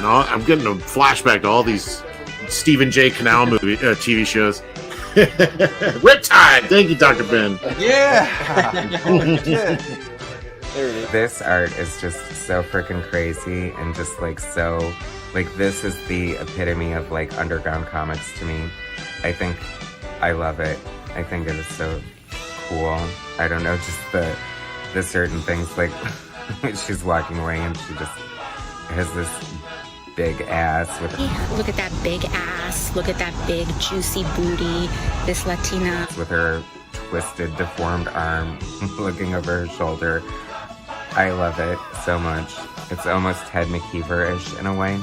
and I'm getting a flashback to all these Stephen J. Canal TV shows. Riptide! Thank you, DrBen. Yeah! This art is just so freaking crazy and just like so, like this is the epitome of like underground comics to me. I think I love it. I think it is so cool. I don't know, just the certain things like she's walking away and she just has this big ass with look at that big ass, look at that big juicy booty, this Latina with her twisted deformed arm looking over her shoulder. I love it so much. It's almost Ted McKeever-ish in a way.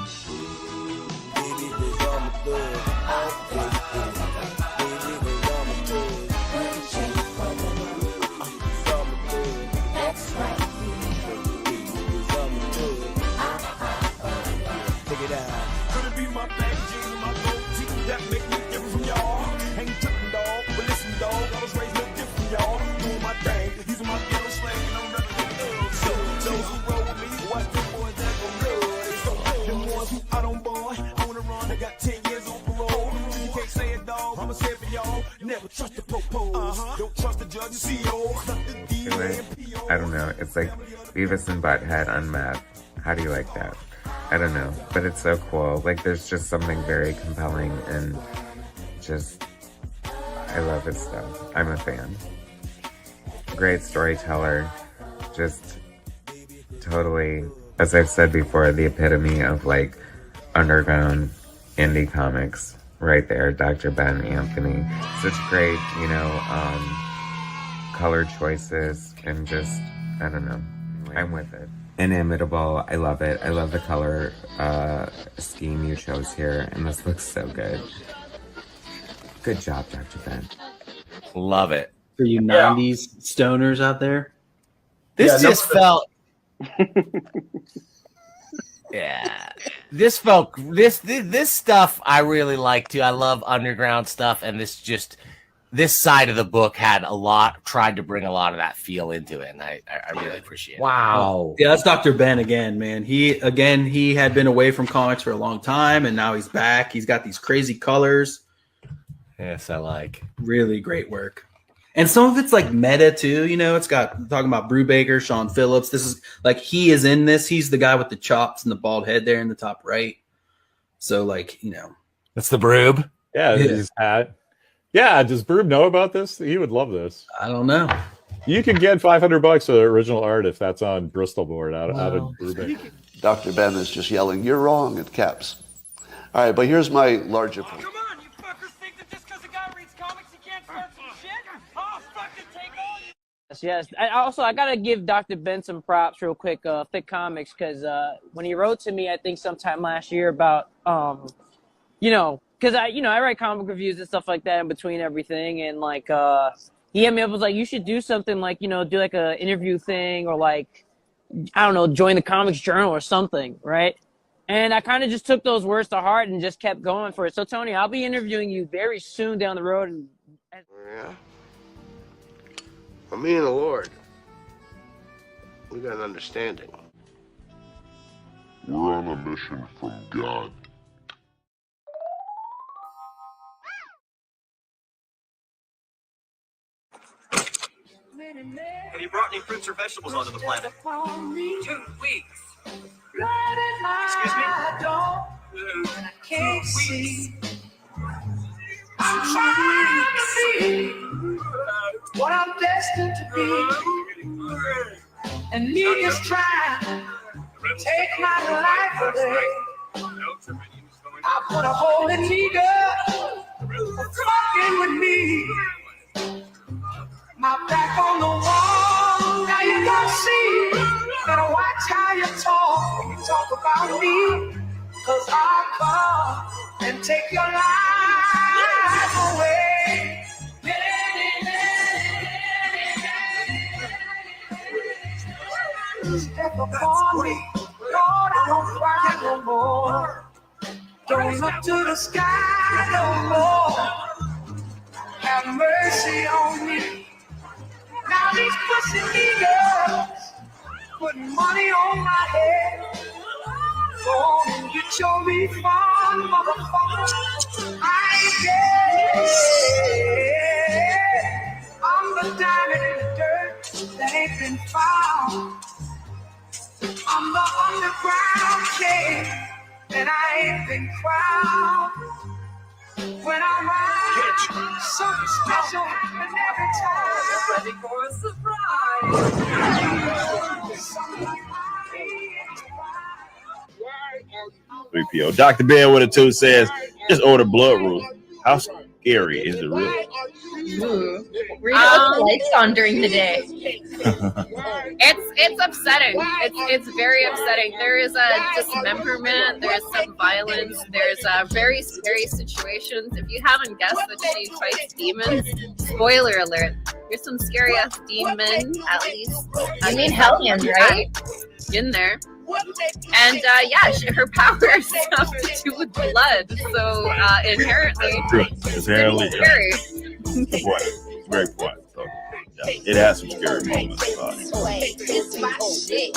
I don't know. It's like Beavis and Butthead on meth. How do you like that? I don't know. But it's so cool. Like, there's just something very compelling and just... I love his stuff. I'm a fan. Great storyteller. Just totally, as I've said before, the epitome of, like, underground indie comics. Right there, DrBen Anthony. Such great, you know, color choices and just, I don't know, I'm with it. Inimitable, I love it. I love the color scheme you chose here, and this looks so good. Good job, DrBen. Love it. For you 90s stoners out there. This just felt... Yeah, this stuff I really like too. I love underground stuff, and this side of the book had tried to bring a lot of that feel into it, and I really appreciate it. Wow. Yeah, that's DrBen again, man. He had been away from comics for a long time, and now he's back. He's got these crazy colors. Yes, I like. Really great work. And some of it's like meta too, you know. It's got talking about Brubaker, Sean Phillips. This is like he is in this. He's the guy with the chops and the bald head there in the top right. So like, you know, that's the Broob. Yeah, his hat. Yeah, does Broob know about this? He would love this. I don't know. You can get $500 for the original art if that's on Bristol board out of Brubaker. DrBen is just yelling, "You're wrong," in caps. All right, but here's my larger point. Yes. I gotta give DrBen some props real quick. Thick Comics, because when he wrote to me, I think sometime last year about you know, because I write comic reviews and stuff like that in between everything, and like he hit me up, was like, you should do something like, you know, do like a interview thing, or like, I don't know, join the Comics Journal or something, right? And I kind of just took those words to heart and just kept going for it. So Tony, I'll be interviewing you very soon down the road. And yeah. Well, me and the Lord, we got an understanding. We're on a mission from God. Have you brought any fruits or vegetables onto the planet? 2 weeks. Excuse me? I can't see. What I'm destined to be, and me just trying to take my life away. I put a hole in me, girl, for fucking with me. My back on the wall, now you don't see. Better watch how you talk when you talk about me, 'cause I'll come and take your life away. Step upon me, Lord, I don't cry no more. Don't look to the sky no more. Have mercy on me. Now these pussy girls putting money on my head. Go and get your refund, motherfucker. I guess I'm the diamond in the dirt that ain't been found. I'm the underground king, and I ain't been crowned. When I ride, something special happens every time. Ready for a surprise. PO. Dr.Ben with a 2 says, just order Blood Ruth. How scary is it really? Ooh. Read it with the lights on during the day. It's upsetting. It's very upsetting. There is a dismemberment. There's some violence. There's very scary situations. If you haven't guessed that she fights demons, spoiler alert. There's some scary ass demon, at least. I mean Hellions, right? In there. And yeah, her powers have to do with blood, so inherently, Inherently, scary. Very quiet. So, yeah, it has some scary moments. It's my shit.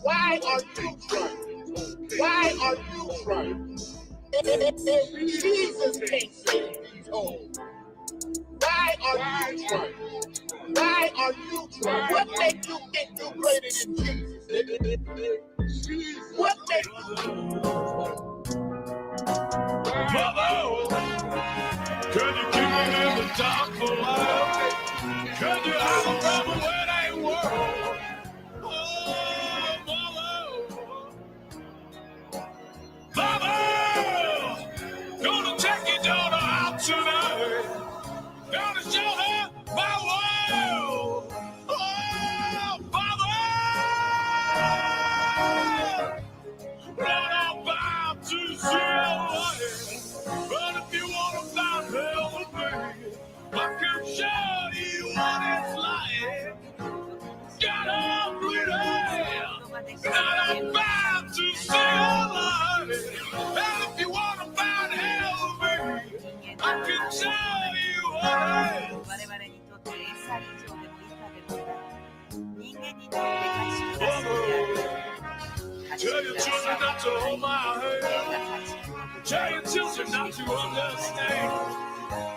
Why are you trying? Why are you trying? Jesus can't save these hoes. Why are you trying? Why are you trying? What makes you think you're greater than Jesus? What makes you? Mother, could you keep it in the dark for a while? Could you have a rubber when I work? Mama, gonna take your daughter out tonight. Gonna show her my world. Oh, Mama, not about to see a light. But if you wanna find hell with me, I can show you what it's like. Get up with her. Not about to see a light. And if you wanna find hell with me, I can tell you what tell your children not to hold my hand. Tell your children not to understand.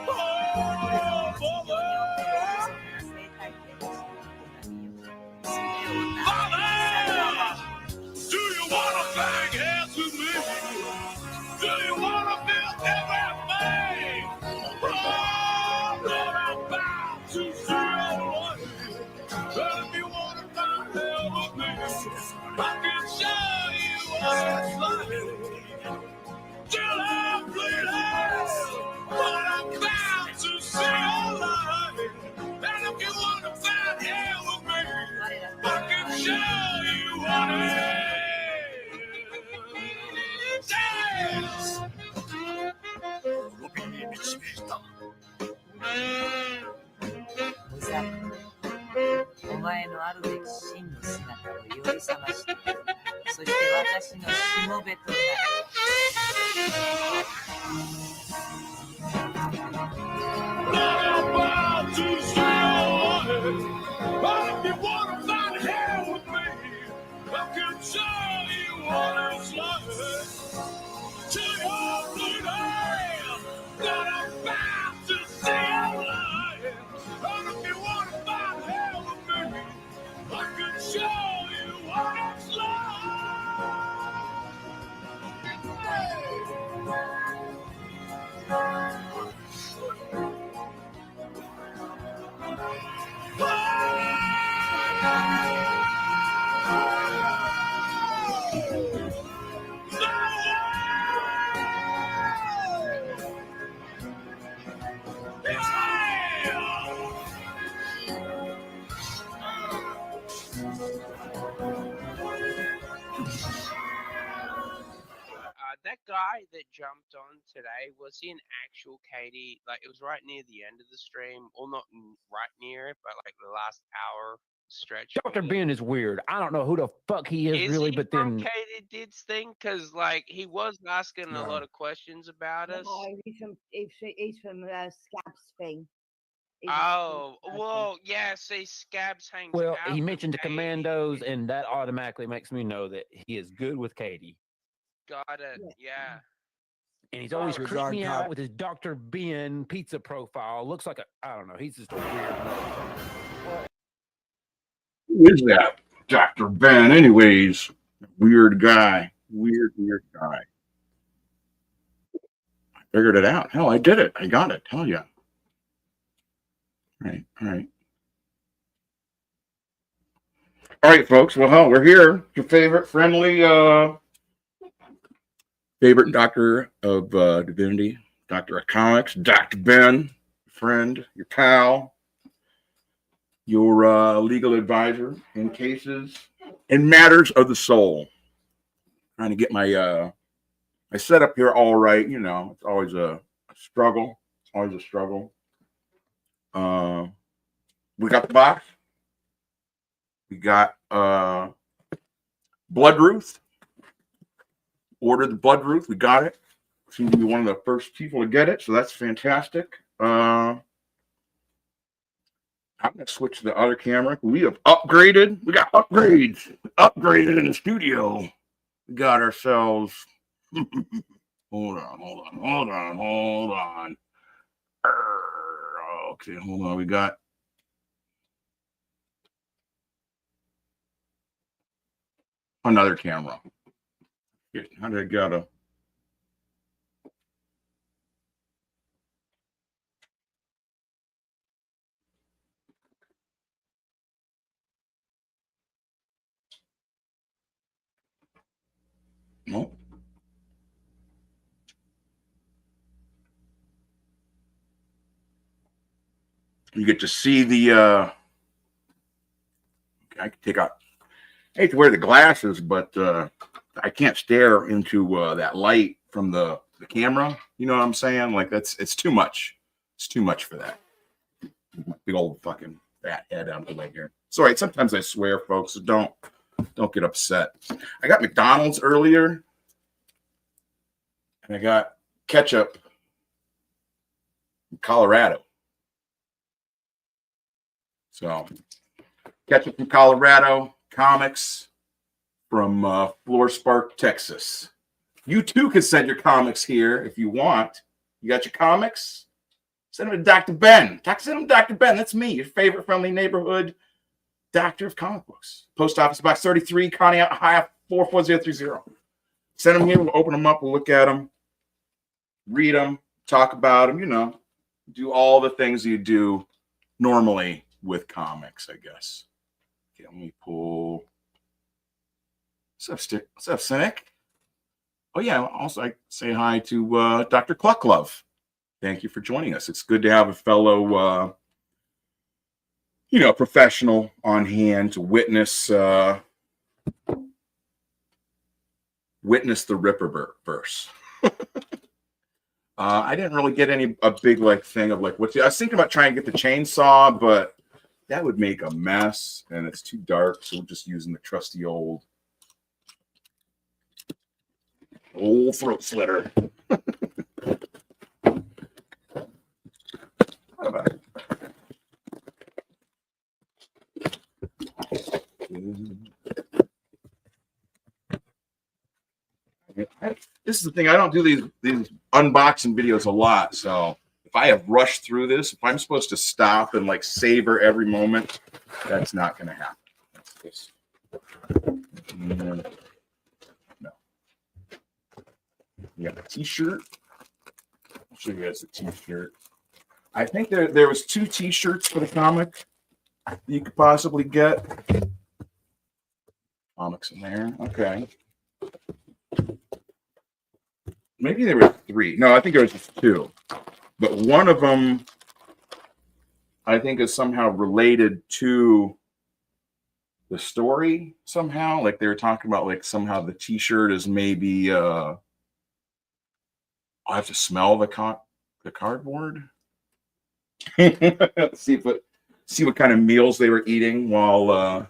Oh, mother. Mother, do you wanna bang heads with me? Do you wanna feel everything? Oh, Lord, I'm about to see your light. But if you wanna find hell with me, I can show you what it's like. Till I'm bleeding, but I'm about to see your light. And if you wanna find hell with me, I can show you what it is. Yes. お前のあるべき真の姿を呼び覚まして、そして私のしもべとなる。Not about to see your light, but if you wanna find hell with me, I can tell you what it's like. Till you're bleeding, not about to see your light, but if you wanna find hell with me, I can show you what it's like. That guy that jumped on today, was he an actual Katie? Like, it was right near the end of the stream, or not right near it, but like the last hour stretch. Dr.Ben is weird. I don't know who the fuck he is really, but then kids thing? Because like he was asking a lot of questions about us. No, he's from Scab's thing. Oh, well, yeah. See, Scabs hangs Well, out he with mentioned the Katie. commandos, and that automatically makes me know that he is good with Katie. Got it. Yeah. And he's always Oh, creeped me shit. out with his Dr.Ben pizza profile. Looks like I don't know. He's just a weird. Who is that? Dr.Ben. Anyways, weird guy. Weird guy. I figured it out. Hell, I did it. I got it. Hell yeah. All right. All right, folks. Well, hell, we're here. Your favorite friendly, favorite doctor of divinity, doctor of comics, Dr.Ben, friend, your pal, your legal advisor in cases and matters of the soul. Trying to get my my setup here all right. You know, it's always a struggle. It's always a struggle. We got the box. We got Blood Ruth. Ordered the Blood Ruth. We got it. Seemed to be one of the first people to get it, so that's fantastic. I'm going to switch to the other camera. We have upgraded. We got upgrades. Upgraded in the studio. We got ourselves. Hold on. Okay, hold on. We got another camera. How did I get a? No. You get to see the I can take out, I hate to wear the glasses, but I can't stare into that light from the camera. You know what I'm saying? Like it's too much. It's too much for that. Big old fucking fat head out of the way here. It's all right. Sometimes I swear, folks, so don't get upset. I got McDonald's earlier, and I got ketchup in Colorado. So ketchup from Colorado, Comix from Floor Spark, Texas. You too can send your comics here if you want. You got your comics? Send them to DrBen. Send them to DrBen. That's me, your favorite friendly neighborhood doctor of comic books. Post Office Box 33, Connie, Ohio 44030. Send them here. We'll open them up. We'll look at them, read them, talk about them. You know, do all the things you do normally with comics, I guess. Okay, let me pull. What's up, Cynic? Oh, yeah. Also, I say hi to Dr. Clucklove. Thank you for joining us. It's good to have a fellow, professional on hand to witness the Ripperverse. I didn't really get a big thing of I was thinking about trying to get the chainsaw, but that would make a mess and it's too dark. So we're just using the trusty old throat slitter. This is the thing. I don't do these unboxing videos a lot. So if I have rushed through this, if I'm supposed to stop and savor every moment, that's not going to happen. That's no. You got a t-shirt. I'll show you guys the t-shirt. I think there was 2 t-shirts for the comic that you could possibly get. Comics in there. Okay. Maybe there were 3. No, I think there was just 2. But one of them, I think, is somehow related to the story somehow. They were talking about somehow the t-shirt is maybe I have to smell the cardboard. see what kind of meals they were eating while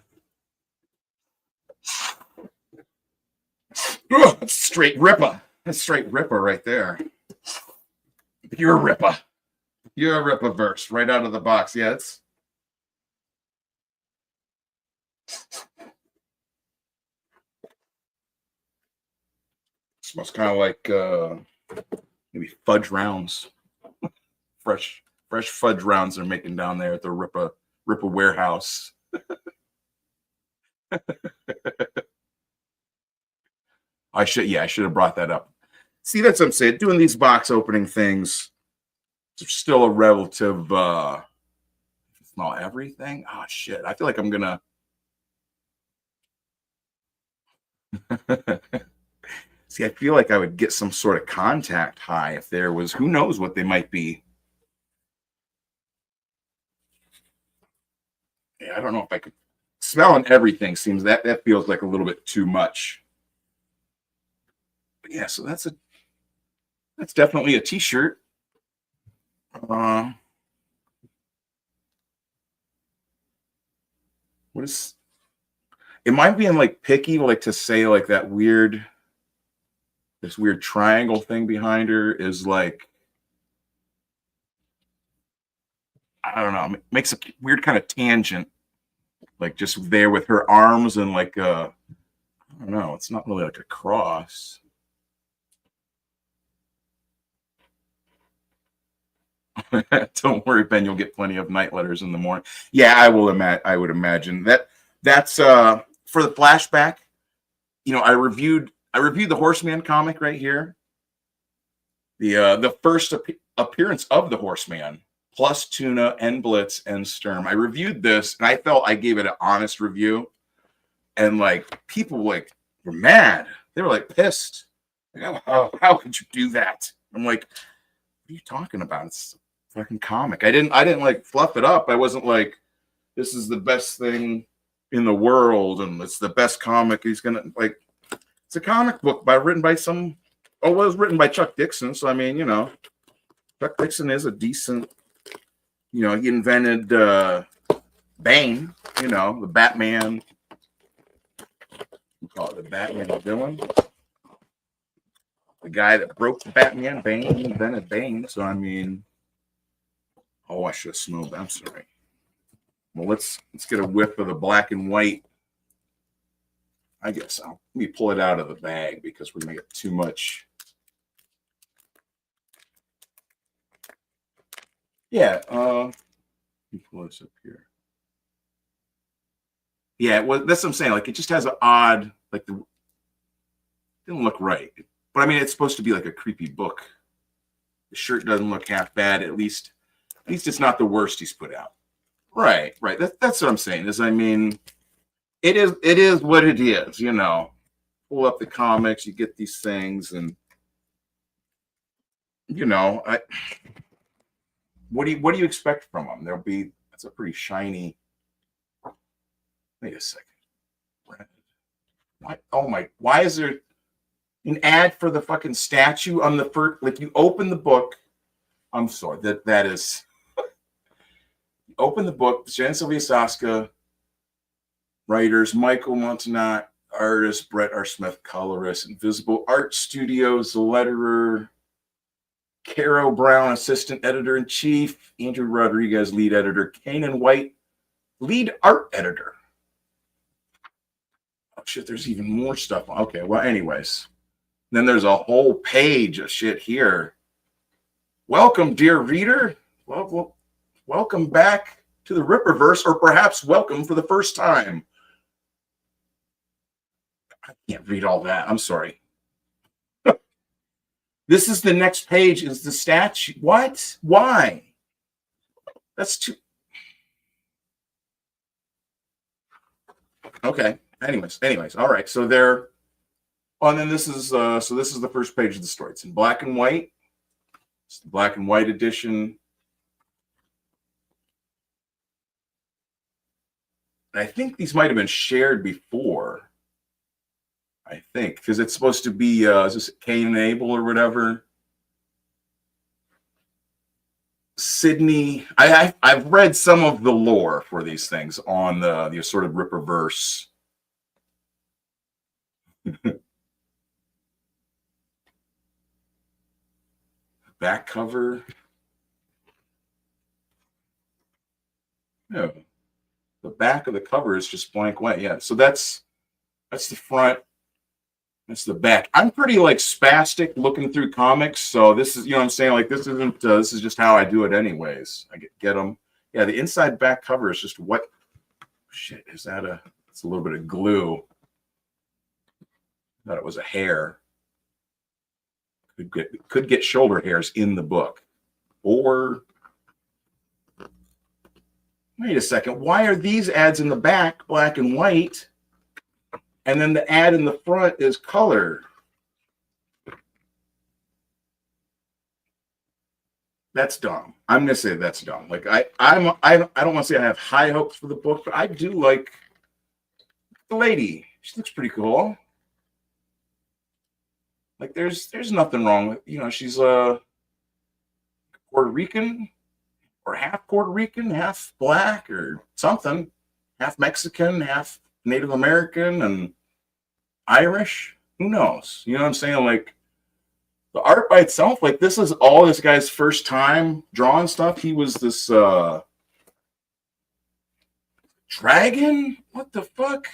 That's straight Ripper. That's straight Ripper right there. Pure Ripper. Pure Ripper verse right out of the box. Yeah, it's smells kind of like maybe fudge rounds. fresh fudge rounds they're making down there at the Ripper warehouse. I should have brought that up. See, that's what I'm saying. Doing these box opening things, it's still a relative small everything. Oh shit. I feel like I'm gonna see, I feel like I would get some sort of contact high if there was, who knows what they might be. Yeah, I don't know if I could. Smelling everything seems that feels like a little bit too much. But yeah, so that's definitely a t-shirt. What is, am I being like picky, like to say like that this weird triangle thing behind her is like, I don't know, makes a weird kind of tangent, like just there with her arms and like I don't know, it's not really like a cross. Don't worry, Ben, you'll get plenty of night letters in the morning. Yeah, I would imagine that's for the flashback. You know, I reviewed the Horseman comic right here. The first appearance of the Horseman, plus Tuna and Blitz and Sturm. I reviewed this and I felt I gave it an honest review. And like people like were mad. They were like pissed. Like, how could you do that? I'm like, what are you talking about? It's a fucking comic. I didn't like fluff it up. I wasn't like, this is the best thing in the world and it's the best comic. He's gonna like, it's a comic book written by some. Oh, well, it was written by Chuck Dixon. So I mean, you know, Chuck Dixon is a decent. You know, he invented Bane. You know, the Batman. We call it the Batman villain. The guy that broke the Batman, Bane, he invented Bane. So I mean, oh, I should have smelled that. I'm sorry. Well, let's get a whiff of the black and white. I guess let me pull it out of the bag because we're gonna get too much. Yeah, let me pull this up here. Yeah, well, that's what I'm saying. Like, it just has an odd, like, it didn't look right. But I mean, it's supposed to be like a creepy book. The shirt doesn't look half bad. At least it's not the worst he's put out. Right. That's what I'm saying. Is I mean, it is what it is. You know, pull up the comics, you get these things, and you know, what do you expect from them? That's a pretty shiny. Wait a second. Why is there an ad for the fucking statue on the first? Like, you open the book. I'm sorry. That is. You open the book. Jen Sylvia Saska, writers Michael Montanat, artist Brett R. Smith, colorist, Invisible Art Studios, the letterer. Caro Brown, assistant editor-in-chief. Andrew Rodriguez, lead editor. Kanan White, lead art editor. Oh, shit, there's even more stuff. Okay, well, anyways. Then there's a whole page of shit here. Welcome, dear reader. Well, welcome back to the Ripperverse, or perhaps welcome for the first time. I can't read all that. I'm sorry. This is the next page, is the statue. What? Why? That's too. Okay. Anyways. All right. So there. Oh, and then this is the first page of the story. It's in black and white. It's the black and white edition. And I think these might have been shared before. I think, because it's supposed to be, is this Cain and Abel or whatever? Sydney, I've read some of the lore for these things on the sort of Ripperverse. back cover. No, the back of the cover is just blank white. Yeah, so that's the front. That's the back. I'm pretty like spastic looking through comics, so this is, you know what I'm saying, like this isn't this is just how I do it anyways. I get them. Yeah, the inside back cover is just what shit is that? It's a little bit of glue. I thought it was a hair. Could get shoulder hairs in the book. Or wait a second, why are these ads in the back black and white? And then the ad in the front is color. That's dumb. I'm gonna say that's dumb. Like I don't want to say I have high hopes for the book, but I do like the lady. She looks pretty cool. Like there's nothing wrong with, you know, she's Puerto Rican or half Puerto Rican, half black or something, half Mexican, half Native American and Irish. Who knows? You know what I'm saying? Like the art by itself, like this is all this guy's first time drawing stuff. He was this dragon? What the fuck?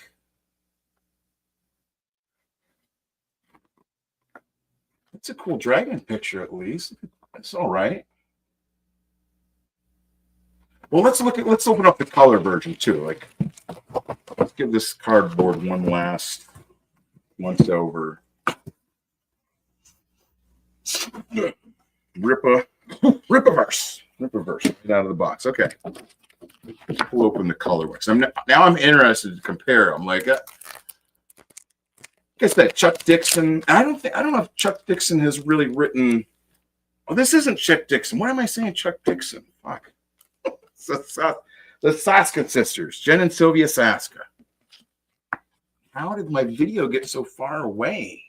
It's a cool dragon picture, at least. It's all right. Well, let's open up the color version too. Like, let's give this cardboard one last once over. Ripperverse. Get out of the box. Okay. We'll open the colorways. Now I'm interested to compare them. Like, I guess that Chuck Dixon. I don't know if Chuck Dixon has really written. Oh, this isn't Chuck Dixon. Why am I saying Chuck Dixon? Fuck. The Saska sisters, Jen and Sylvia Saska. How did my video get so far away?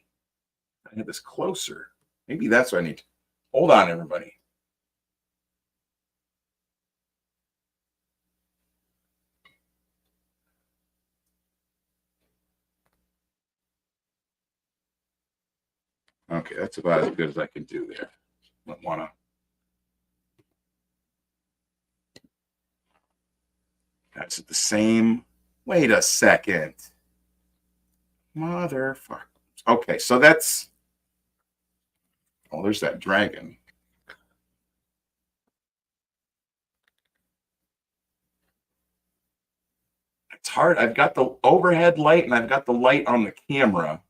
I had this closer. Maybe that's what I need to. Hold on, everybody. Okay, that's about as good as I can do there. Don't want to. That's the same. Wait a second. Motherfucker. Okay, so that's. Oh, there's that dragon. It's hard. I've got the overhead light and I've got the light on the camera.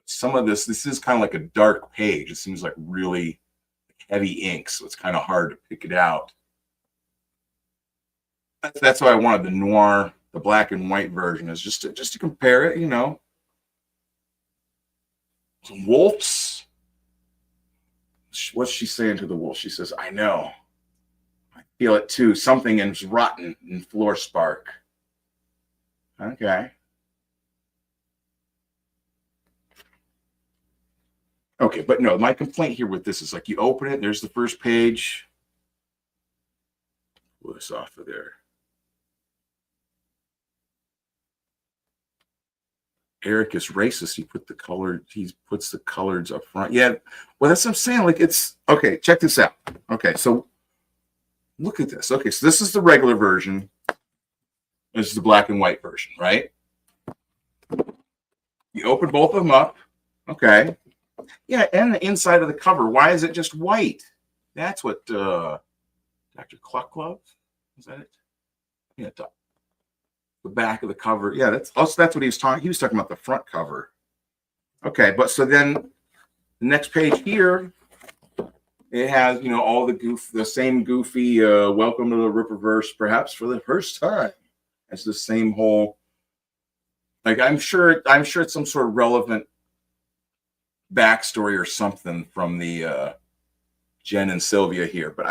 Some of this is kind of like a dark page. It seems like really heavy ink, so it's kind of hard to pick it out. That's why I wanted the noir, the black and white version, is just to compare it, you know. Some wolves. What's she saying to the wolf? She says, I know. I feel it too. Something is rotten in Floor Spark. Okay. Okay, but no, my complaint here with this is like you open it, there's the first page. Pull this off of there. Eric is racist. He puts the colors up front. Yeah, well, that's what I'm saying. Like, it's okay. Check this out. Okay, so look at this. Okay, so this is the regular version. This is the black and white version, right? You open both of them up. Okay. Yeah, and the inside of the cover. Why is it just white? That's what Dr. Clucklove, is that it? Yeah, the back of the cover. Yeah, that's what he was talking. He was talking about the front cover. Okay, but so then the next page here, it has, you know, all the same goofy welcome to the Ripperverse, perhaps for the first time. It's the same whole. Like I'm sure it's some sort of relevant backstory or something from the Jen and Sylvia here, but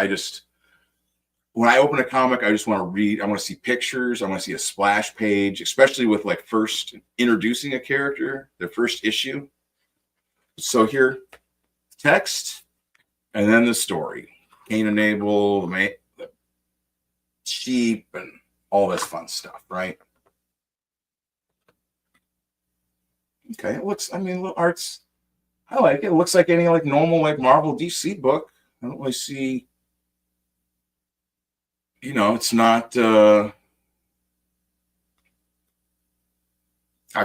when I open a comic, I just want to read. I want to see pictures. I want to see a splash page, especially with like first introducing a character, their first issue. So here, text, and then the story. Cain and Abel, the sheep, and all this fun stuff, right? Okay, it looks. I mean, art's I like it. It looks like any like normal like Marvel DC book. I don't really see, you know, it's not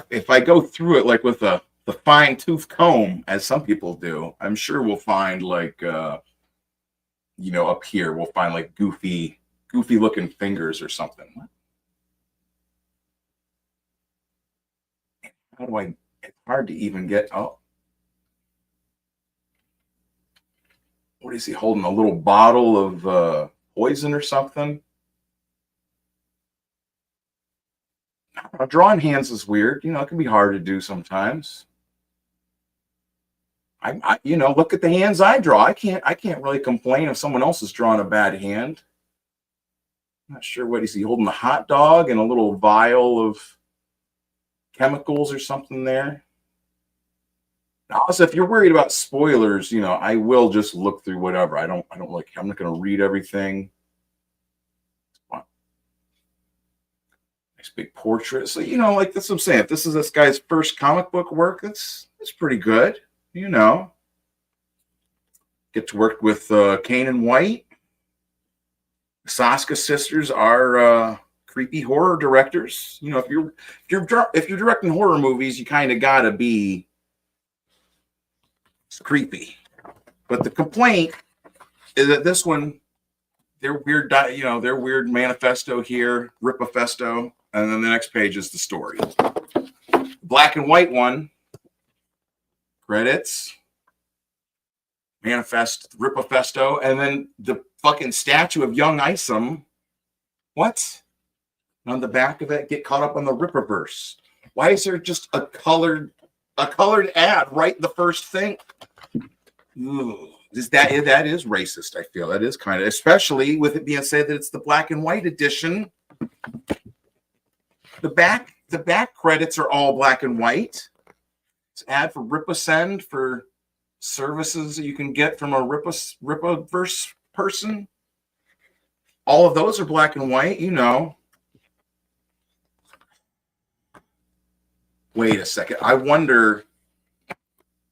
if I go through it like with the fine tooth comb, as some people do, I'm sure we'll find like you know, up here we'll find like goofy looking fingers or something. How do I? It's hard to even get. Oh, what is he holding? A little bottle of poison or something? Drawing hands is weird. You know, it can be hard to do sometimes. I you know, look at the hands I draw. I can't really complain if someone else is drawing a bad hand. I'm not sure what is he holding, a hot dog and a little vial of chemicals or something there. Also, if you're worried about spoilers, you know, I will just look through whatever. I don't like, I'm not going to read everything. Nice big portrait. So, you know, like that's what I'm saying. If this is this guy's first comic book work, that's pretty good. You know, get to work with Kane and White. The Saska sisters are creepy horror directors. You know, if you're directing horror movies, you kind of gotta be creepy. But the complaint is that this one, their weird, you know, their weird manifesto here, Ripperologist, and then the next page is the story. The black and white one, credits, manifest, Ripperologist, and then the fucking statue of young Isom. What? On the back of it, get caught up on the Ripperverse. Why is there just a colored ad right in the first thing? Ooh, that is racist, I feel. That is kind of, especially with it being said that it's the black and white edition. The back credits are all black and white. It's ad for Rippersend for services that you can get from a Ripperverse person. All of those are black and white, you know. Wait a second. I wonder.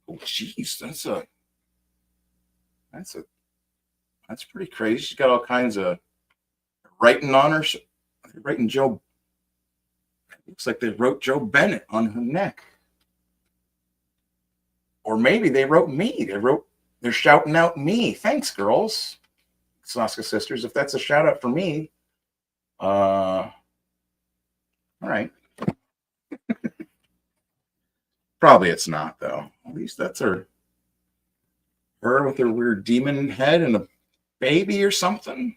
Oh, geez, that's pretty crazy. She's got all kinds of writing on her. They're writing Joe. Looks like they wrote Joe Bennett on her neck. Or maybe they wrote me. They're shouting out me. Thanks, girls. Saska sisters. If that's a shout out for me. All right. Probably it's not, though. At least that's her with her weird demon head and a baby or something.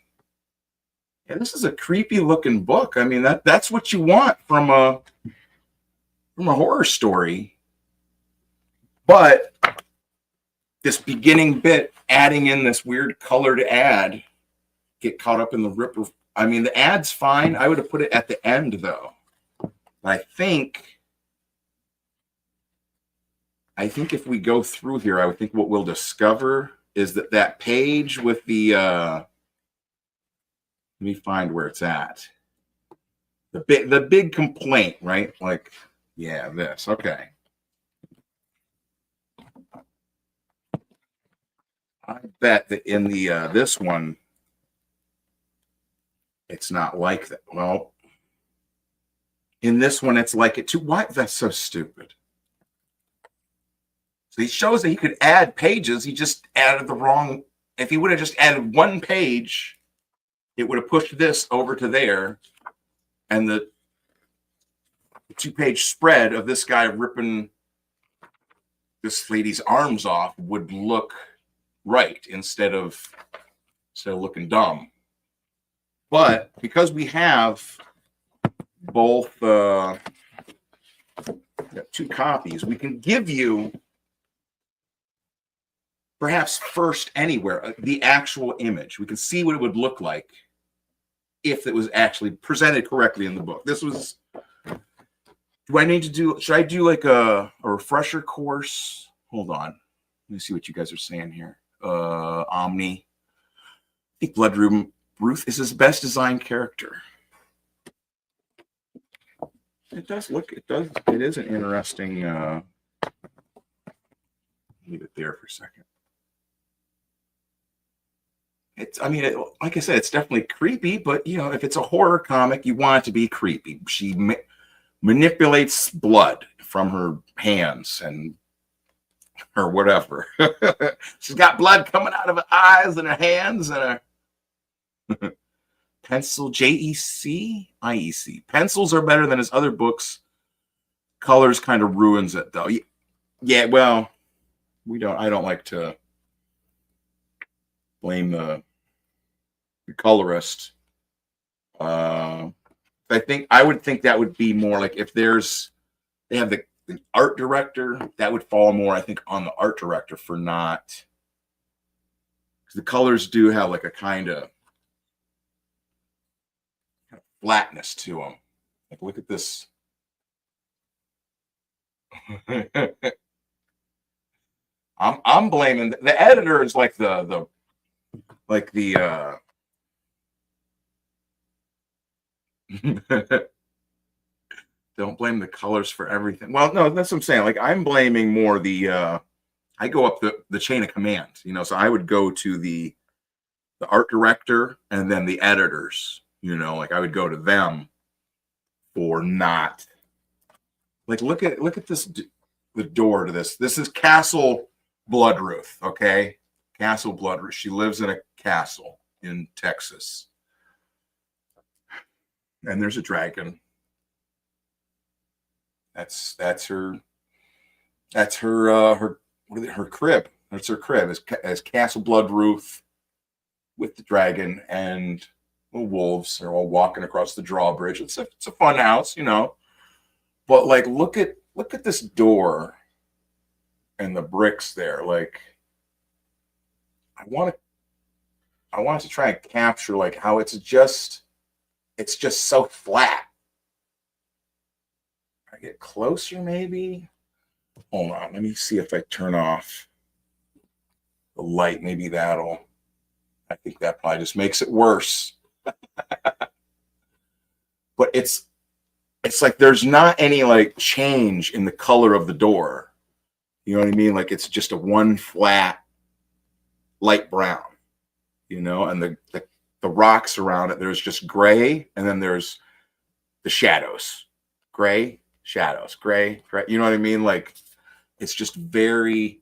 Yeah, this is a creepy looking book. I mean, that's what you want from a horror story. But this beginning bit, adding in this weird colored ad, get caught up in the Ripper. I mean, the ad's fine. I would have put it at the end, though. I think if we go through here, I would think what we'll discover is that page with the let me find where it's at. The big complaint, right? Like, yeah, this. Okay. I bet that in the this one, it's not like that. Well, in this one, it's like it too. Why? That's so stupid. So he shows that he could add pages. He just added the wrong. If he would have just added one page, it would have pushed this over to there, and the 2-page spread of this guy ripping this lady's arms off would look right instead of looking dumb. But because we have both two copies, we can give you perhaps first anywhere the actual image. We can see what it would look like if it was actually presented correctly in the book. This was. Do I need to do? Should I do like a refresher course? Hold on. Let me see what you guys are saying here. Omni. I think Blood Ruth is his best designed character. It does look. It does. It is an interesting there for a second. It's, I mean, like I said, it's definitely creepy, but you know, if it's a horror comic, you want it to be creepy. She manipulates blood from her hands and or whatever. She's got blood coming out of her eyes and her hands and a pencil. JEC, IEC. Pencils are better than his other books. Colors kind of ruins it, though. Yeah, well, I don't like to blame the colorist. I would think that would be more like if they have the art director, that would fall more, I think, on the art director for not, because the colors do have like a kind of flatness to them. Like, look at this. I'm blaming the editor is like the don't blame the colors for everything. Well, no, that's what I'm saying. Like, I'm blaming more the I go up the chain of command, you know, so I would go to the art director and then the editors, you know, like I would go to them for not, like, look at this, the door to this. This is Castle Blood Ruth, okay? Castle Blood Ruth. She lives in a castle in Texas. And there's a dragon. That's her crib. That's her crib. As Castle Blood Ruth with the dragon and the wolves. They're all walking across the drawbridge. It's a fun house, you know. But like, look at this door and the bricks there. Like, I want to try and capture like how it's just so flat. I get closer, maybe. Hold on, let me see if I turn off the light. Maybe I think that probably just makes it worse. But it's like there's not any like change in the color of the door. You know what I mean? Like, it's just a one flat light brown, you know, and the rocks around it, there's just gray, and then there's the shadows. Gray, shadows, gray, you know what I mean? Like, it's just very,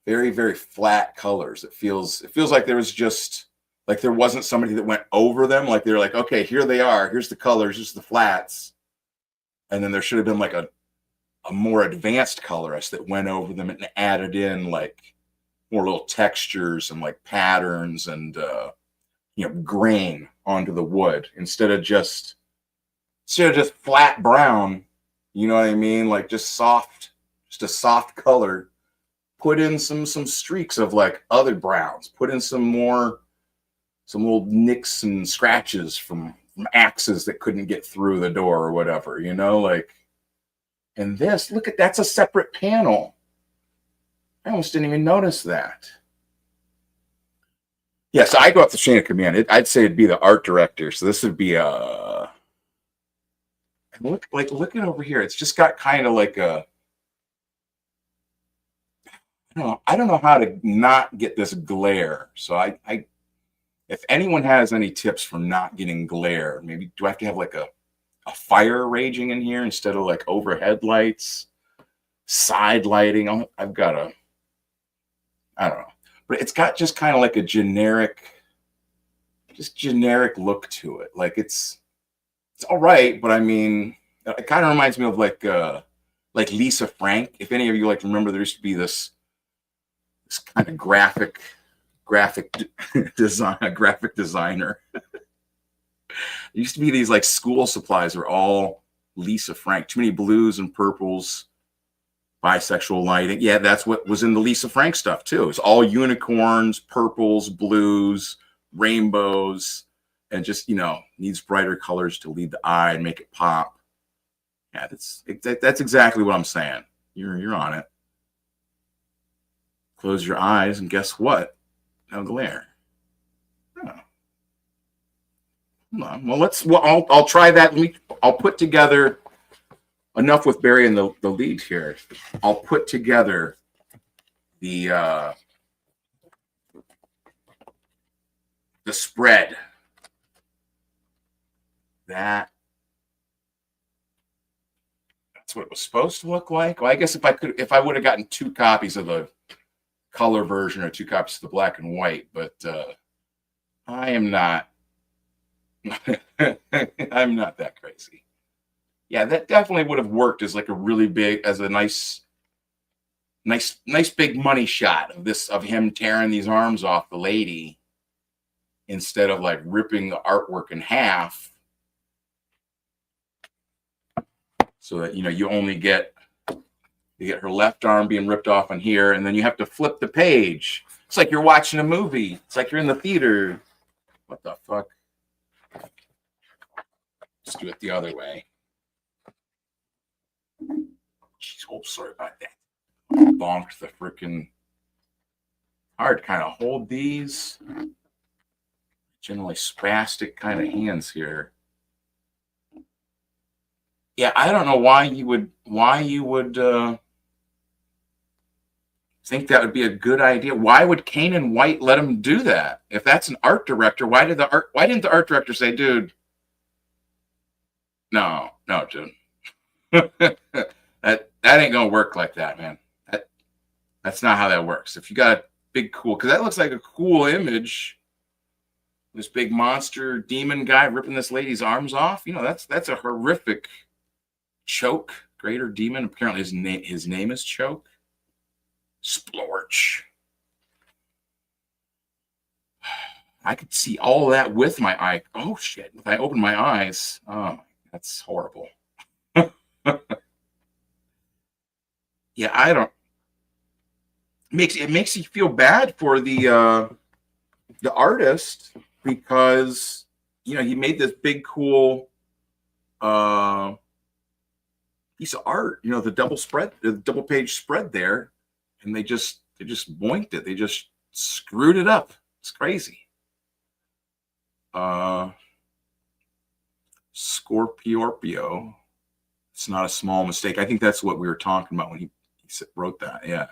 very, very flat colors. It feels like there was just like there wasn't somebody that went over them. Like, they're like, okay, here they are. Here's the colors, just the flats. And then there should have been like a more advanced colorist that went over them and added in like more little textures and like patterns and grain onto the wood instead of just flat brown. You know what I mean? Like, just a soft color. Put in some streaks of like other browns. Put in some little nicks and scratches from axes that couldn't get through the door or whatever, you know, like. And this, look at, that's a separate panel. I almost didn't even notice that. Yeah, so I go up the chain of command. I'd say it'd be the art director. So this would be look it over here. It's just got kind of like a, I don't know how to not get this glare. So I if anyone has any tips for not getting glare, maybe do I have to have like a fire raging in here instead of like overhead lights, side lighting? I don't know, but it's got just kind of like a generic look to it. Like, it's all right, but I mean, it kind of reminds me of like Lisa Frank. If any of you like remember, there used to be this kind of graphic designer. There used to be these like school supplies were all Lisa Frank. Too many blues and purples, bisexual lighting. Yeah, that's what was in the Lisa Frank stuff too. It's all unicorns, purples, blues, rainbows, and just, needs brighter colors to lead the eye and make it pop. Yeah, that's exactly what I'm saying. You're on it. Close your eyes and guess what? No glare. Well, I'll try that. I'll put together enough with Barry and the lead here. I'll put together the spread. That's what it was supposed to look like. Well, I guess if I would have gotten 2 copies of the color version or 2 copies of the black and white, but I am not. I'm not that crazy. Yeah, that definitely would have worked as like a really big, as a nice big money shot of him tearing these arms off the lady instead of like ripping the artwork in half, so that you only get her left arm being ripped off on here, and then you have to flip the page. It's like you're watching a movie. It's like you're in the theater. What the fuck? Let's do it the other way. Jeez, oh, sorry about that. Bonked the freaking. Hard to kind of hold these. Generally spastic kind of hands here. Yeah, I don't know why you would think that would be a good idea. Why would Kane and White let him do that? If that's an art director, why didn't the art director say, dude, no, dude. that ain't gonna work like that, man. That's not how that works. If you got a big cool, because that looks like a cool image. This big monster demon guy ripping this lady's arms off. That's a horrific choke. Greater demon. Apparently his name is Choke. Splorch. I could see all that with my eye. Oh shit! If I open my eyes, oh, that's horrible. Yeah, I don't. It makes you feel bad for the artist, because he made this big cool piece of art. The double page spread there, and they just boinked it. They just screwed it up. It's crazy. Scorpiorpio. It's not a small mistake. I think that's what we were talking about when he wrote that. Yeah.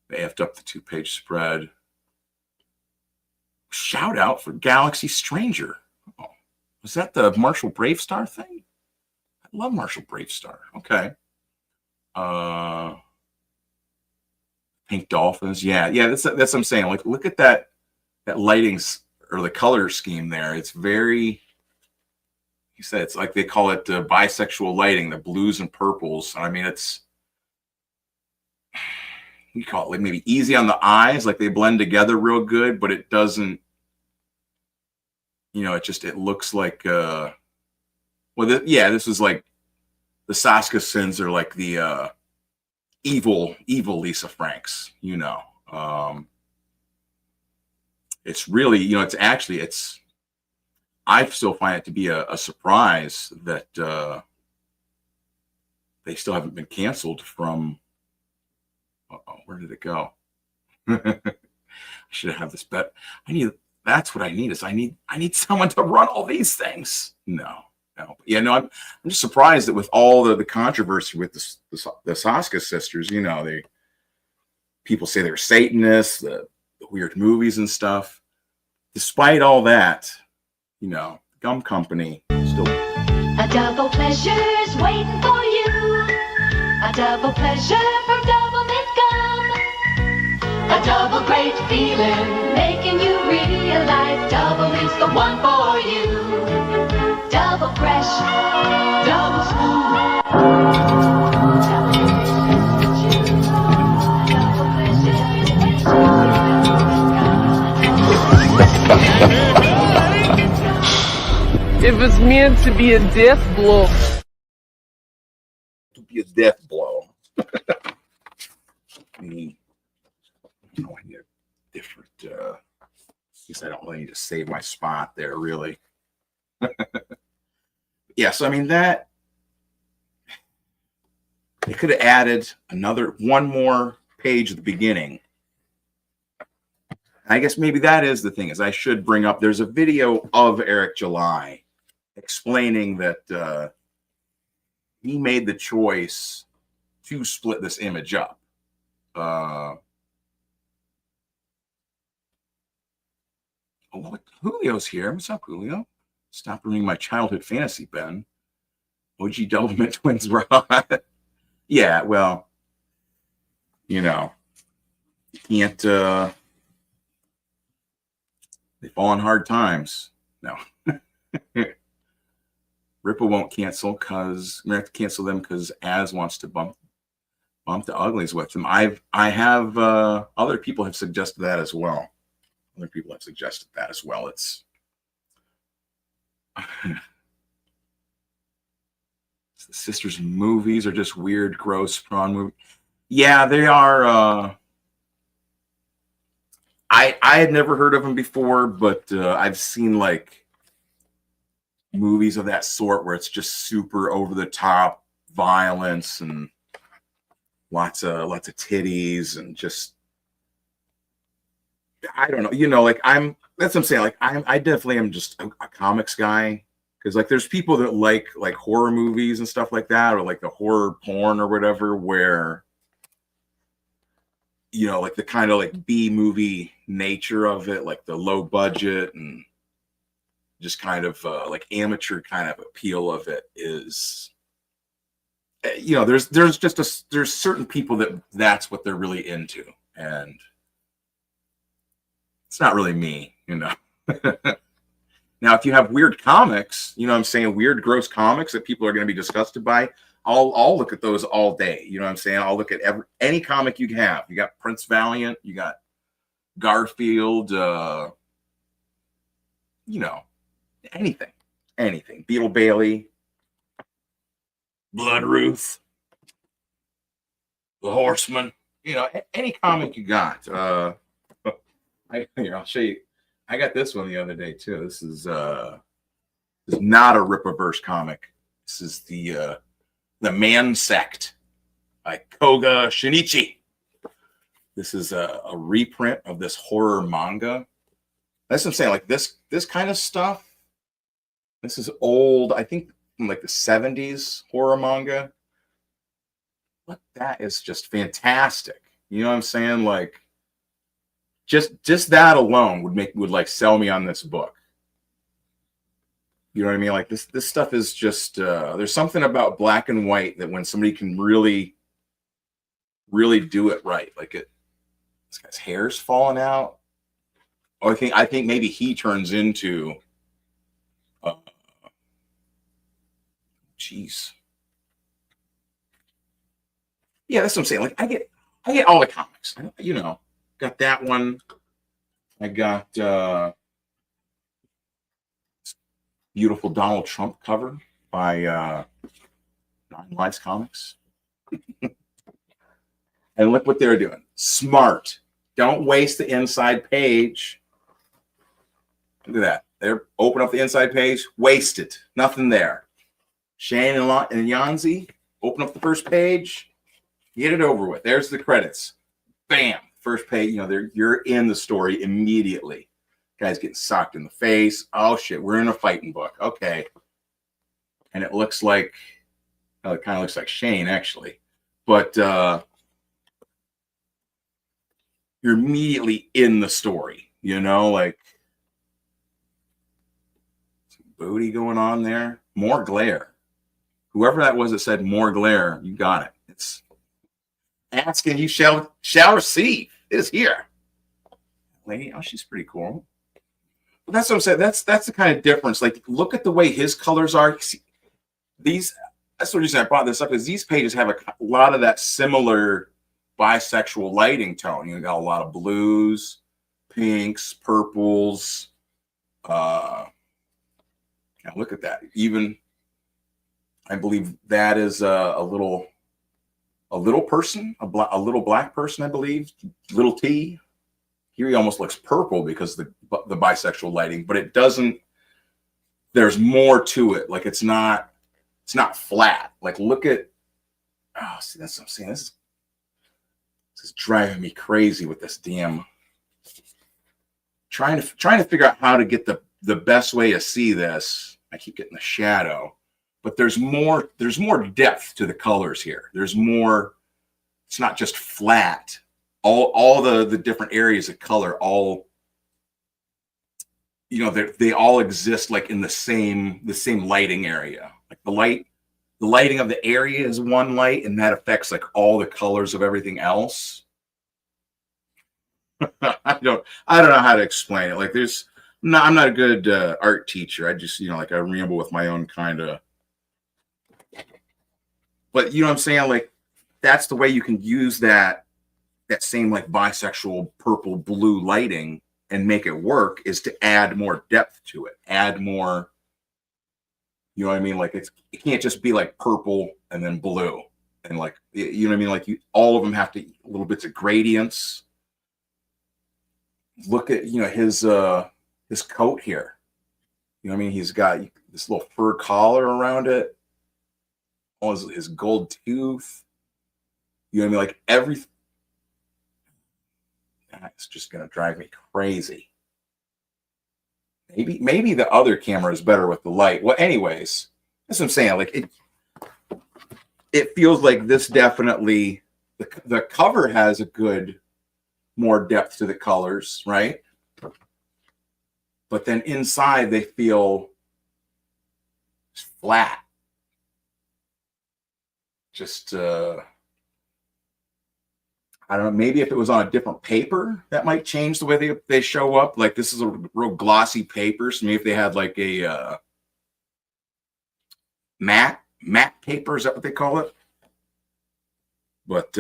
They effed up the 2-page spread. Shout out for Galaxy Stranger. Oh, was that the Marshall Bravestar thing? I love Marshall Bravestar. Okay. Pink Dolphins. Yeah. That's what I'm saying. Like, look at that lighting or the color scheme there. It's very. You said it's like they call it bisexual lighting, the blues and purples. I mean, it's. We call it like maybe easy on the eyes, like they blend together real good, but it doesn't. It looks like. This is like the Saskia Sins are like the evil Lisa Franks. It's really, it's. I still find it to be a surprise that they still haven't been canceled from. Where did it go? I should have this bet. That's what I need. I need someone to run all these things. No. Yeah, no. I'm just surprised that with all the controversy with the Saskia sisters, people say they're Satanists, the weird movies and stuff. Despite all that, Gum Company still. A double pleasure's waiting for you. A double pleasure from Double Mint Gum. A double great feeling, making you realize Double Mint's the one for you. Double fresh, double smooth. If it's meant to be a death blow. To be a death blow. I need a different. I guess I don't really need to save my spot there, really. Yeah, so I mean that they could have added one more page at the beginning. I guess maybe that is the thing, is I should bring up. There's a video of Eric July explaining that he made the choice to split this image up. Julio's here. What's up, Julio? Stop ruining my childhood fantasy, Ben. OG Doublemint Twins Rod. Yeah, well, you know, you can't, they fall on hard times. No. Ripple won't cancel because we have to cancel them because Az wants to bump the uglies with them. I have other people have suggested that as well. Other people have suggested that as well. It's the sisters' movies are just weird, gross prawn movies. Yeah, they are. I had never heard of them before, but I've seen like movies of that sort where it's just super over the top violence and lots of titties and just, I don't know, you know, like that's what I'm saying. Like I definitely am just a comics guy, because like there's people that like horror movies and stuff like that, or like the horror porn or whatever, where, you know, like the kind of like B movie nature of it, like the low budget and just kind of like amateur kind of appeal of it is, you know, there's certain people that's what they're really into, and it's not really me, you know. Now, if you have weird comics, you know what I'm saying, weird, gross comics that people are going to be disgusted by, I'll look at those all day. You know what I'm saying? I'll look at any comic you have. You got Prince Valiant, you got Garfield, you know, anything. Beetle Bailey, Blood Ruth, The Horseman, you know, any comic you got. I'll show you. I got this one the other day too. This is not a Rippaverse comic. This is the Man Sect by Koga Shinichi. This is a reprint of this horror manga. That's what I'm saying. Like this kind of stuff. This is old, I think, from like the 70s horror manga. But that is just fantastic. You know what I'm saying? Like just that alone would like sell me on this book. You know what I mean? Like this stuff is just there's something about black and white that when somebody can really do it right. Like this guy's hair's falling out. Oh, I think maybe he turns into jeez. Yeah, that's what I'm saying. Like I get all the comics. You know, got that one. I got beautiful Donald Trump cover by Nine Lives Comics. And look what they're doing. Smart. Don't waste the inside page. Look at that. They're open up the inside page. Waste it. Nothing there. Shane and Yanzi, open up the first page. Get it over with. There's the credits. Bam. First page. You know, you're in the story immediately. Guy's getting socked in the face. Oh shit, we're in a fighting book. Okay. And it looks like, well, it kind of looks like Shane actually. But you're immediately in the story, you know, like some booty going on there. More glare. Whoever that was that said more glare, you got it. It's asking you shall receive. It is here. Lady, oh, she's pretty cool. But that's what I'm saying. That's the kind of difference. Like, look at the way his colors are. See, that's the reason I brought this up, is these pages have a lot of that similar bisexual lighting tone. You got a lot of blues, pinks, purples. Now look at that. Even I believe that is a little person, a little black person, I believe, little T. Here he almost looks purple because the bisexual lighting, but it doesn't. There's more to it. Like it's not flat. Like look at. Oh, see, that's what I'm saying. This is driving me crazy with this damn. Trying to figure out how to get the best way to see this. I keep getting the shadow, but there's more depth to the colors here. There's more. It's not just flat. all the different areas of color, all, you know, they all exist like in the same lighting area. Like the lighting of the area is one light, and that affects like all the colors of everything else. I don't know how to explain it. Like I'm not a good art teacher. I just, you know, like I ramble with my own kind of, but you know what I'm saying? Like that's the way you can use that same like bisexual purple blue lighting and make it work, is to add more depth to it, add more, you know what I mean? Like it can't just be like purple and then blue and like, you know what I mean? Like all of them have to little bits of gradients. Look at, you know, his coat here. You know what I mean? He's got this little fur collar around it. All his gold tooth. You know what I mean? Like everything. It's just gonna drive me crazy. Maybe the other camera is better with the light. Well, anyways, that's what I'm saying. Like it feels like this definitely the cover has a good more depth to the colors, right? But then inside they feel flat. Just I don't know, maybe if it was on a different paper, that might change the way they show up. Like this is a real glossy paper, so maybe if they had like a matte paper, is that what they call it? But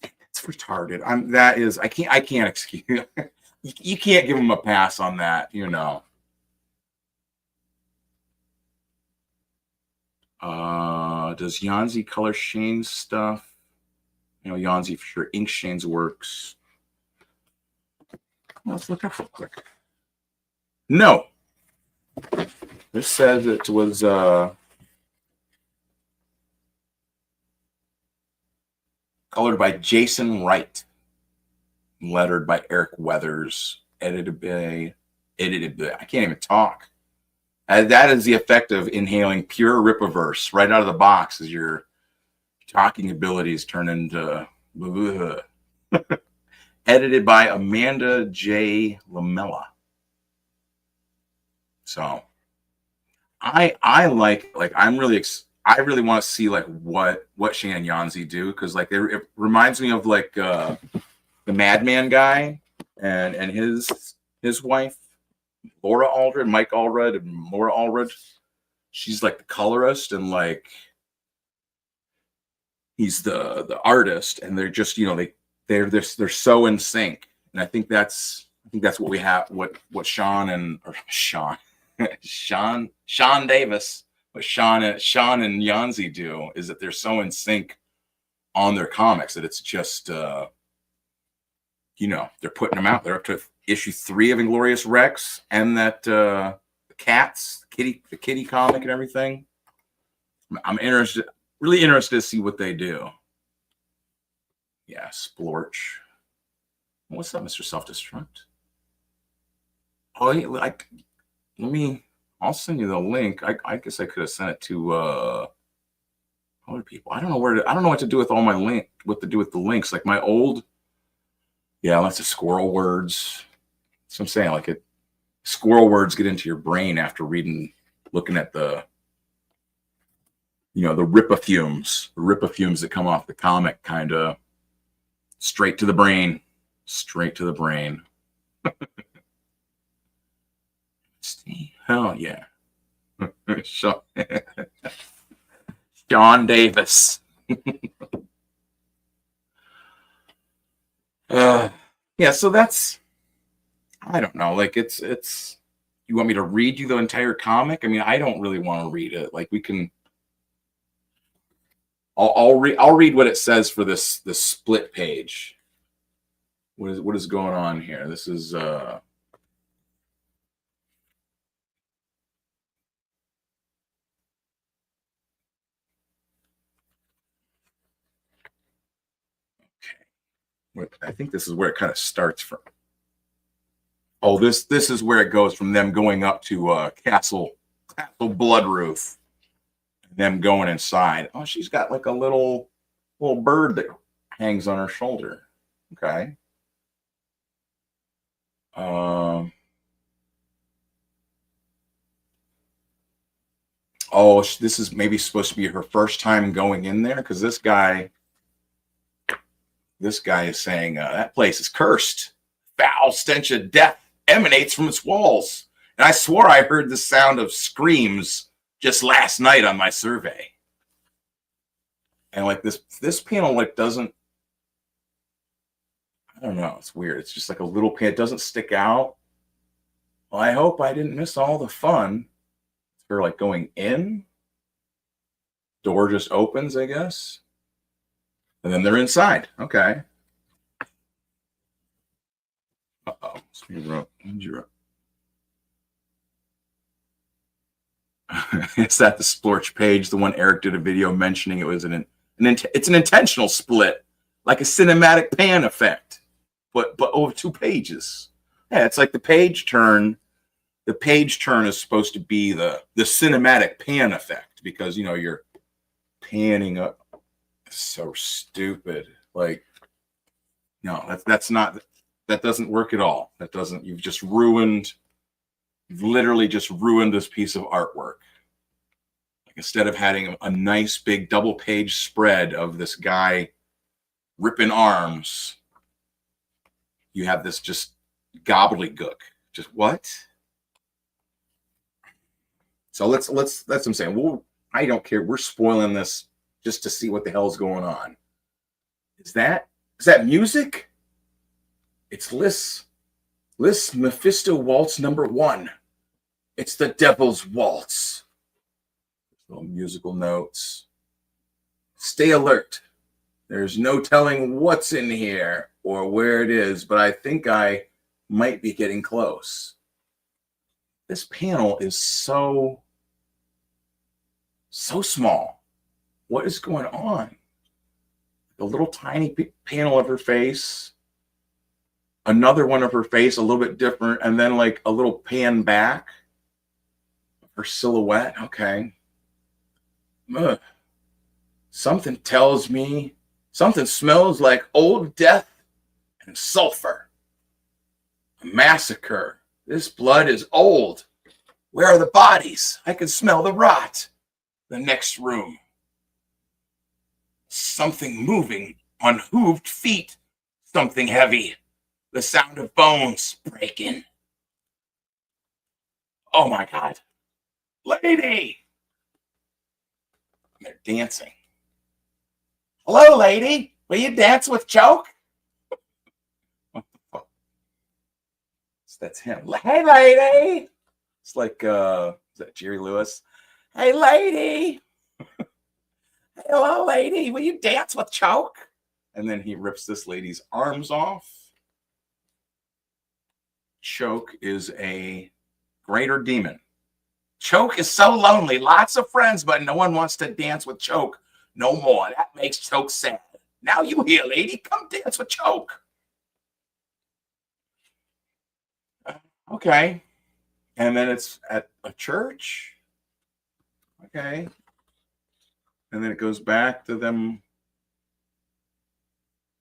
it's retarded. I can't excuse you can't give them a pass on that, you know. Does Yanzi color Shane stuff? You know, Yanzi for sure. Ink Shane's works. Let's look up real quick. No. This says it was colored by Jason Wright, lettered by Eric Weathers, edited by I can't even talk. That is the effect of inhaling pure Ripperverse right out of the box, as your talking abilities turn into edited by Amanda J. Lamella. So I really want to see like what Shane and Yanzi do, because like it reminds me of like the Madman guy and his wife, Laura Allred, Mike Allred, and Laura Allred. She's like the colorist, and like he's the artist, and they're just, you know, they're so in sync. And I think that's what we have, what Sean Davis, what Sean and Yanzi do, is that they're so in sync on their comics that it's just you know, they're putting them out. They're up to issue 3 of Inglorious Rex, and that the kitty comic and everything. I'm really interested to see what they do. Yeah, Splorch. What's up, Mr. Self-Destruct? Oh, I'll send you the link. I guess I could have sent it to other people. I don't know what to do with all my what to do with the links. Like my old, lots of squirrel words. So I'm saying, like, squirrel words get into your brain after looking at the ripafumes that come off the comic, kind of straight to the brain. Hell yeah. Sean Davis. So that's, I don't know, like it's you want me to read you the entire comic? I mean, I don't really want to read it. Like, we can, I'll read what it says for this split page. What is going on here? This is I think this is where it kind of starts from. Oh, this is where it goes from them going up to Castle Blood Ruth, them going inside. Oh, she's got like a little bird that hangs on her shoulder. Okay. Oh, this is maybe supposed to be her first time going in there, because this guy is saying that place is cursed. Foul stench of death emanates from its walls. And I swore I heard the sound of screams just last night on my survey. And like this panel like doesn't, I don't know, it's weird. It's just like a little pan. It doesn't stick out. Well, I hope I didn't miss all the fun. They're like going in. Door just opens, I guess. And then they're inside. Okay. Uh-oh. Is that the splorch page? The one Eric did a video mentioning it was it's an intentional split, like a cinematic pan effect, but over 2 pages. Yeah, it's like the page turn. The page turn is supposed to be the cinematic pan effect, because you know you're panning up. It's so stupid. Like, no, that's not, that doesn't work at all. That doesn't. You've literally just ruined this piece of artwork. Like, instead of having a nice big double page spread of this guy ripping arms, you have this just gobbledygook. Just what? So that's what I'm saying. Well, I don't care. We're spoiling this just to see what the hell's going on. Is that music? It's Liszt Mephisto Waltz number 1. It's the Devil's Waltz. Little musical notes. Stay alert. There's no telling what's in here or where it is, but I think I might be getting close. This panel is so small. What is going on? The little tiny panel of her face, another one of her face, a little bit different, and then like a little pan back of her silhouette. Okay. Ugh. Something tells me, something smells like old death and sulfur. A massacre. This blood is old. Where are the bodies? I can smell the rot. The next room. Something moving on hooved feet. Something heavy. The sound of bones breaking. Oh my God. Lady! They're dancing. Hello, lady. Will you dance with Choke? What the fuck? That's him. Hey, lady. It's like, is that Jerry Lewis? Hey, lady. Hello, lady. Will you dance with Choke? And then he rips this lady's arms off. Choke is a greater demon. Choke is so lonely. Lots of friends, but no one wants to dance with Choke no more. That makes Choke sad. Now you here, lady. Come dance with Choke. Okay. And then it's at a church. Okay. And then it goes back to them.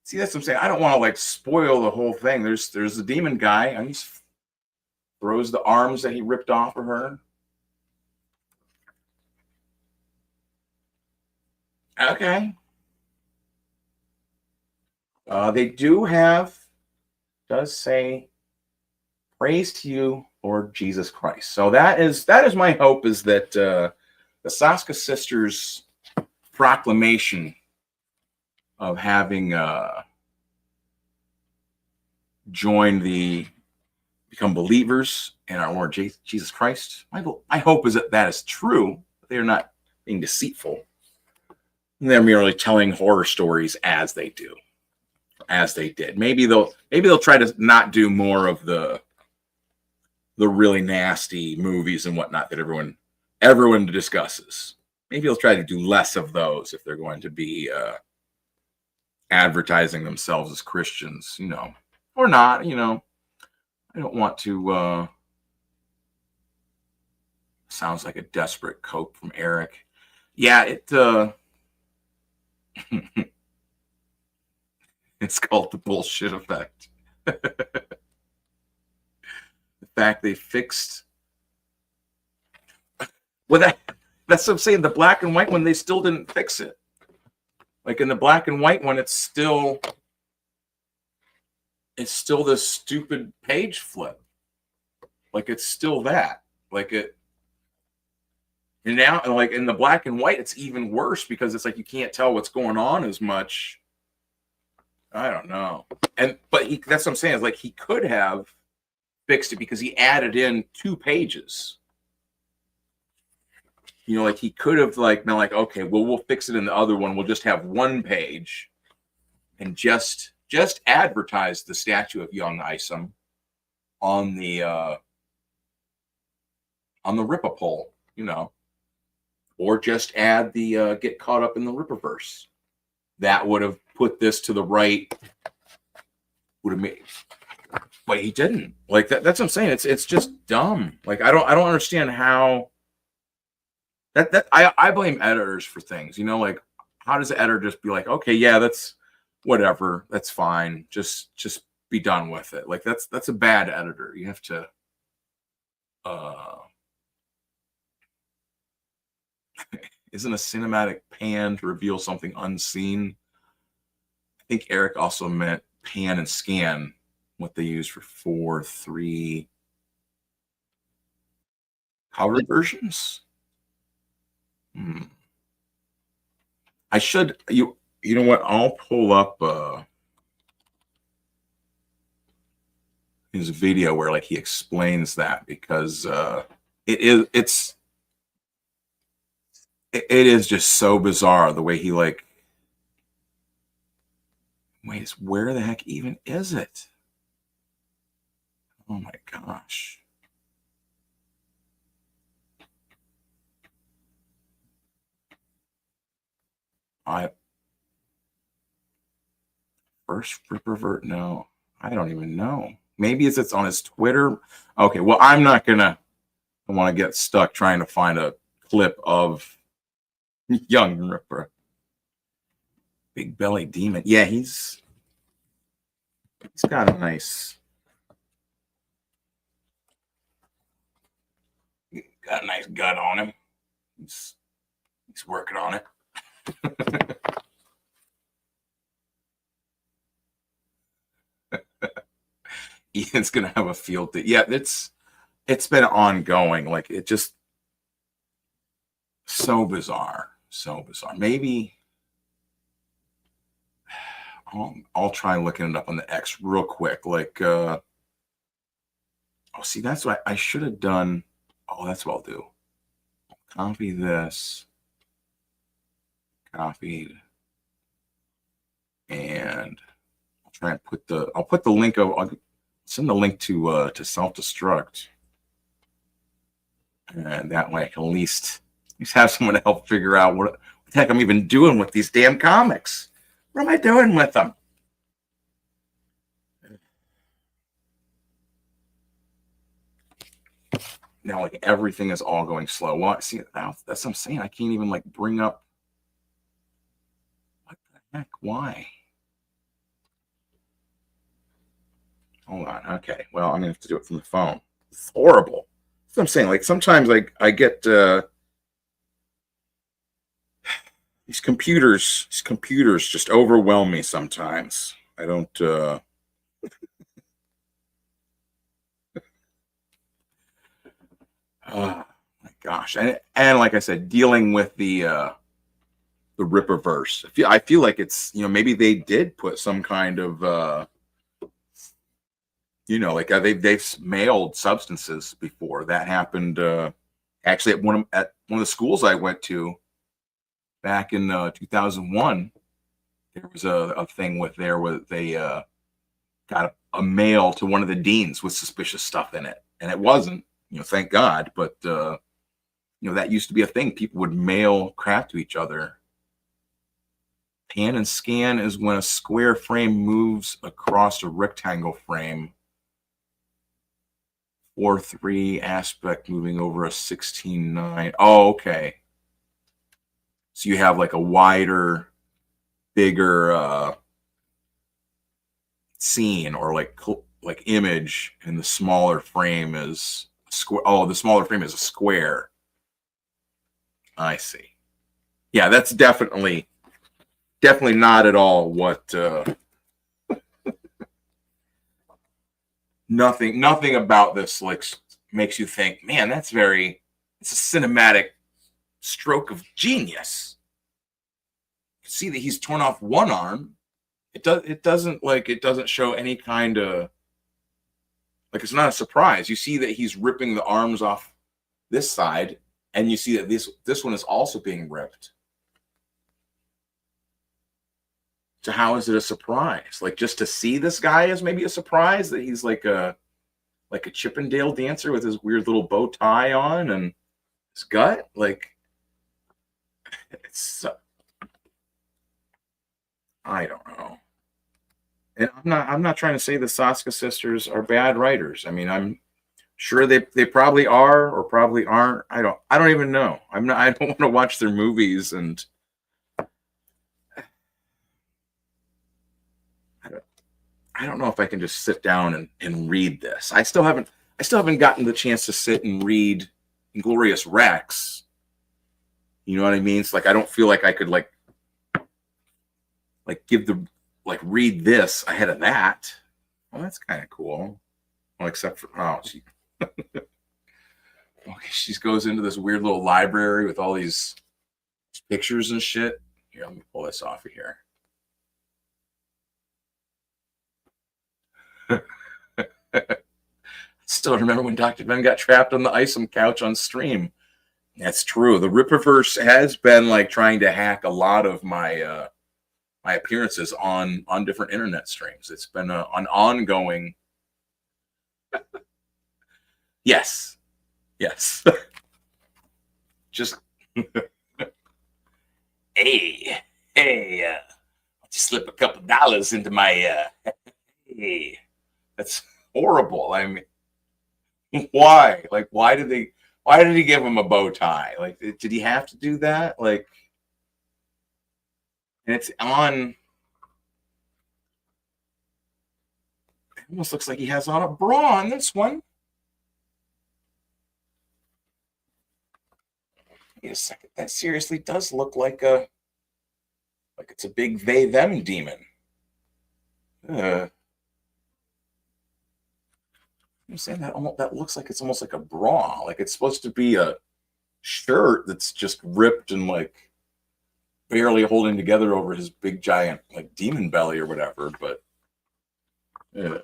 See, that's what I'm saying. I don't want to like spoil the whole thing. There's the demon guy, and he throws the arms that he ripped off of her. Okay. They does say, praise to you, Lord Jesus Christ. So that is my hope, is that the Saska sisters' proclamation of having become believers in our Lord Jesus Christ. My hope is that is true. That they are not being deceitful. They're merely telling horror stories as they do, as they did. Maybe they'll try to not do more of the really nasty movies and whatnot that everyone discusses. Maybe they'll try to do less of those if they're going to be advertising themselves as Christians, or not. I don't want to. Sounds like a desperate cope from Eric. Yeah, it. It's called the bullshit effect. The fact they fixed. Well, that's what I'm saying. The black and white one, they still didn't fix it. Like in the black and white one, it's still this stupid page flip. Like it's still that. Like it. And now, like in the black and white, it's even worse because it's like you can't tell what's going on as much. I don't know. But that's what I'm saying. Is like he could have fixed it because he added in 2 pages. You know, like he could have like been like, okay, well, we'll fix it in the other one. We'll just have 1 page and just advertise the statue of young Isom on the Ripperpole, you know, or just add the get caught up in the Ripperverse. That would have put this to the right. Would have made, but he didn't. Like that's what I'm saying. It's just dumb. Like I don't understand how. I blame editors for things. You know, like how does the editor just be like, okay, yeah, that's whatever, that's fine. Just be done with it. Like that's a bad editor. You have to. Isn't a cinematic pan to reveal something unseen? I think Eric also meant pan and scan, what they use for 4:3 cover versions. I should you know what? I'll pull up his video where like he explains that because it is just so bizarre the way he like. Wait, where the heck even is it? Oh my gosh. First Rippervert? No, I don't even know. Maybe it's on his Twitter. Okay, well, I want to get stuck trying to find a clip of young Ripper. Big belly demon. Yeah, he's got a nice gut on him. He's working on it. Ian's gonna have a field day. Yeah, it's been ongoing. Like it just so bizarre. Maybe I'll try looking it up on the X real quick. Like see, that's what I should have done. Oh, that's what I'll do. Copy this. Copied. And I'll try and put the link of I'll send the link to self-destruct. And that way I can at least have someone to help figure out what the heck I'm even doing with these damn comics. What am I doing with them? Now, like everything is all going slow. Well, see, that's what I'm saying. I can't even like bring up. What the heck? Why? Hold on. Okay. Well, I'm gonna have to do it from the phone. It's horrible. That's what I'm saying. Like sometimes, like I get these computers just overwhelm me. Sometimes I don't. Oh my gosh. And like I said, dealing with the Ripperverse. I feel like it's, you know, maybe they did put some kind of you know, like they've mailed substances before. That happened actually at one of the schools I went to back in 2001. There was a thing where they got a mail to one of the deans with suspicious stuff in it, and it wasn't. You know, thank God. But, you know, that used to be a thing. People would mail crap to each other. Pan and scan is when a square frame moves across a rectangle frame. 4:3 aspect moving over a 16:9. Oh, okay. So you have like a wider, bigger scene or like image, and the smaller frame is a square. Oh, the smaller frame is a square. I see. Yeah, that's definitely not at all what. Nothing about this like makes you think, man, it's a cinematic stroke of genius. You see that he's torn off one arm. It doesn't show any kind of like, it's not a surprise. You see that he's ripping the arms off this side, and you see that this one is also being ripped. So how is it a surprise? Like, just to see this guy is maybe a surprise, that he's like a Chippendale dancer with his weird little bow tie on and his gut. Like, it's I don't know. And I'm not trying to say the Saska sisters are bad writers. I mean, I'm sure they probably are or probably aren't. I don't even know. I don't want to watch their movies, and I don't know if I can just sit down and read this. I still haven't gotten the chance to sit and read Inglorious Rex. You know what I mean? It's like, I don't feel like I could read this ahead of that. Well, that's kind of cool. Well, except for she okay, she goes into this weird little library with all these pictures and shit. Here, let me pull this off of here. Still remember when DrBen got trapped on the Isom couch on stream. That's true. The Ripperverse has been like trying to hack a lot of my my appearances on different internet streams. It's been an ongoing. Yes. Just hey, why don't you slip a couple dollars into my hey. That's horrible. I mean, why? Like, why did he give him a bow tie? Like, did he have to do that? Like, and it's on. It almost looks like he has on a bra on this one. Wait a second. That seriously does look like it's a big they/them demon. I'm saying that looks like it's almost like a bra. Like, it's supposed to be a shirt that's just ripped and like barely holding together over his big giant like demon belly or whatever. But yeah.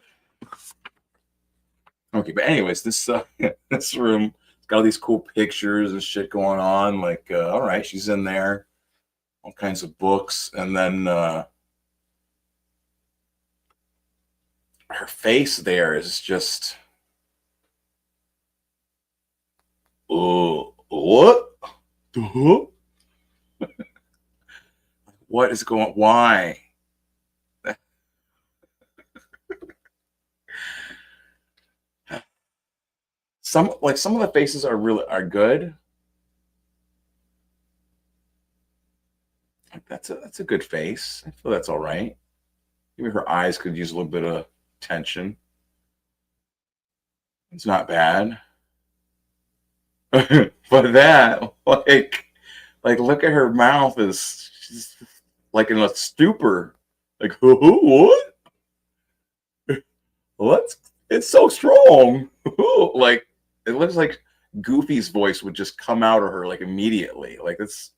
Okay, but anyways, this this room, it's got all these cool pictures and shit going on. Like, all right, she's in there, all kinds of books, and then her face there is just. Oh, what? What is going? Why? Some of the faces are good. That's a good face. I feel that's all right. Maybe her eyes could use a little bit of attention. It's not bad. But that, like look at her mouth, she's like in a stupor. Like, what? What? It's so strong. Like, it looks like Goofy's voice would just come out of her like immediately. Like, it's.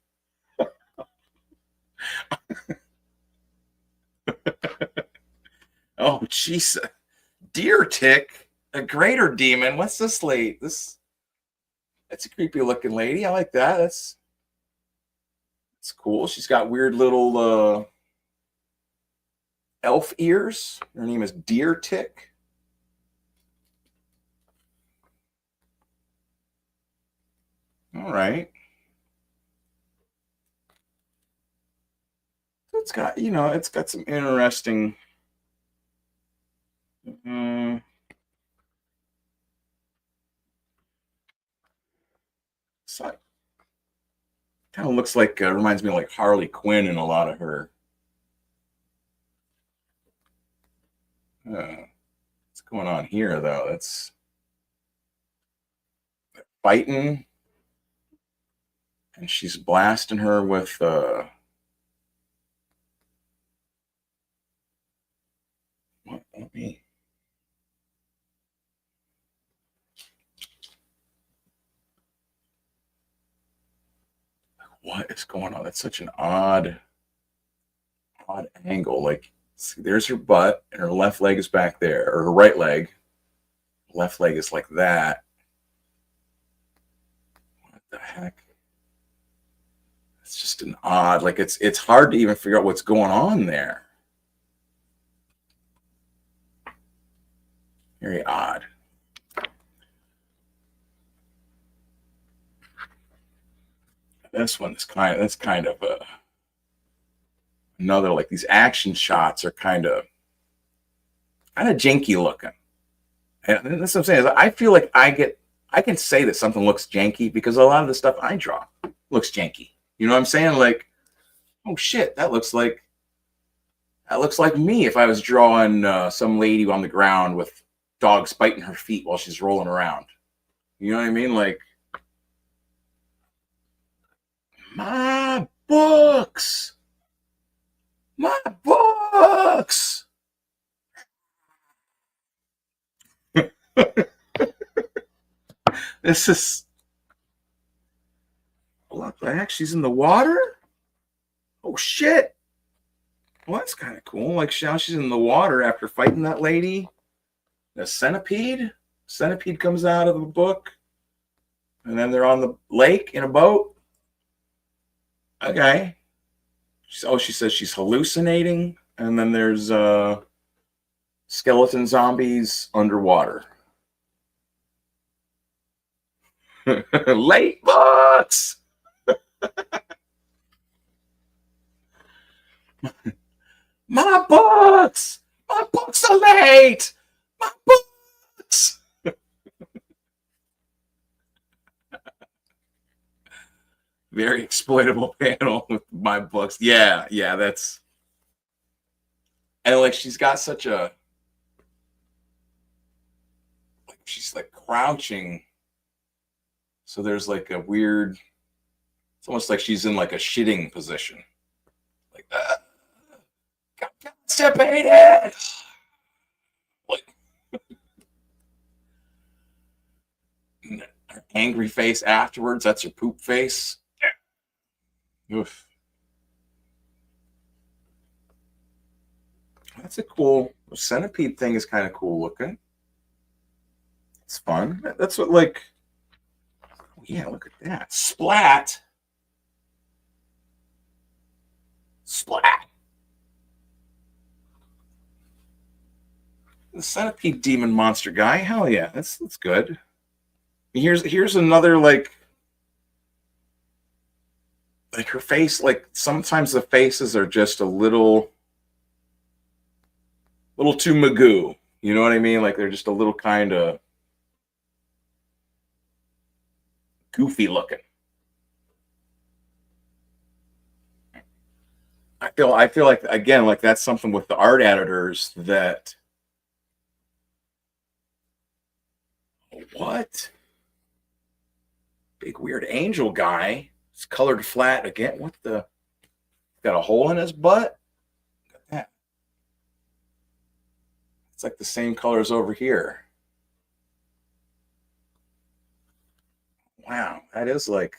Oh, jeez. Deer tick, a greater demon. What's this lady? That's a creepy looking lady. I like that. That's cool. She's got weird little elf ears. Her name is Deer Tick. All right. It's got, it's got some interesting. Like, kind of looks like reminds me of like Harley Quinn in a lot of her going on here, though? That's fighting, and she's blasting her with what? Let me. What is going on? That's such an odd angle. Like, see, there's her butt, and her left leg is back there, or her right leg. Left leg is like that. What the heck? It's just an odd, like it's hard to even figure out what's going on there. Very odd. This one is that's kind of another, like, these action shots are kind of janky looking. And that's what I'm saying. Is I feel like I can say that something looks janky because a lot of the stuff I draw looks janky. You know what I'm saying? Like, oh shit, that looks like me if I was drawing some lady on the ground with dogs biting her feet while she's rolling around. You know what I mean? Like, my books. My books. This is, what the heck? She's in the water? Oh shit. Well, that's kind of cool. Like, now she's in the water after fighting that lady. The centipede. Centipede comes out of the book. And then they're on the lake in a boat. Okay. She says she's hallucinating. And then there's skeleton zombies underwater. Late books. My books. My books are late. My books. Very exploitable panel with my books. Yeah, that's. And like, she's got such a, like, she's like crouching. So there's like a weird, it's almost like she's in like a shitting position. Like that. Constipated! Like, her angry face afterwards, that's her poop face. Yeah. Oof. That's a cool, the centipede thing is kind of cool looking. It's fun. That's what, like, oh yeah, look at that. Splat. Splat. The centipede demon monster guy. Hell yeah, that's good. Here's another, like her face, like sometimes the faces are just a little too Magoo. You know what I mean? Like, they're just a little kind of goofy looking. I feel like, again, like that's something with the art editors that, what? Big weird angel guy. It's colored flat again. What the? Got a hole in his butt? Look at that. It's like the same color as over here. Wow, that is like.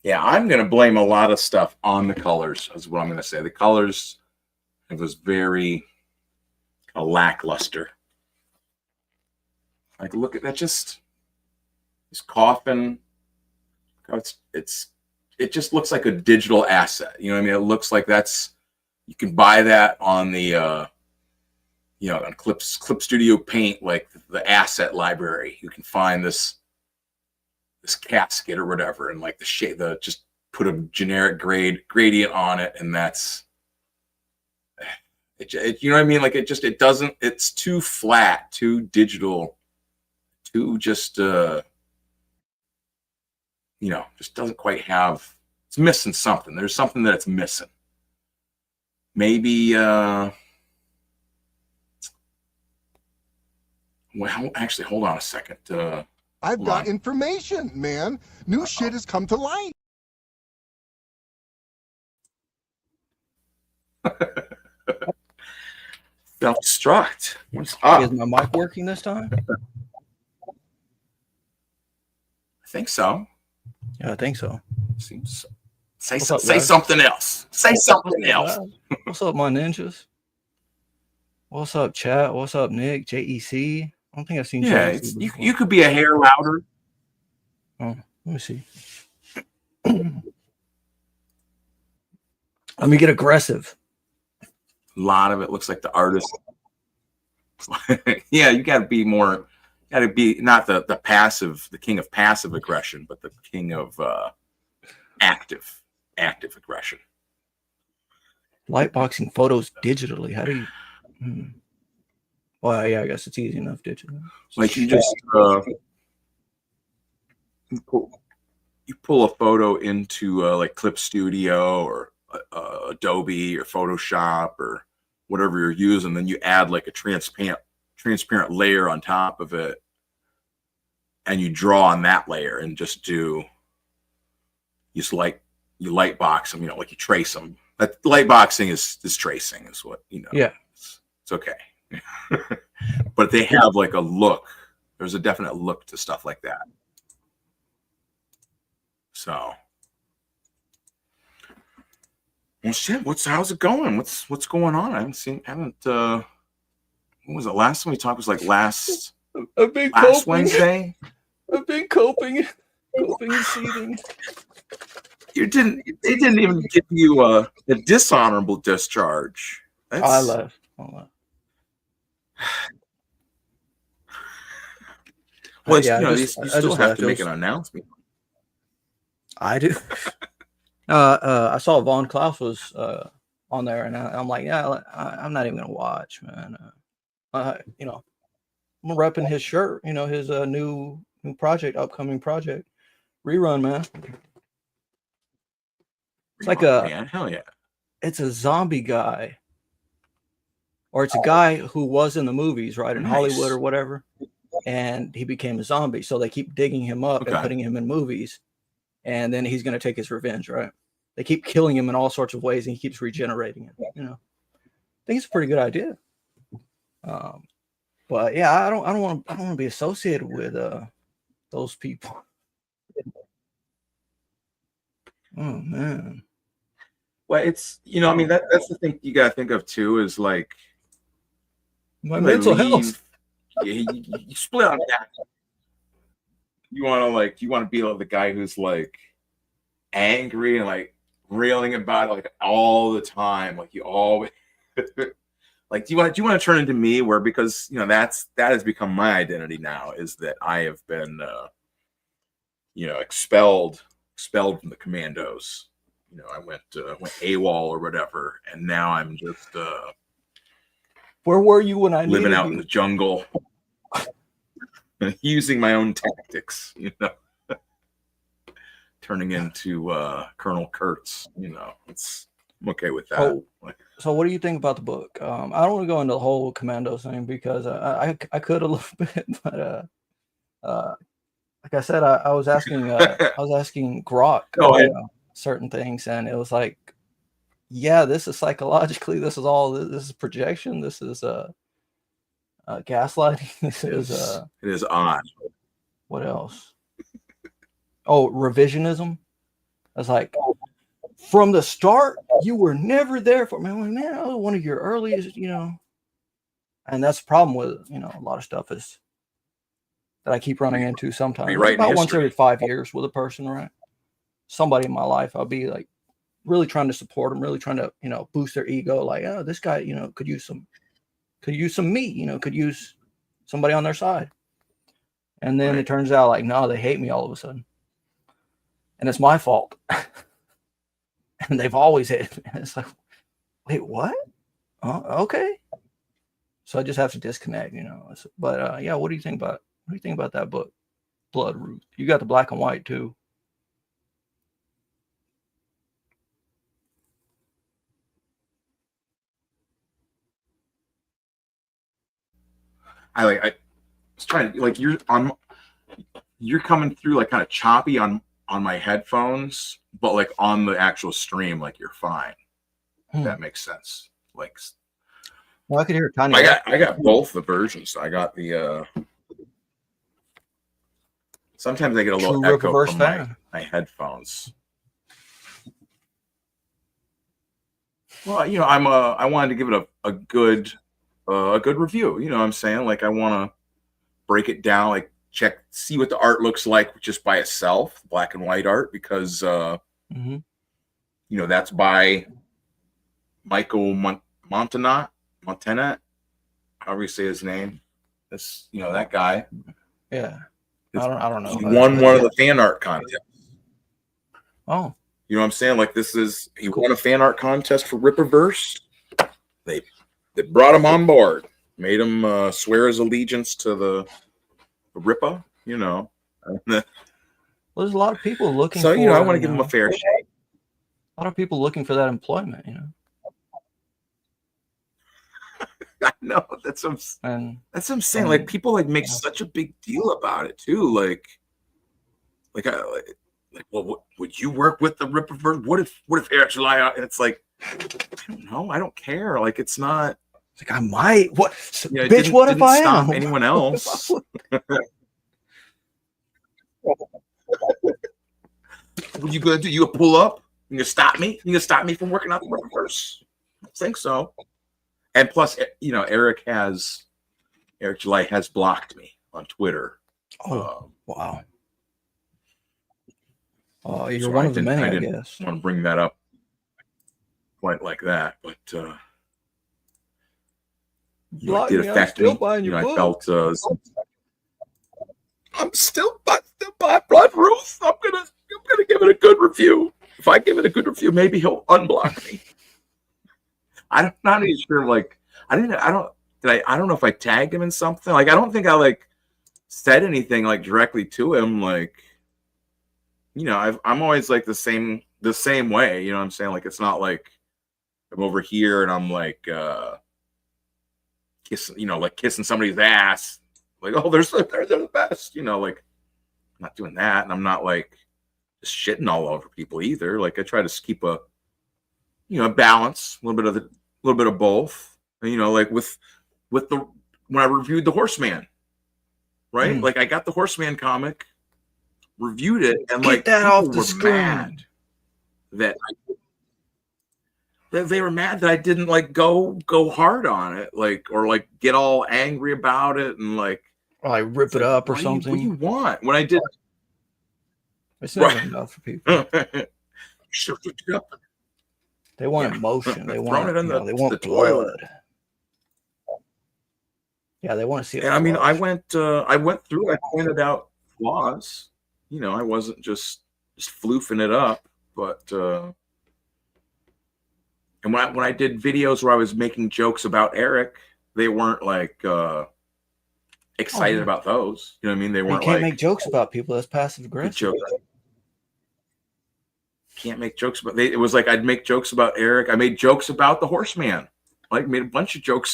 Yeah, I'm going to blame a lot of stuff on the colors, is what I'm going to say. The colors, it was very lackluster. Like, look at that, just this coffin. It just looks like a digital asset. You know what I mean? It looks like you can buy that on the on Clip Studio Paint, like the asset library. You can find this casket or whatever, and like the shade, just put a generic gradient on it, and that's it. You know what I mean? Like, it doesn't. It's too flat, too digital, too just just doesn't quite have It's missing something. There's something that it's missing. Maybe well, actually, hold on a second. I've got information, man. New shit has come to light. Self-destruct. What's up? Is my mic working this time? I think so. Yeah, I think so. Seems so. Say What's up, say guys? something else. Say something What's up, else. guys? What's up, my ninjas? What's up, chat? What's up, Nick? JEC? I don't think I've seen Yeah, JEC you before. you could be a hair louder. Oh, let me see. Let me get aggressive. A lot of it looks like the artist. Yeah, you got to be more. Got to be not the passive, the king of passive aggression, but the king of active aggression. Lightboxing photos digitally. How do you? Well, yeah, I guess it's easy enough digitally. Like you just you pull a photo into like Clip Studio or Adobe or Photoshop or whatever you're using, then you add like a transparent layer on top of it, and you draw on that layer and just do. You light box them, like you trace them. That light boxing is tracing, is what Yeah, it's okay. But they have like a look. There's a definite look to stuff like that. So, well, shit. How's it going? What's going on? I haven't. When was it? Last time we talked was like last Wednesday. I've been coping and seething. They didn't even give you a dishonorable discharge. I left. Well, Yeah, you still have to make an announcement. I do. I saw Von Klaus was on there, and I'm like, yeah, I'm not even gonna watch, man. I'm repping his shirt, his new project, upcoming project, Rerun, man. It's like hell yeah. It's a zombie guy, or it's a guy who was in the movies, right, in Hollywood or whatever, and he became a zombie. So they keep digging him up and putting him in movies, and then he's going to take his revenge, right? They keep killing him in all sorts of ways, and he keeps regenerating it. I think it's a pretty good idea. But yeah, I don't want to be associated with those people. Oh man. Well, it's that's the thing you gotta think of too, is like my mental health. You split on that. You want to be like the guy who's like angry and like railing about it like all the time, like you always like do you want to turn into me, where because that has become my identity now, is that I have been expelled from the commandos. I went AWOL or whatever, and now I'm just where were you when I living out you? in the jungle, using my own tactics, turning into Colonel Kurtz. I'm okay with that. So what do you think about the book? I don't want to go into the whole commando thing because I could a little bit, but like I said, I was asking Grok certain things, and it was like, yeah, this is psychologically, this is projection, this is gaslighting, this is it is odd. What else? Oh, revisionism. I was like, from the start, you were never there for me. I'm like, man, I was one of your earliest, and that's the problem with a lot of stuff is that I keep running into sometimes. About once every 5 years with a person, right? Somebody in my life, I'll be like really trying to support them, really trying to, boost their ego. Like, oh, this guy, could use some meat, could use somebody on their side. And then it turns out like, no, they hate me all of a sudden. And it's my fault. And they've always hated me. And it's like, wait, what? Oh, okay. So I just have to disconnect, But yeah, what do you think about that book, Blood Ruth? You got the black and white too. I was trying to like you're coming through like kind of choppy on my headphones, but like on the actual stream, like you're fine. If that makes sense. Like, well, I could hear a tiny. I got both the versions. I got the. Sometimes I get a little echo from my headphones. Well, you know, I wanted to give it a good review. You know what I'm saying? Like, I want to break it down, like see what the art looks like just by itself, black and white art, because you know, that's by Michael Montanat, however you say his name. This, you know, that guy. Yeah. I don't know. He won one of the fan art contests. Oh. You know what I'm saying? Like, he won a fan art contest for Ripperverse. They brought him on board, made him swear his allegiance to the Rippa, you know. Well, there's a lot of people looking so, for, you know, I want to give him a fair shake. A lot of people looking for that employment, you know. I know, that's what I'm saying. Like, people like make such a big deal about it too. Like, well, would you work with the Ripperverse? What if Eric July? And it's like, I don't know. I don't care. Like, it's not. It's like, I might. What? You know, bitch, what if I stop am? Anyone else? What you gonna do? You gonna pull up? You gonna stop me? You gonna stop me from working out the Ripperverse? I don't think so. And plus, you know, Eric July has blocked me on Twitter. Oh, wow. Oh, you're so one of the many, I I didn't guess. want to bring that up quite like that, but you know, it did affect me. You know, I felt I'm still by Blood Ruth. I'm gonna give it a good review. If I give it a good review, maybe he'll unblock me. I'm not even sure. Like, I don't know if I tagged him in something. Like, I don't think I like said anything like directly to him. Like, you know, I'm always like the same way. You know what I'm saying? Like, it's not like I'm over here and I'm like kissing somebody's ass. Like, oh, they're the best. You know, like, I'm not doing that, and I'm not like just shitting all over people either. Like, I try to keep a balance, a little bit of both. And, you know, like when I reviewed the Horseman, right? Like, I got the Horseman comic, reviewed it, and like that people off the were screen. mad that they were mad that I didn't like go hard on it, like, or like get all angry about it and like rip it up or something. What do you want? When I did, it's not enough for people. They want emotion. They want it in they want the toilet. blood. Yeah, they want to see it. And I mean, I went through. I pointed out flaws. You know, I wasn't just floofing it up, but and when I did videos where I was making jokes about Eric, they weren't like excited about those. You know what I mean? They weren't. You can't like, make jokes about people. That's passive aggressive. Can't make jokes about. It was like I'd make jokes about Eric. I made jokes about the Horseman. Like, made a bunch of joke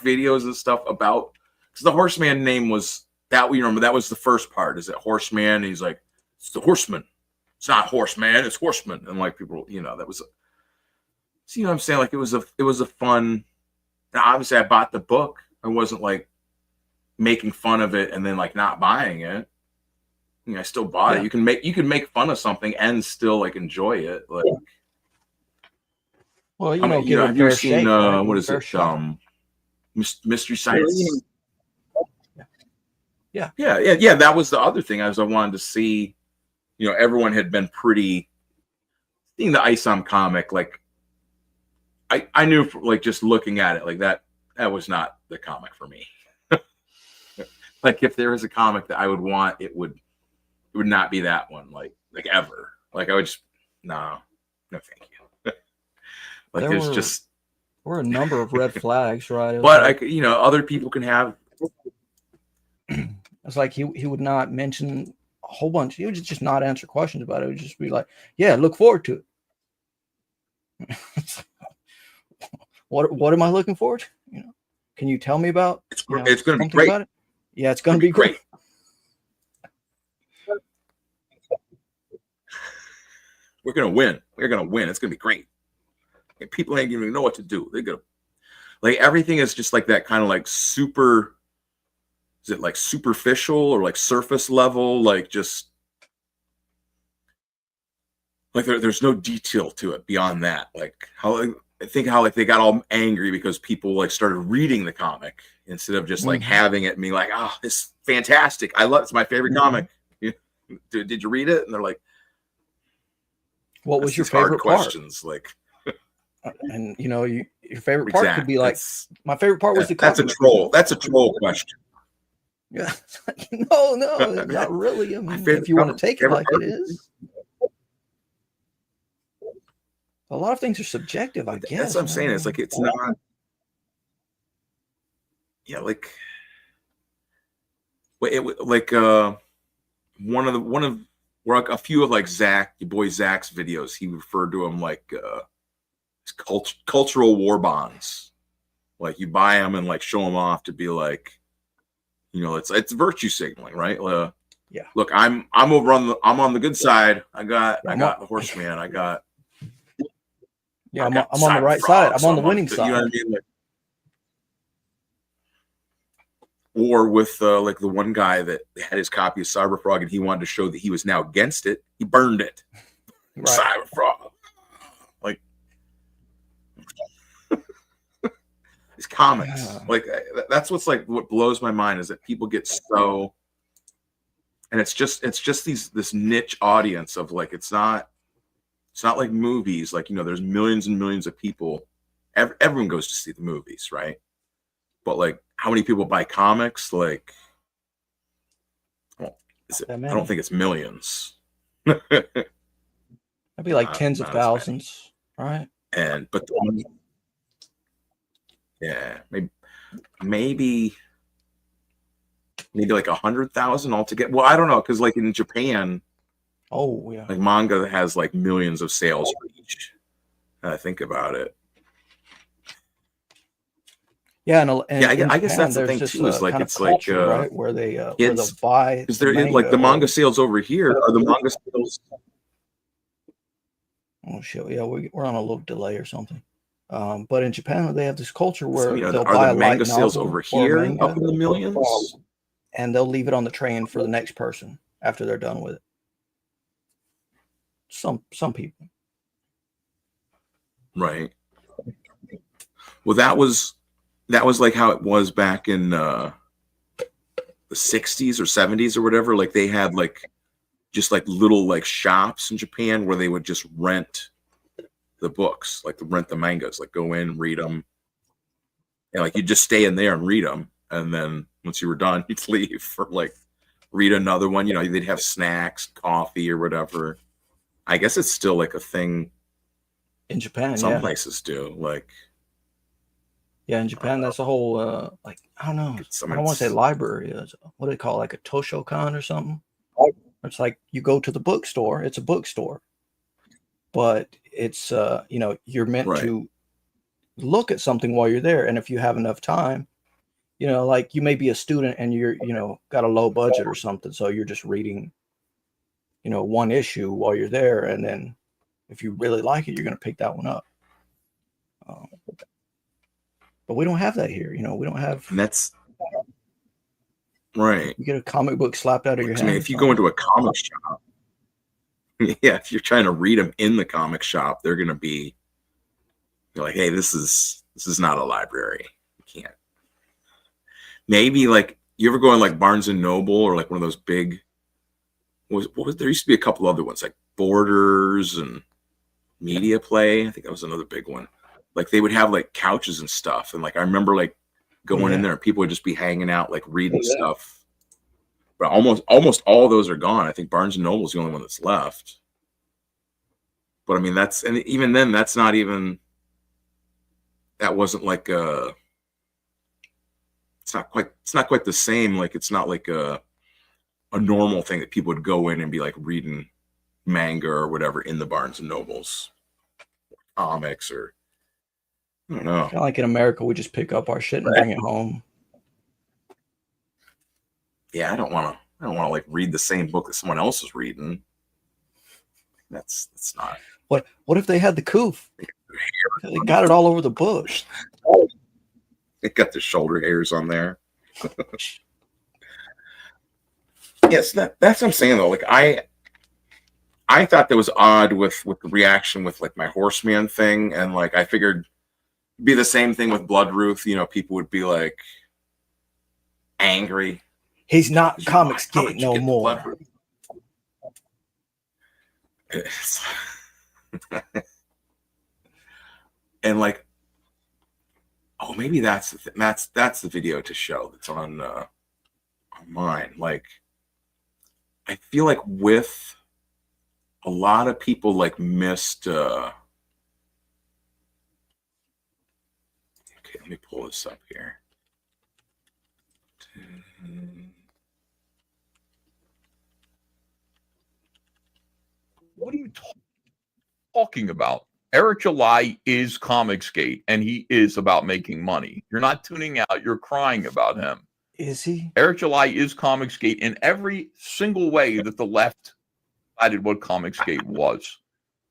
videos and stuff about, because the Horseman name was that. You remember that was the first part. Is it Horseman? And he's like, it's the Horseman. It's not Horseman. It's Horseman. And like people, you know, that was. So, you know what I'm saying? Like, it was a fun. Now, obviously, I bought the book. I wasn't like making fun of it and then like not buying it. I mean, I still bought it. You can make fun of something and still like enjoy it. Like, well, have you ever seen what is it? Mystery Science. Yeah. That was the other thing. I wanted to see. You know, everyone had been pretty. Seeing the ISOM comic, like, I knew, like, just looking at it, like that was not the comic for me. Like, if there was a comic that I would want, it would not be that one, like ever. Like, I would just no thank you. Like, there were a number of red flags, right? But like, you know, other people can have. It's like he would not mention a whole bunch. He would just not answer questions about it. It would just be like, yeah, look forward to it. What am I looking forward to? You know, Can you tell me about? It's going to be something great. about it? Yeah, it's going to be great. We're going to win. We're going to win. It's going to be great. And people ain't even know what to do. They're going to, like, everything is just like that kind of like super, is it like superficial or like surface level? Like just, like there's no detail to it beyond that. Like how, I think how like they got all angry because people like started reading the comic instead of just like having it and being like, oh, it's fantastic. I love, it's my favorite comic. Did you read it? And they're like, what was your favorite part? Questions like, and you know, your favorite part could be like, my favorite part was the that's a comic. troll. That's a troll question. Yeah, no, not really. I mean, if you want to take it like it is, a lot of things are subjective, I guess. That's what I'm saying. It's like it's not. Yeah, like, like one of a few of like Zach, your boy Zach's videos. He referred to them like cultural war bonds. Like you buy them and like show them off to be like, you know, it's virtue signaling, right? Yeah. Look, I'm on the good side. I got the horseman. I got. Yeah, I'm on the right side. I'm on the winning side. You know what I mean? Like, or with like the one guy that had his copy of Cyberfrog and he wanted to show that he was now against it. He burned it. Right. Cyberfrog. Like these comics. Like that's what's like what blows my mind is that people get so, and it's just this niche audience of like it's not like movies. Like, you know, there's millions and millions of people. Everyone goes to see the movies, right? But like, how many people buy comics? Like, well, I don't think it's millions. That'd be like tens of thousands, right? But yeah, maybe like 100,000 altogether. Well, I don't know, because like in Japan, oh yeah, like manga has like millions of sales for each. I think about it. Yeah, and I guess that's the thing too. Is like it's like right, where they'll buy because they're like the manga sales over here are the manga sales. Oh shit! Yeah, we're on a little delay or something. But in Japan, they have this culture where they'll are buy the a manga light sales novel over here manga, up in the millions, and they'll leave it on the train for the next person after they're done with it. Some people, right? Well, that was like how it was back in the 60s or 70s or whatever. Like they had like just like little like shops in Japan where they would just rent the books, like to rent the mangas, like go in, read them, and like you just stay in there and read them, and then once you were done, you'd leave for like read another one. You know, they'd have snacks, coffee, or whatever. I guess it's still like a thing in Japan. Some places do like. Yeah, in Japan, that's a whole like I don't know. I don't want to say library. What do they call it, like a Toshokan or something? It's like you go to the bookstore. It's a bookstore, but it's you know, you're meant to look at something while you're there, and if you have enough time, you know, like you may be a student and you're got a low budget or something, so you're just reading, you know, one issue while you're there, and then if you really like it, you're going to pick that one up. But we don't have that here. You know, we don't have. And that's right. You get a comic book slapped out of your hand. I mean, if you go into a comic shop, yeah, if you're trying to read them in the comic shop, they're going to be like, "Hey, this is not a library. You can't." Maybe like you ever go in like Barnes and Noble or like one of those big. What was there used to be a couple other ones like Borders and Media Play. I think that was another big one. Like they would have like couches and stuff, and like I remember like going in there, and people would just be hanging out, like reading stuff. But almost all those are gone. I think Barnes and Noble is the only one that's left. But I mean, and even then, that's not even. That wasn't like a. It's not quite the same. Like it's not like a normal thing that people would go in and be like reading manga or whatever in the Barnes and Nobles, comics or. I don't know. Kind of like in America, we just pick up our shit and bring it home. Yeah, I don't want to like read the same book that someone else is reading. That's not. What if they had the coof? They got it all over the book. They got the shoulder hairs on there. Yes, that's what I'm saying though. Like I thought that was odd with the reaction with like my horseman thing, and like I figured it'd be the same thing with Blood Ruth. You know, people would be like angry. He's not Comixgate no more. And like, oh, maybe that's the video to show that's on mine. Like, I feel like with a lot of people like missed. Okay, let me pull this up here. What are you talking about? Eric July is Comixgate, and he is about making money. You're not tuning out. You're crying about him. Is he? Eric July is Comixgate in every single way that the left decided what Comixgate was.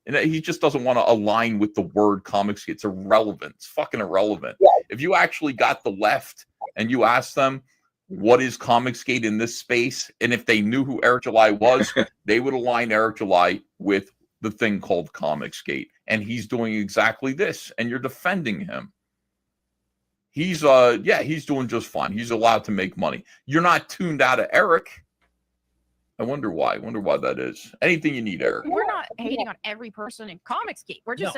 And he just doesn't want to align with the word Comixgate. It's irrelevant. It's fucking irrelevant. Yeah. If you actually got the left and you asked them, what is Comixgate in this space? And if they knew who Eric July was, they would align Eric July with the thing called Comixgate. And he's doing exactly this. And you're defending him. He's doing just fine. He's allowed to make money. You're not tuned out of Eric. I wonder why. I wonder why that is. Anything you need, Eric. We're not hating on every person in Comixgate. We're just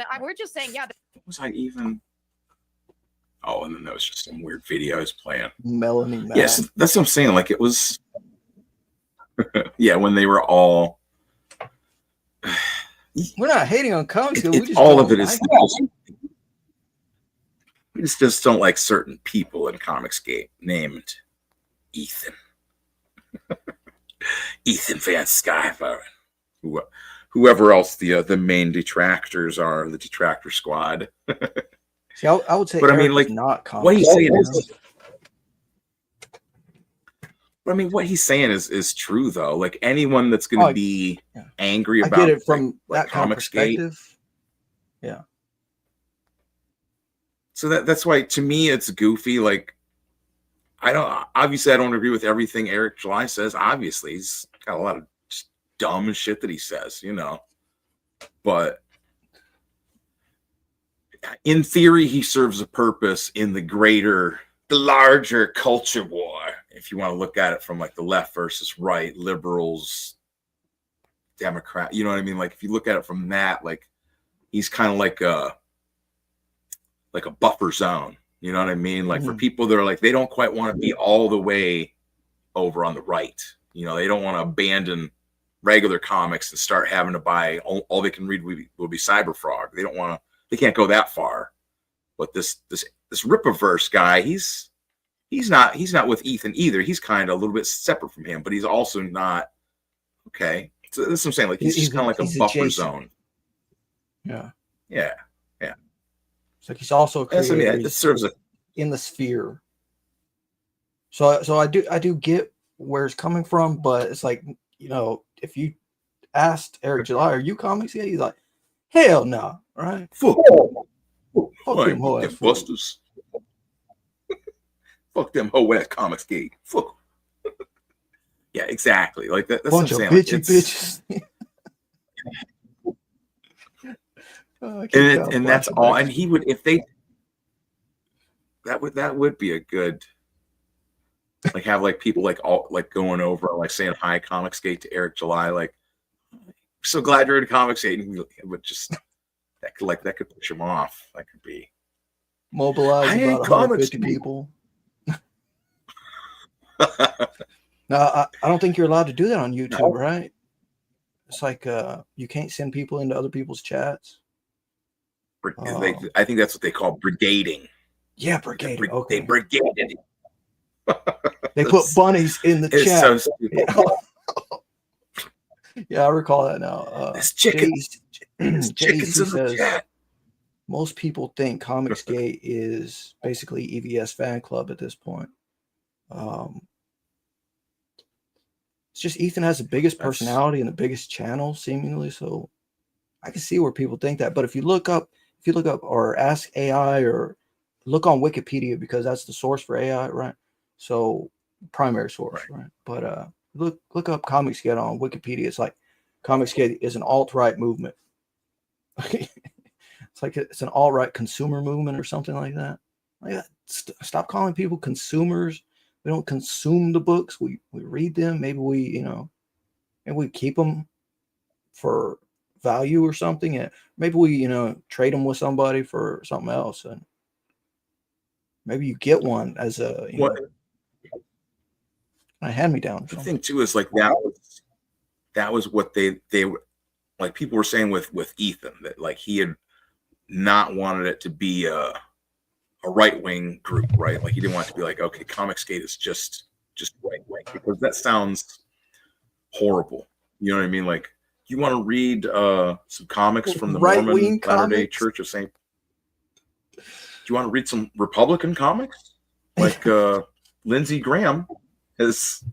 saying, yeah. Was I even? Oh, and then there was just some weird videos playing. Melanie Mac. Yes, that's what I'm saying. Like it was. Yeah, when they were all. We're not hating on Comixgate. We just all of it is. We just don't like certain people in Comixgate named Ethan. Ethan Van Skyfire. Whoever else the main detractors are, the detractor squad. See, I would say, but Eric I mean, like, not what he's saying is. But I mean, what he's saying is true though. Like anyone that's going to be angry about, I get it from like that kind of perspective. Yeah. So that's why to me it's goofy. Like I don't agree with everything Eric July says. Obviously, he's got a lot of just dumb shit that he says, you know. But in theory, he serves a purpose in the larger culture war. If you want to look at it from like the left versus right, liberals, Democrat, you know what I mean? Like if you look at it from that, like he's kind of like a buffer zone. You know what I mean? Like for people that are like, they don't quite want to be all the way over on the right. You know, they don't want to abandon regular comics and start having to buy all they can read will be Cyberfrog. They can't go that far. But this Ripperverse guy, he's not with Ethan either. He's kind of a little bit separate from him, but he's also not okay. So that's what I'm saying. Like he's just kind of like a buffer zone. Yeah. Yeah. It's like he's also a creator. It serves in the sphere. So I do get where it's coming from, but it's like, you know, if you asked Eric July, are you Comixgate? He's like, hell no, right? Fuck them hoe ass busters. Fuck them hoe ass Comixgate. Fuck. Yeah, exactly. Like that's bunch what of I'm saying. bitches. And that's all. And he would, if they, that would be a good, like have like people like all like going over like saying hi Comixgate to Eric July, like so glad you're in Comixgate, and it would just that could push him off. That could be mobilize about 150 people. No, I don't think you're allowed to do that on YouTube, right? It's like you can't send people into other people's chats. I think that's what they call brigading. Yeah, brigading. They brigaded. They put bunnies in the chat. So stupid. Yeah, I recall that now. There's chickens in the chat. most people think Comicsgate is basically EVS fan club at this point. It's just Ethan has the biggest personality and the biggest channel seemingly, so I can see where people think that. But if you look up or ask AI or look on Wikipedia, because that's the source for AI, right? So primary source, right? But look up Comicsgate on Wikipedia. It's like Comicsgate is an alt-right movement. It's like it's an alt-right consumer movement or something like that. Like, stop calling people consumers. We don't consume the books. We read them. Maybe we keep them for value or something. And maybe we, trade them with somebody for something else. And maybe you get one as a, a hand-me-down. The thing too is like that was what they like people were saying with Ethan, that like he had not wanted it to be a right-wing group, right? Like he didn't want it to be like, okay, Comicsgate is just right-wing, because that sounds horrible. You know what I mean? Like, you want to read some comics from the Mormon Latter-day Church of St. Do you want to read some Republican comics? Like Lindsey Graham is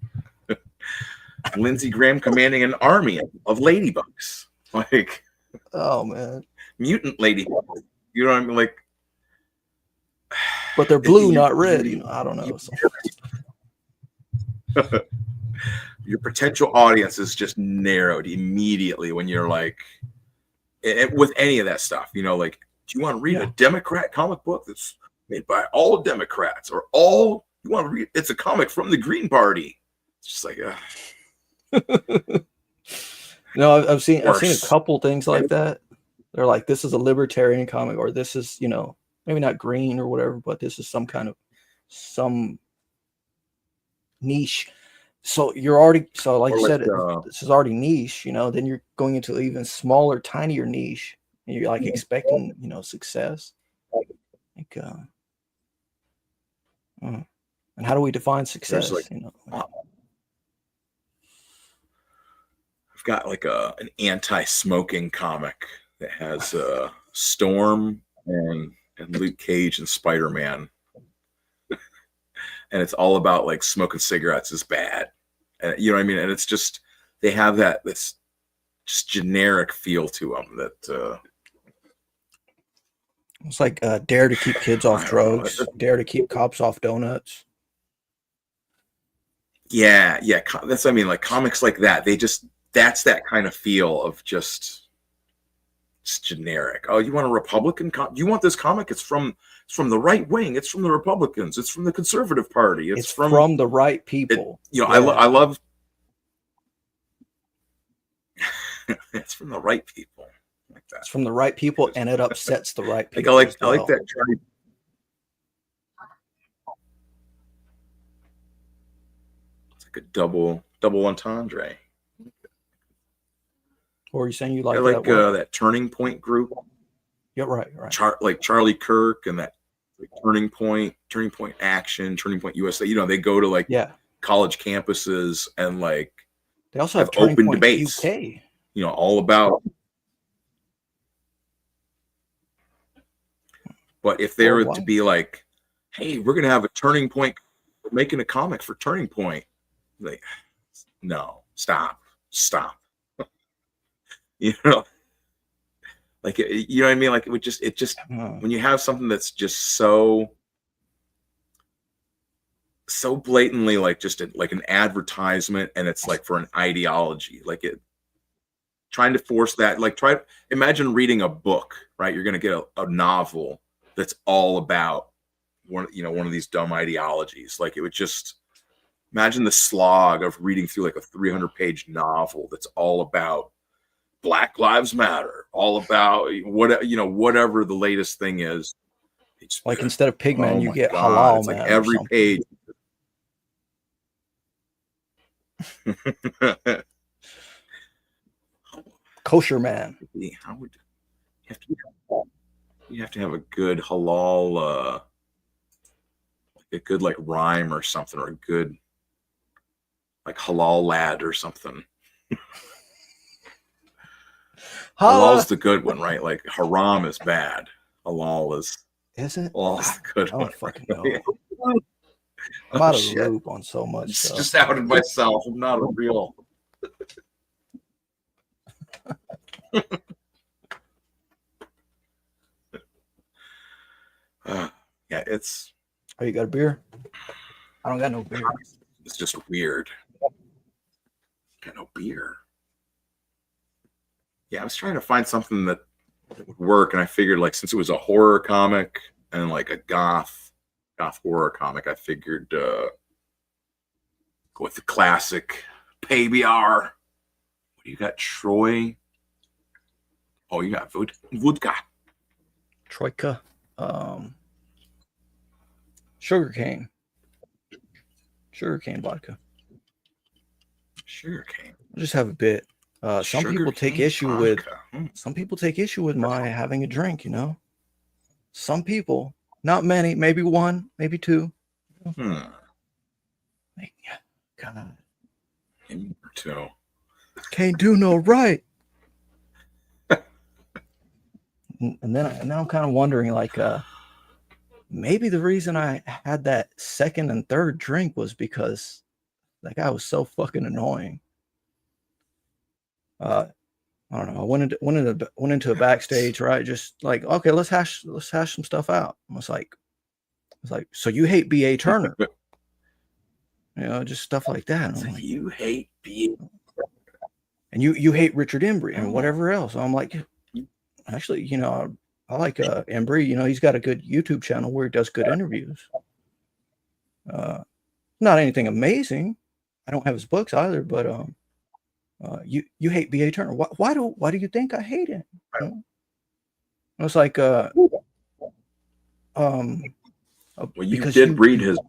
Lindsey Graham commanding an army of ladybugs. Like, oh man, mutant ladybugs. You know what I mean? Like, but they're blue, not red. I don't know. Your potential audience is just narrowed immediately when you're like, with any of that stuff, like, do you want to read a Democrat comic book that's made by all Democrats, or all you want to read? It's a comic from the Green Party. It's just like, no, I've seen a couple things like that. They're like, this is a libertarian comic, or this is, maybe not green or whatever, but this is some niche. So you're already, like you said, this is already niche, then you're going into an even smaller, tinier niche, and you're like expecting, success. And how do we define success? I've got like an anti-smoking comic that has Storm and Luke Cage and Spider-Man. And it's all about like smoking cigarettes is bad. You know what I mean? And it's just, they have this just generic feel to them that it's like dare to keep kids off drugs, dare to keep cops off donuts. Yeah. That's what I mean. Like comics like that, that's that kind of feel of just generic. Oh, you want a Republican? You want this comic? It's from the right wing. It's from the Republicans. It's from the Conservative Party. It's from the right people. I love. It's from the right people. Like that. It's from the right people, and it upsets the right people. I like that. Charlie. It's like a double entendre. Or are you saying you like that Turning Point group? Yeah, right. Like Charlie Kirk and that Turning Point Action, Turning Point USA. They go to like college campuses and like they also have open debates. UK. All about. But if they were to be like, hey, we're gonna have a Turning Point, we're making a comic for Turning Point, like, no, stop. Like, you know what I mean? Like, it just when you have something that's just so blatantly like just like an advertisement, and it's like for an ideology, like it trying to force that, like imagine reading a book, right? You're going to get a novel that's all about one of these dumb ideologies. Like, it would just imagine the slog of reading through like a 300-page novel that's all about Black Lives Matter, all about whatever the latest thing is. Like, instead of Pigman, you get Halal it's Man. Like every page. Kosher Man. How would you have to have a good halal, a good like rhyme or something, or a good like halal lad or something. Halal's the good one, right? Like haram is bad. Alal is it? Alal's the good I don't one. fucking know. Yeah. I'm out of the loop on so much It's stuff. just outed myself. I'm not a real. Yeah, it's. Oh, you got a beer? I don't got no beer. It's just weird. Got no beer. Yeah, I was trying to find something that would work, and I figured, like, since it was a horror comic and like a goth horror comic, I figured go with the classic PBR. What do you got, Troy? Oh, you got vodka. Troika. Sugarcane vodka. Sugarcane. I'll just have a bit. Some people take issue with my having a drink, you know. Some people, not many, maybe one, maybe two. God. Maybe two. Can't do no right. and then I'm kind of wondering, like, maybe the reason I had that second and third drink was because that guy was so fucking annoying. I don't know. I went into a backstage, right? Just like, okay, let's hash some stuff out. I was like, so you hate B.A. Turner? You know, just stuff like that. And I'm like, you hate B.A. and you hate Richard Embry and whatever else. I'm like, actually, you know, I like Embry. You know, he's got a good YouTube channel where he does good interviews. Not anything amazing. I don't have his books either, but you hate B.A. Turner. Why do you think I hate him? You know? I was like, well, you because did read his.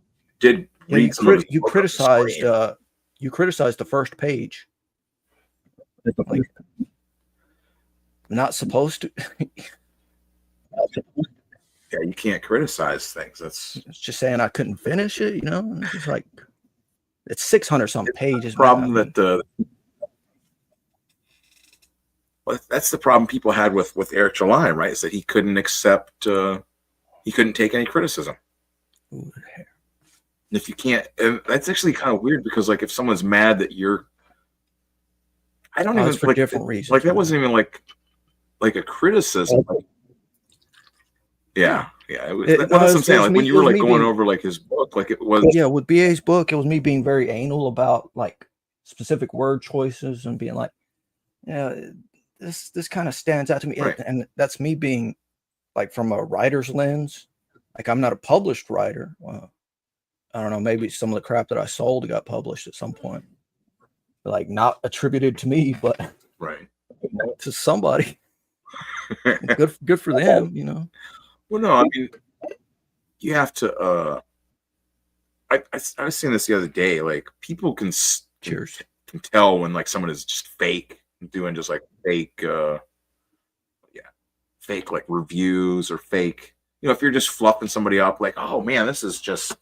Did yeah, read some of his you book criticized the first page. Like, not supposed to. Yeah, you can't criticize things. It's just saying I couldn't finish it. You know, it's just like it's 600 some pages. Problem that well, that's the problem people had with Eric July, right? Is that he couldn't accept, he couldn't take any criticism. Ooh, and if you can't, and that's actually kind of weird because, like, if someone's mad that you're, I don't even for like different reasons. Like that wasn't even like a criticism. Yeah. It was, that's what I'm saying. Like when you were like going over like his book, like it was. Yeah, with BA's book, it was me being very anal about like specific word choices and being like, yeah, this kind of stands out to me, Right. and that's me being like from a writer's lens. Like I'm not a published writer. I don't know. Maybe some of the crap that I sold got published at some point, like not attributed to me, but right to somebody. Good for them, you know. Well, no, I mean, you have to. I was saying this the other day. Like people can tell when like someone is just fake, doing just like fake, fake like reviews or fake. You know, if you're just fluffing somebody up, like, oh man, this is just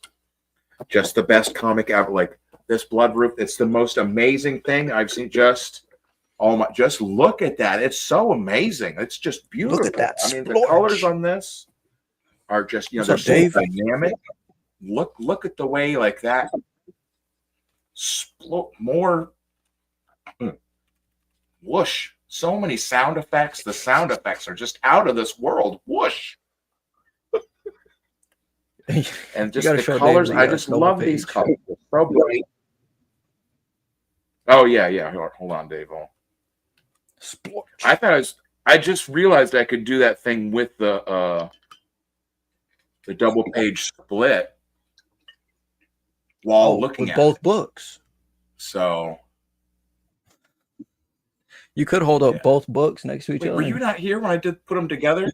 the best comic ever. Like this Blood Ruth, it's the most amazing thing I've seen. Just look at that. It's so amazing. It's just beautiful. Look at that. I mean, the colors on this are just, you know, they're so dynamic. Look at the way like that. More whoosh. So many sound effects. The sound effects are just out of this world. Whoosh. And just the colors. I just love these colors. They're so bright. Oh yeah. Hold on, Dave. I just realized I could do that thing with the double page split while looking at both books. So you could hold up both books next to each other. Were you not here when I did put them together?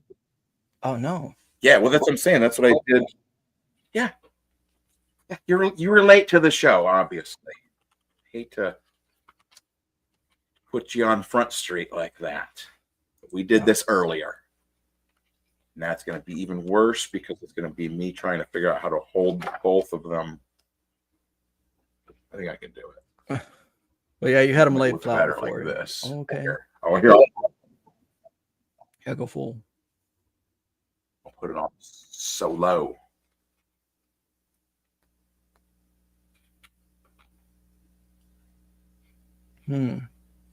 Oh no. Yeah, well, that's what I'm saying. That's what I did. Yeah. You relate to the show, obviously. Hate to put you on Front Street like that. We did this earlier. And that's going to be even worse because it's going to be me trying to figure out how to hold both of them. I think I can do it. Well, yeah, you had them laid flat better before. like this. Oh, okay. Oh, here. Yeah, go full. put it on so low.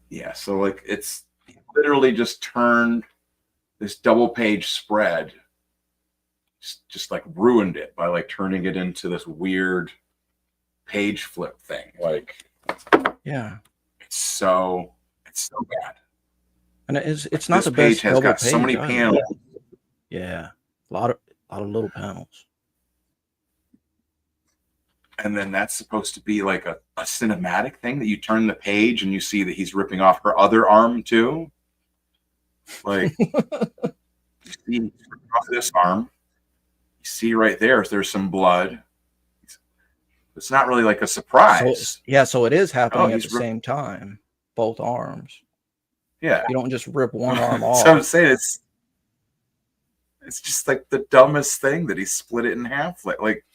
Yeah, so like it's literally just turned this double page spread, just like ruined it by like turning it into this weird page flip thing. Like, yeah, it's so bad. And it's not This the page best has double got so page many either. panels. Yeah, a lot of little panels. And then that's supposed to be like a cinematic thing that you turn the page and you see that he's ripping off her other arm too. Like, you see he's ripping off this arm. You see right there's some blood. It's not really like a surprise. So it is happening at he's the same time, both arms. Yeah. You don't just rip one arm off. So I'm saying it's just like the dumbest thing that he split it in half. Like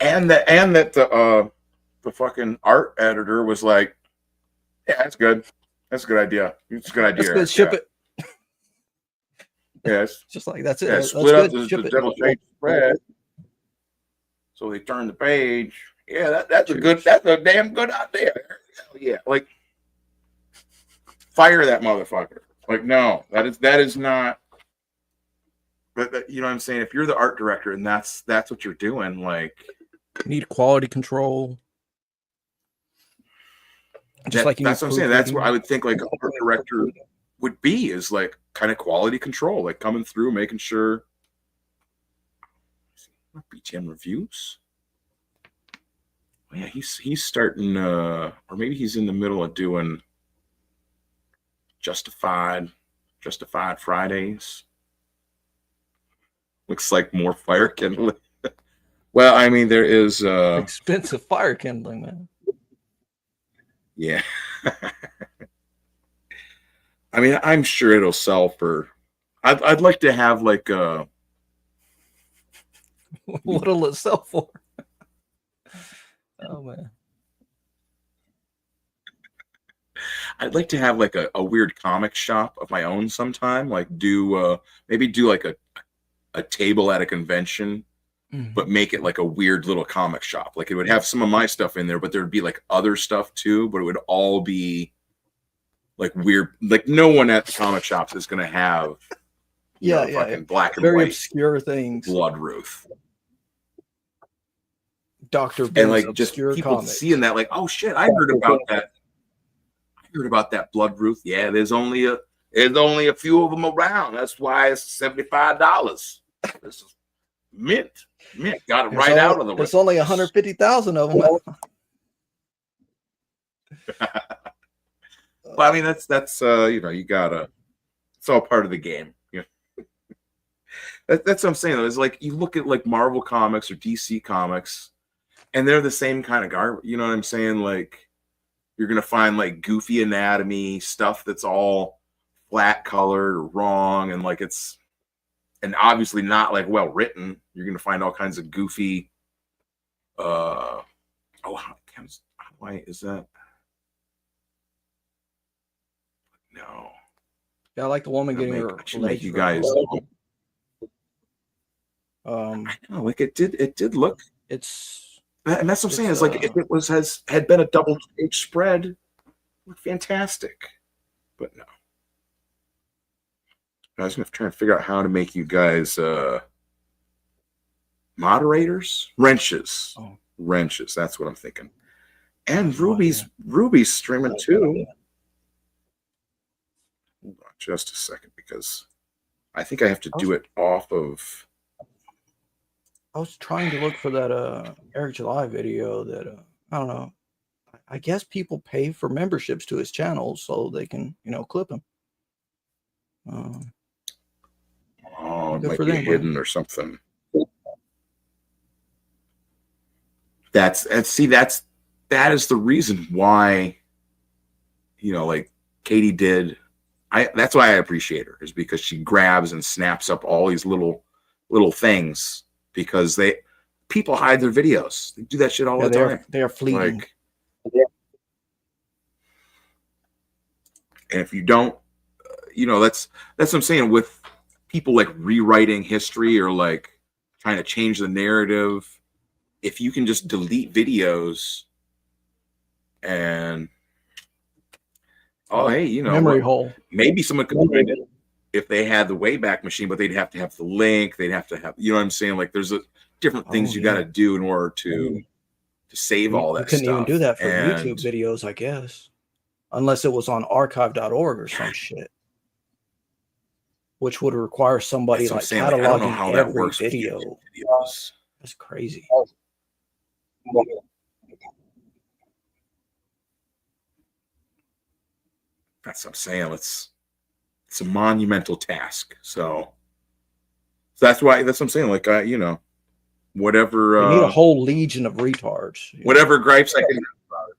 and that the fucking art editor was like, yeah, that's good. That's a good idea. It's a good idea. That's good. Ship it. Yes. Just like that's it. Yeah, That's split up good. the double page spread. So they turn the page. Yeah, that's a damn good idea. Hell yeah. Like, fire that motherfucker. Like, no, that is not. But you know what I'm saying? If you're the art director and that's what you're doing, like, you need quality control. Just like that's what I'm saying. That's what I would think like an art director would be, is like kind of quality control, like coming through, making sure. BTM reviews. Oh, yeah, he's starting, or maybe he's in the middle of doing Justified Fridays. Looks like more fire kindling. Well, I mean, there is expensive fire kindling, man. Yeah. I mean, I'm sure it'll sell for. I'd like to have like a. What'll it sell for? Oh man. I'd like to have like a weird comic shop of my own sometime. Like maybe do like a table at a convention, but make it like a weird little comic shop. Like it would have some of my stuff in there, but there'd be like other stuff too, but it would all be like weird. Like no one at the comic shops is going to have fucking black and very white obscure things. Blood Ruth. Dr.Ben and like just obscure people comics. seeing that, like, oh shit, I heard about that. I heard about that Blood Ruth. Yeah, there's only a few of them around. That's why it's $75. This is mint. Got it right out of the way. There's only 150,000 of them. Well, I mean, that's you gotta. It's all part of the game. Yeah. That's what I'm saying though. Is like you look at like Marvel comics or DC comics, and they're the same kind of garbage. You know what I'm saying? Like you're gonna find like goofy anatomy stuff that's all flat colored or wrong, and like it's and obviously not like well written. You're gonna find all kinds of goofy. Why is that? No. Yeah, I like the woman getting her make you guys. I know, like it did look. It's and that's what I'm saying. It's like if it had been a double page spread, it looked fantastic, but no. I was gonna try and figure out how to make you guys moderators, wrenches. That's what I'm thinking. And Ruby's streaming too. Hold on just a second, because I think I have to do it off of. I was trying to look for that Eric July video that I don't know. I guess people pay for memberships to his channel so they can clip him. It good might for be them, hidden or something. That is the reason why, like Katie did. That's why I appreciate her, is because she grabs and snaps up all these little things, because people hide their videos. They do that shit all the time. They are fleeting. And if you don't, that's what I'm saying with people like rewriting history or like trying to change the narrative. If you can just delete videos and hey, memory hole. Maybe someone could find it if they had the Wayback Machine, but they'd have to have the link. They'd have to have, what I'm saying? Like there's different things you got to do in order to save all that You couldn't stuff. even do that for And YouTube videos, I guess, unless it was on archive.org or some shit, which would require somebody like saying, I don't know cataloging how that every works with video. YouTube videos. That's crazy. That's what I'm saying. It's a monumental task. So that's what I'm saying. Like whatever. You need a whole legion of retards. Whatever gripes I can have about it.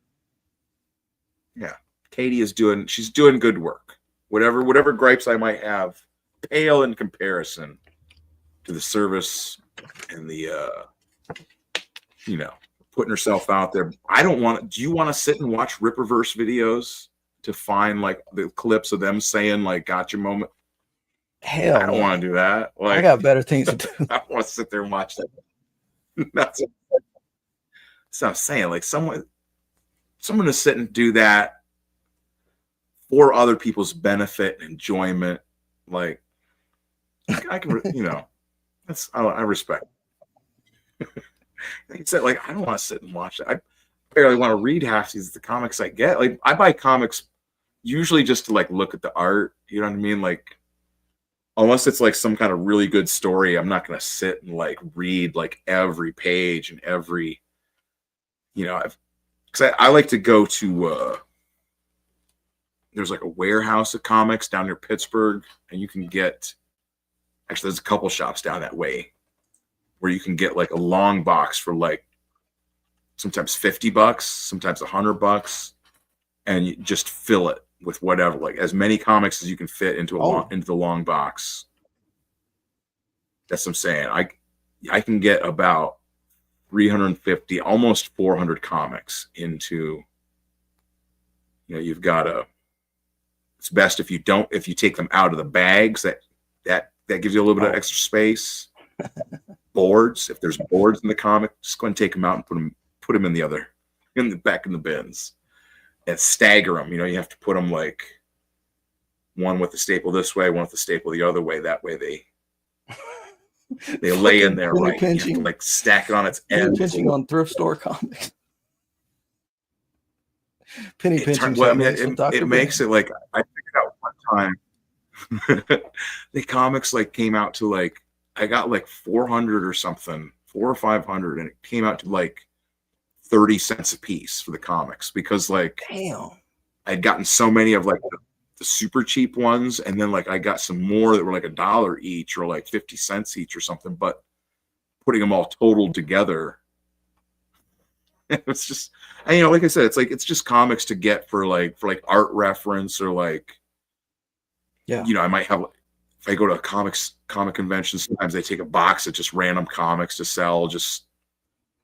Yeah, Katie is she's doing good work. Whatever gripes I might have, pale in comparison to the service and the putting herself out there. I don't want. Do you want to sit and watch Ripperverse videos to find like the clips of them saying like "gotcha" moment? Hell, I don't want to do that. Like, I got better things to do. I want to sit there and watch that. That's what I'm saying. Like someone to sit and do that for other people's benefit and enjoyment. Like I can, that's I respect. Like I said, like I don't want to sit and watch that. I barely want to read half the comics I get. Like I buy comics usually just to like look at the art. You know what I mean? Like unless it's like some kind of really good story, I'm not going to sit and like read like every page and every, because I like to go to there's like a warehouse of comics down near Pittsburgh, and you can get, actually there's a couple shops down that way where you can get like a long box for like sometimes $50, sometimes $100, and you just fill it with whatever, like as many comics as you can fit into into the long box. That's what I'm saying. I can get about 350, almost 400 comics into. You've got to. It's best if you take them out of the bags. That gives you a little bit of extra space. Boards, if there's boards in the comic, just go and take them out and put them in the back in the bins. And stagger them. You have to put them like one with the staple this way, one with the staple the other way. That way they lay in there right. You have to like stack it on its end. Pinching on thrift store comics. Penny pinching. Well, I mean, it makes it like I figured out one time the comics like came out to like I got like 400 or something, 400 or 500, and it came out to like 30 cents a piece for the comics because like damn, I'd gotten so many of like the super cheap ones, and then like I got some more that were like $1 each or like 50 cents each or something, but putting them all totaled together, it's just, and like I said, it's just comics to get for like art reference or like, I might have, if I go to a comic convention, sometimes they take a box of just random comics to sell. Just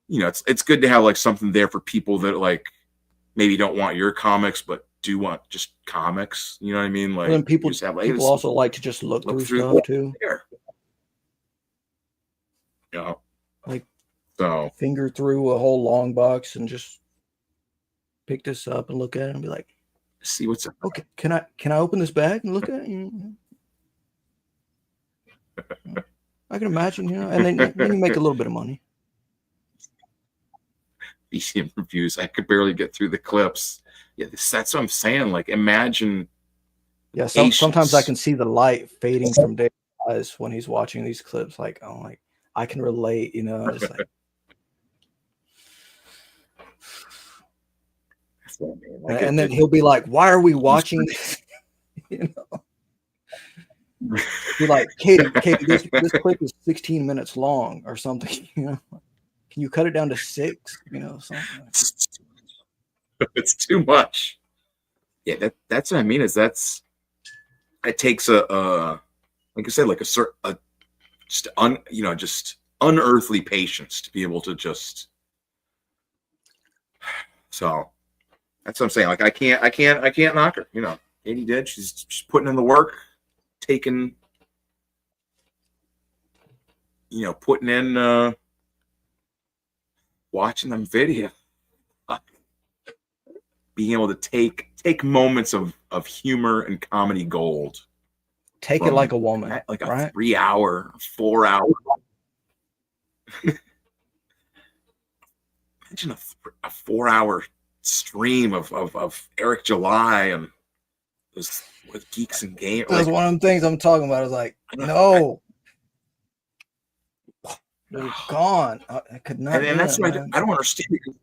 it's good to have like something there for people that like maybe don't want your comics but do want just comics. You know what I mean? Like then people also like to just look through stuff too. Like finger through a whole long box and just pick this up and look at it and be like, see what's up. Okay, can I open this bag and look at it? I can imagine, and then you make a little bit of money. BCM reviews. I could barely get through the clips. Yeah, that's what I'm saying. Like, imagine. Yeah, sometimes I can see the light fading from Dave's eyes when he's watching these clips. Like, oh, like I can relate. Just like. And then he'll be like, "Why are we watching this?" You're like, Katie, this clip is 16 minutes long or something. Can you cut it down to 6? Something. It's too much. Yeah, that's what I mean. It takes a like I said, like just unearthly patience to be able to just. So that's what I'm saying. Like I can't knock her. Katie did. She's putting in the work, taking, putting in, watching them video, being able to take moments of humor and comedy gold. Take it like a woman, like a right? 3 hour, 4 hour. Imagine a 4 hour stream of Eric July and with Geeks and Game. That's one of them things I'm talking about. Is like, no, they're gone. I could not. And that's why I don't understand, because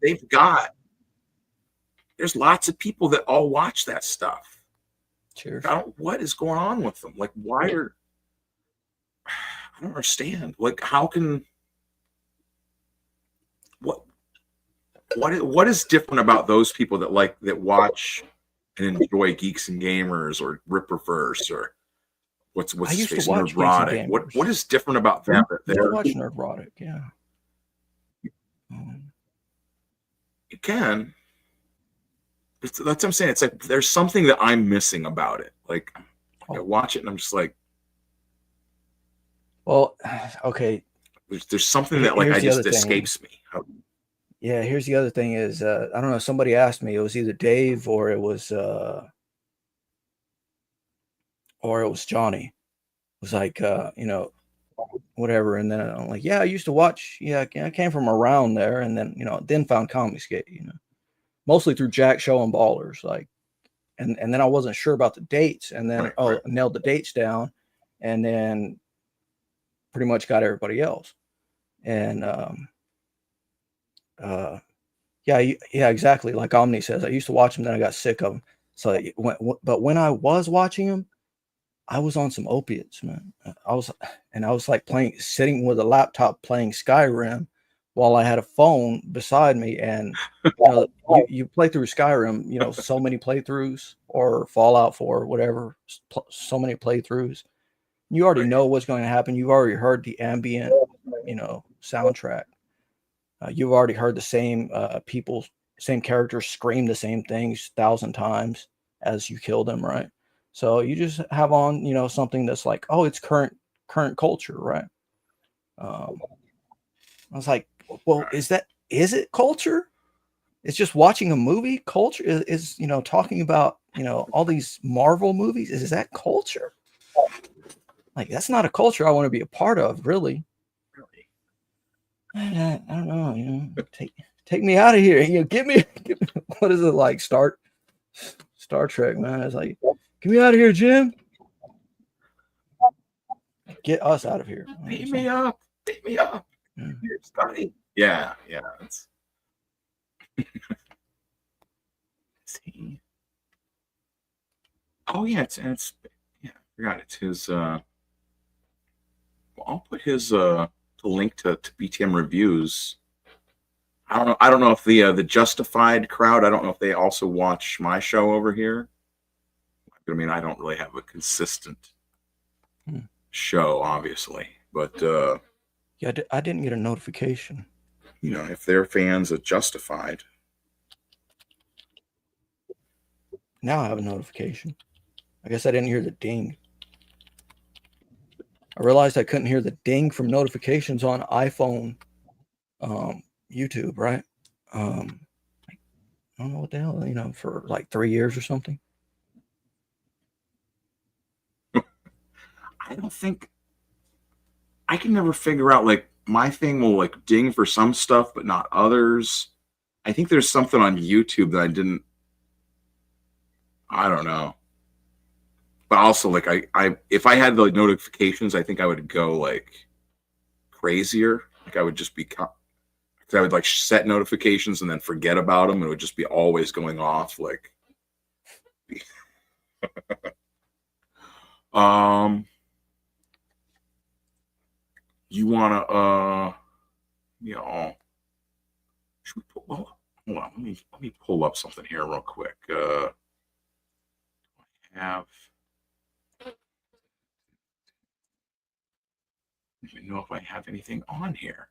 there's lots of people that all watch that stuff. Cheers. What is going on with them? Like, I don't understand. Like, how can, what is different about those people that watch and enjoy Geeks and Gamers or Ripperverse or what's his face, Nerdrotic? What is different about them that they're watching Nerdrotic? Yeah, you can. That's what I'm saying. It's like there's something that I'm missing about it. Like, I watch it and I'm just like, well, okay. There's something that escapes me. Yeah, here's the other thing is I don't know. Somebody asked me. It was either Dave or it was Johnny. It was like whatever. And then I'm like, yeah, I used to watch. Yeah, I came from around there, and then then found Comicsgate. Mostly through Jack Show and Ballers, like, and then I wasn't sure about the dates, and then nailed the dates down, and then pretty much got everybody else, and yeah, exactly. Like Omni says, I used to watch them, then I got sick of them. So, but when I was watching them, I was on some opiates, man. I was like sitting with a laptop playing Skyrim while I had a phone beside me, and you play through Skyrim, so many playthroughs, or Fallout 4, whatever, so many playthroughs. You already know what's going to happen. You've already heard the ambient, soundtrack. You've already heard the same same characters scream the same things 1,000 times as you kill them, right? So you just have on, something that's like, oh, it's current culture, right? I was like, well, is it culture? It's just watching a movie. Culture is talking about, all these Marvel movies. Is that culture? Like, that's not a culture I want to be a part of, really. I don't know, take me out of here. Give me what is it like? Star Trek, man. It's like, get me out of here, Jim. Get us out of here. Beat me up. Yeah. Here's Scotty. Yeah. Oh yeah, it's I forgot it's his. I'll put his the link to BTM reviews. I don't know if the Justified crowd. I don't know if they also watch my show over here. I mean, I don't really have a consistent show, obviously, but yeah, I didn't get a notification. If they're fans of Justified, now I have a notification. I guess I didn't hear the ding. I realized I couldn't hear the ding from notifications on iPhone, YouTube, right? I don't know what the hell, for like 3 years or something. I don't think I can never figure out, like, my thing will like ding for some stuff, but not others. I think there's something on YouTube that I don't know. But also, like, I if I had the notifications, I think I would go like crazier. Like, I would just I would like set notifications and then forget about them. It would just be always going off. Like, you wanna should we pull? Hold on, let me pull up something here real quick. I don't even know if I have anything on here.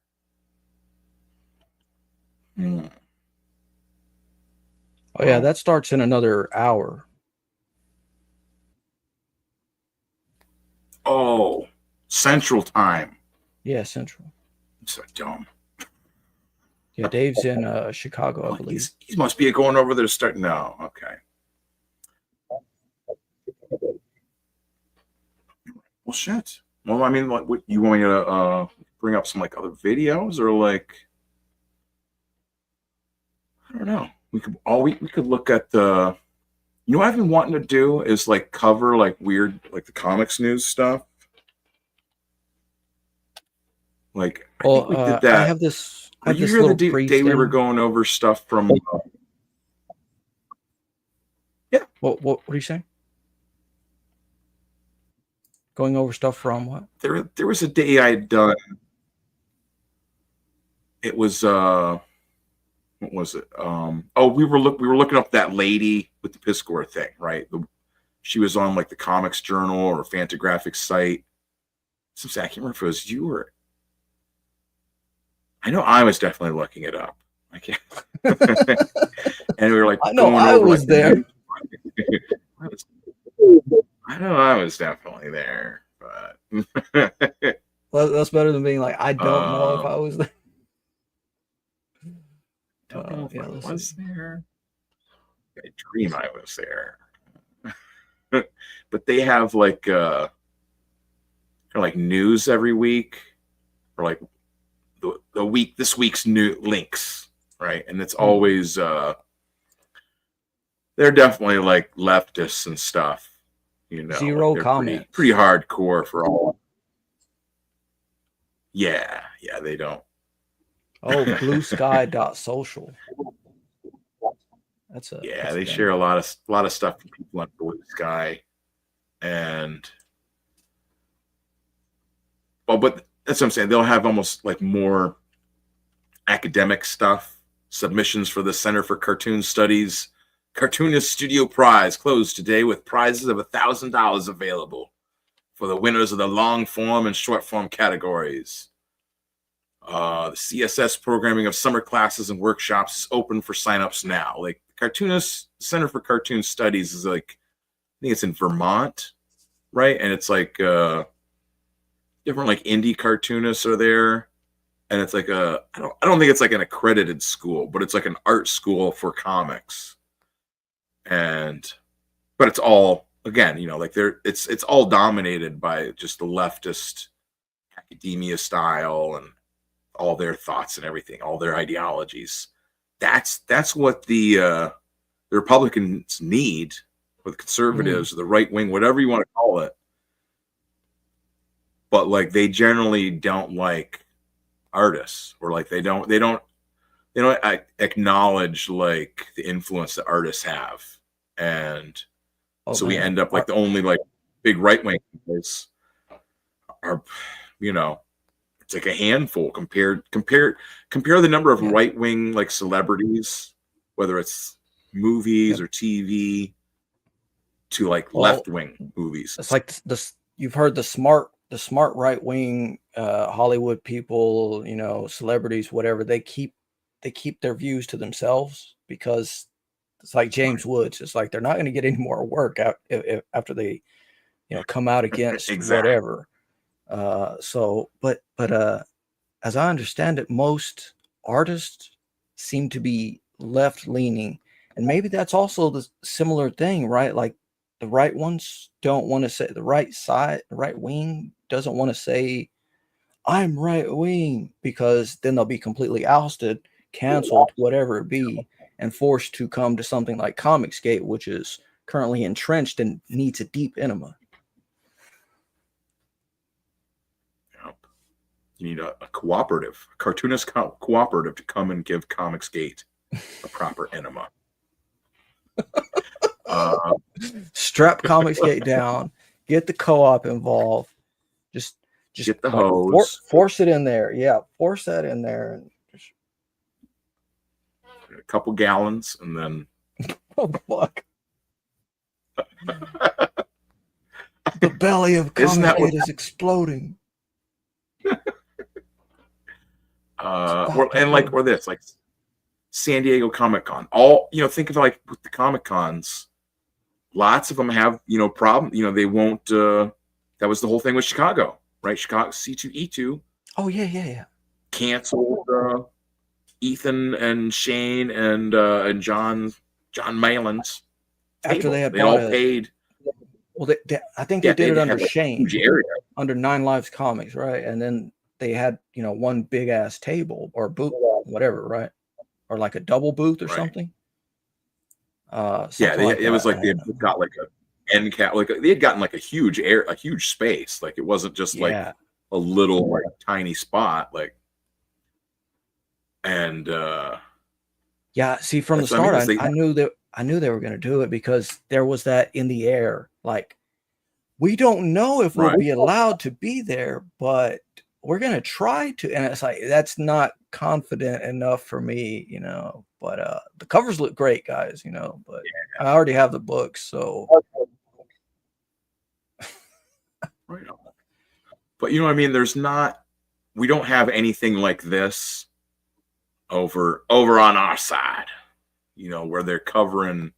Oh yeah, that starts in another hour. Oh, Central Time. Yeah, Central. I'm so dumb. Yeah, Dave's in Chicago, I believe. He must be going over there to start. No, okay. Well, shit. Well, I mean, what you want me to bring up some like other videos or like I don't know. We could look at the. You know what I've been wanting to do is like cover like weird like the comics news stuff. Like I think we did that. I have this. Were you here the day we were going over stuff from? Yeah. What are you saying? Going over stuff from what? There was a day I had done. It was what was it? We were looking up that lady with the piss score thing, right? She was on like the Comics Journal or Fantagraphics site. I can't remember if it was you or. I know I was definitely looking it up. I can't. And we were like, I know I was there. I know I was definitely there, but Well, that's better than being like, I don't know if I was there. Don't know if I was there. I dream I was there. But they have like kind of like news every week, or like this week's new links, right? And it's always they're definitely like leftists and stuff, you know. Zero like comment. Pretty hardcore for all. Yeah, they don't. Oh, bluesky.social. That's a they share a lot of stuff from people on Blue Sky, and but that's what I'm saying. They'll have almost like more academic stuff. Submissions for the Center for Cartoon Studies Cartoonist Studio Prize closed today with prizes of $1,000 available for the winners of the long form and short form categories. The CSS programming of summer classes and workshops is open for signups now. Like Cartoonist Center for Cartoon Studies is like, I think it's in Vermont, right? And it's like different like indie cartoonists are there, and it's like I don't think it's like an accredited school, but it's like an art school for comics. But it's all, again, you know, like it's all dominated by just the leftist academia style and all their thoughts and everything, all their ideologies. That's what the Republicans need, or the conservatives, or the right wing, whatever you want to call it. But like they generally don't like artists, or like they don't acknowledge like the influence that artists have, and so we end up like the only like big right wing are, you know, it's like a handful compare the number of right wing like celebrities, whether it's movies or TV, to like left wing movies. It's like this. You've heard the smart right wing Hollywood people, you know, celebrities, whatever. They keep their views to themselves because it's like James Woods. It's like they're not going to get any more work after they, you know, come out against whatever. But as I understand it, most artists seem to be left leaning, and maybe that's also the similar thing, right? Like the right ones don't want to say, the right side, the right wing doesn't want to say, I'm right wing, because then they'll be completely ousted, canceled, whatever it be, and forced to come to something like Comicsgate, which is currently entrenched and needs a deep enema. You need a cooperative, a cartoonist cooperative to come and give Comicsgate a proper enema. Strap Comicsgate down, get the co-op involved, just get the hose, force it in there. Yeah, force that in there. And a couple gallons, and then oh fuck. The belly of Comicsgate is exploding. Or this, like San Diego Comic Con. All, you know, think of like with the Comic Cons, lots of them have, you know, problem. You know, they won't that was the whole thing with Chicago, right? Chicago C2E2 Oh yeah. canceled Ethan and Shane and John Malin's After table. they had They all bought paid. Well, I think they did it under had, like, Shane, huge area. under 9 Lives Comics, right? And then they had, one big ass table or booth, whatever, right? Or like a double booth or something. It was like they had got like a end cap, like they had gotten like a huge space. Like it wasn't just like a little like tiny spot, like. And see, from the start, I knew they were going to do it because there was that in the air, like, we don't know if we'll be allowed to be there, but we're going to try to. And it's like, that's not confident enough for me, but the covers look great, guys, but I already have the books. So. Right on. But you know what I mean? We don't have anything like this over on our side, where they're covering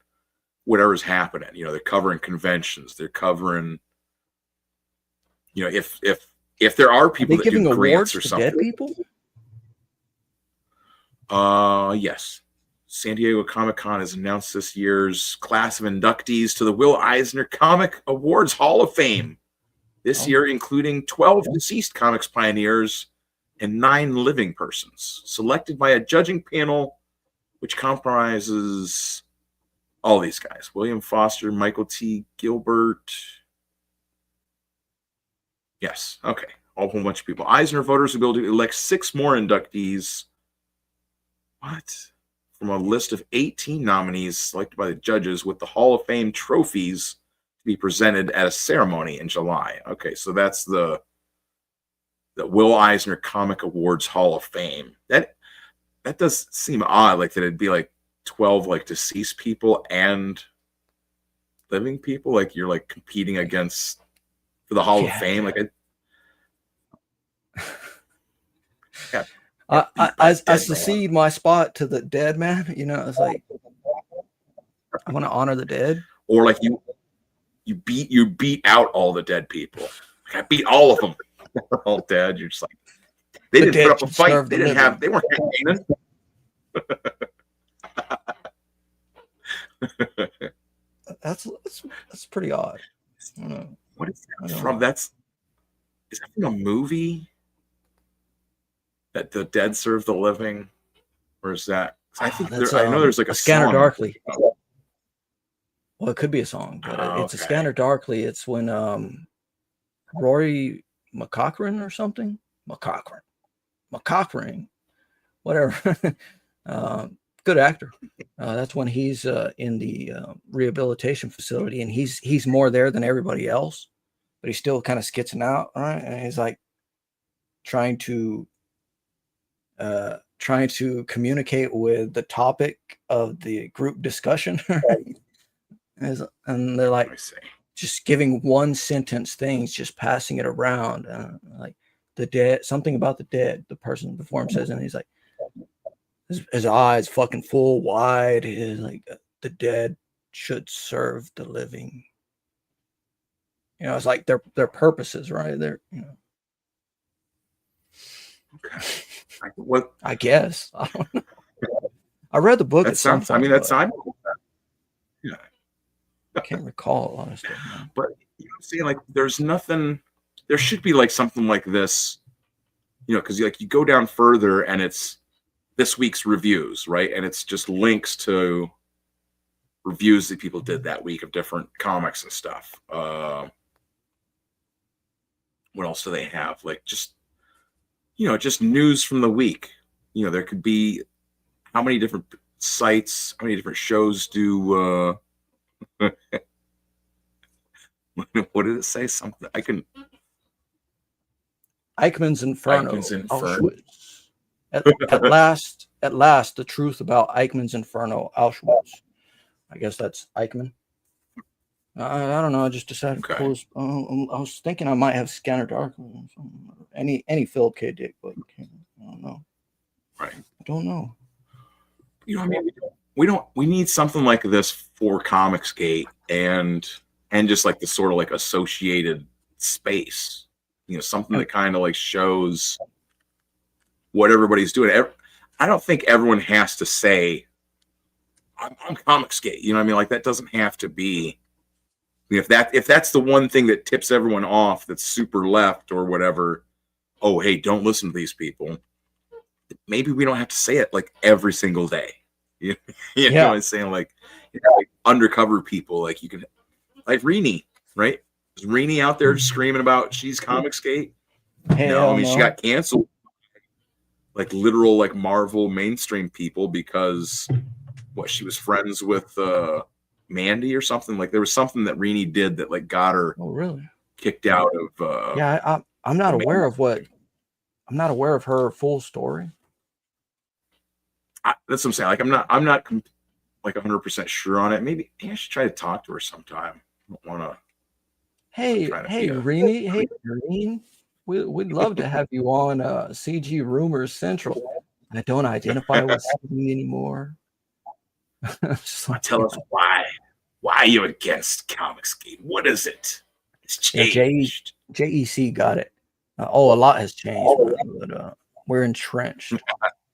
whatever's happening. They're covering conventions. They're covering, if there are people that giving do grants awards or to something. dead people? Yes. San Diego Comic-Con has announced this year's class of inductees to the Will Eisner Comic Awards Hall of Fame. This year, including 12 deceased comics pioneers and 9 living persons, selected by a judging panel which comprises all these guys: William Foster, Michael T. Gilbert. Yes, okay, a whole bunch of people. Eisner voters will be able to elect 6 more inductees. What? From a list of 18 nominees selected by the judges, with the Hall of Fame trophies to be presented at a ceremony in July. Okay, so that's the Will Eisner Comic Awards Hall of Fame. That does seem odd, like that it'd be like 12 like deceased people and living people, like you're like competing against for the Hall of Fame. Like I secede my spot to the dead man. It's like, I want to honor the dead. Or like you beat out all the dead people. Like, I beat all of them. They're all dead. You're just like, they didn't put up a fight. They weren't campaigning. That's pretty odd. I don't know. What is that from? Is that from a movie? That the dead serve the living? Or is that? I think I know there's like a Scanner song. Darkly. Well, it could be a song, but it's a Scanner Darkly. It's when Rory McCaughrean or something. McCaughrean, whatever. Good actor. That's when he's in the rehabilitation facility, and he's more there than everybody else, but he's still kind of skitzing out, all right? And he's like trying to communicate with the topic of the group discussion. And they're like just giving one sentence things, just passing it around, like the dead, something about the dead, the person before him says, and he's like, his eyes fucking full wide. He's like, the dead should serve the living. It's like their purposes, right? Okay. What? I guess. I don't know. I read the book. That sounds. I mean, that sounds. Yeah. I can't recall honestly. But see, like, there's nothing. There should be like something like this, because like you go down further and it's this week's reviews, right? And it's just links to reviews that people did that week of different comics and stuff. What else do they have? Like just news from the week. There could be how many different sites, how many different shows do what did it say? Something I can Eichmann's Inferno. Auschwitz. At last, the truth about Eichmann's Inferno, Auschwitz. I guess that's Eichmann. I don't know. I just decided to close. I was thinking I might have Scanner Darkly. Any Philip K. Dick book. I don't know. Right. I don't know. I mean, we need something like this for Comicsgate and just like the sort of like associated space, you know, something that kind of like shows what everybody's doing. I don't think everyone has to say, I'm Comicsgate. You know what I mean? Like that doesn't have to be. I mean, if that's the one thing that tips everyone off, that's super left or whatever. Oh, hey, don't listen to these people. Maybe we don't have to say it like every single day. You know what I'm saying? Like, like undercover people, like you can, like Rini, right? Is Rini out there screaming about she's Comicsgate? No, I mean she got canceled. Like literal, like Marvel mainstream people because she was friends with Mandy or something. Like there was something that Rini did that like got her kicked out of. I'm not aware of I'm not aware of her full story. That's what I'm saying. Like I'm not like 100% sure on it. Maybe I should try to talk to her sometime. I don't want to. Hey, Rini. Hey, Rini. We'd love to have you on CG Rumors Central. I don't identify with CG anymore. Tell us why. Why are you against Comicsgate? What is it? It's changed. JEC got it. A lot has changed, but we're entrenched.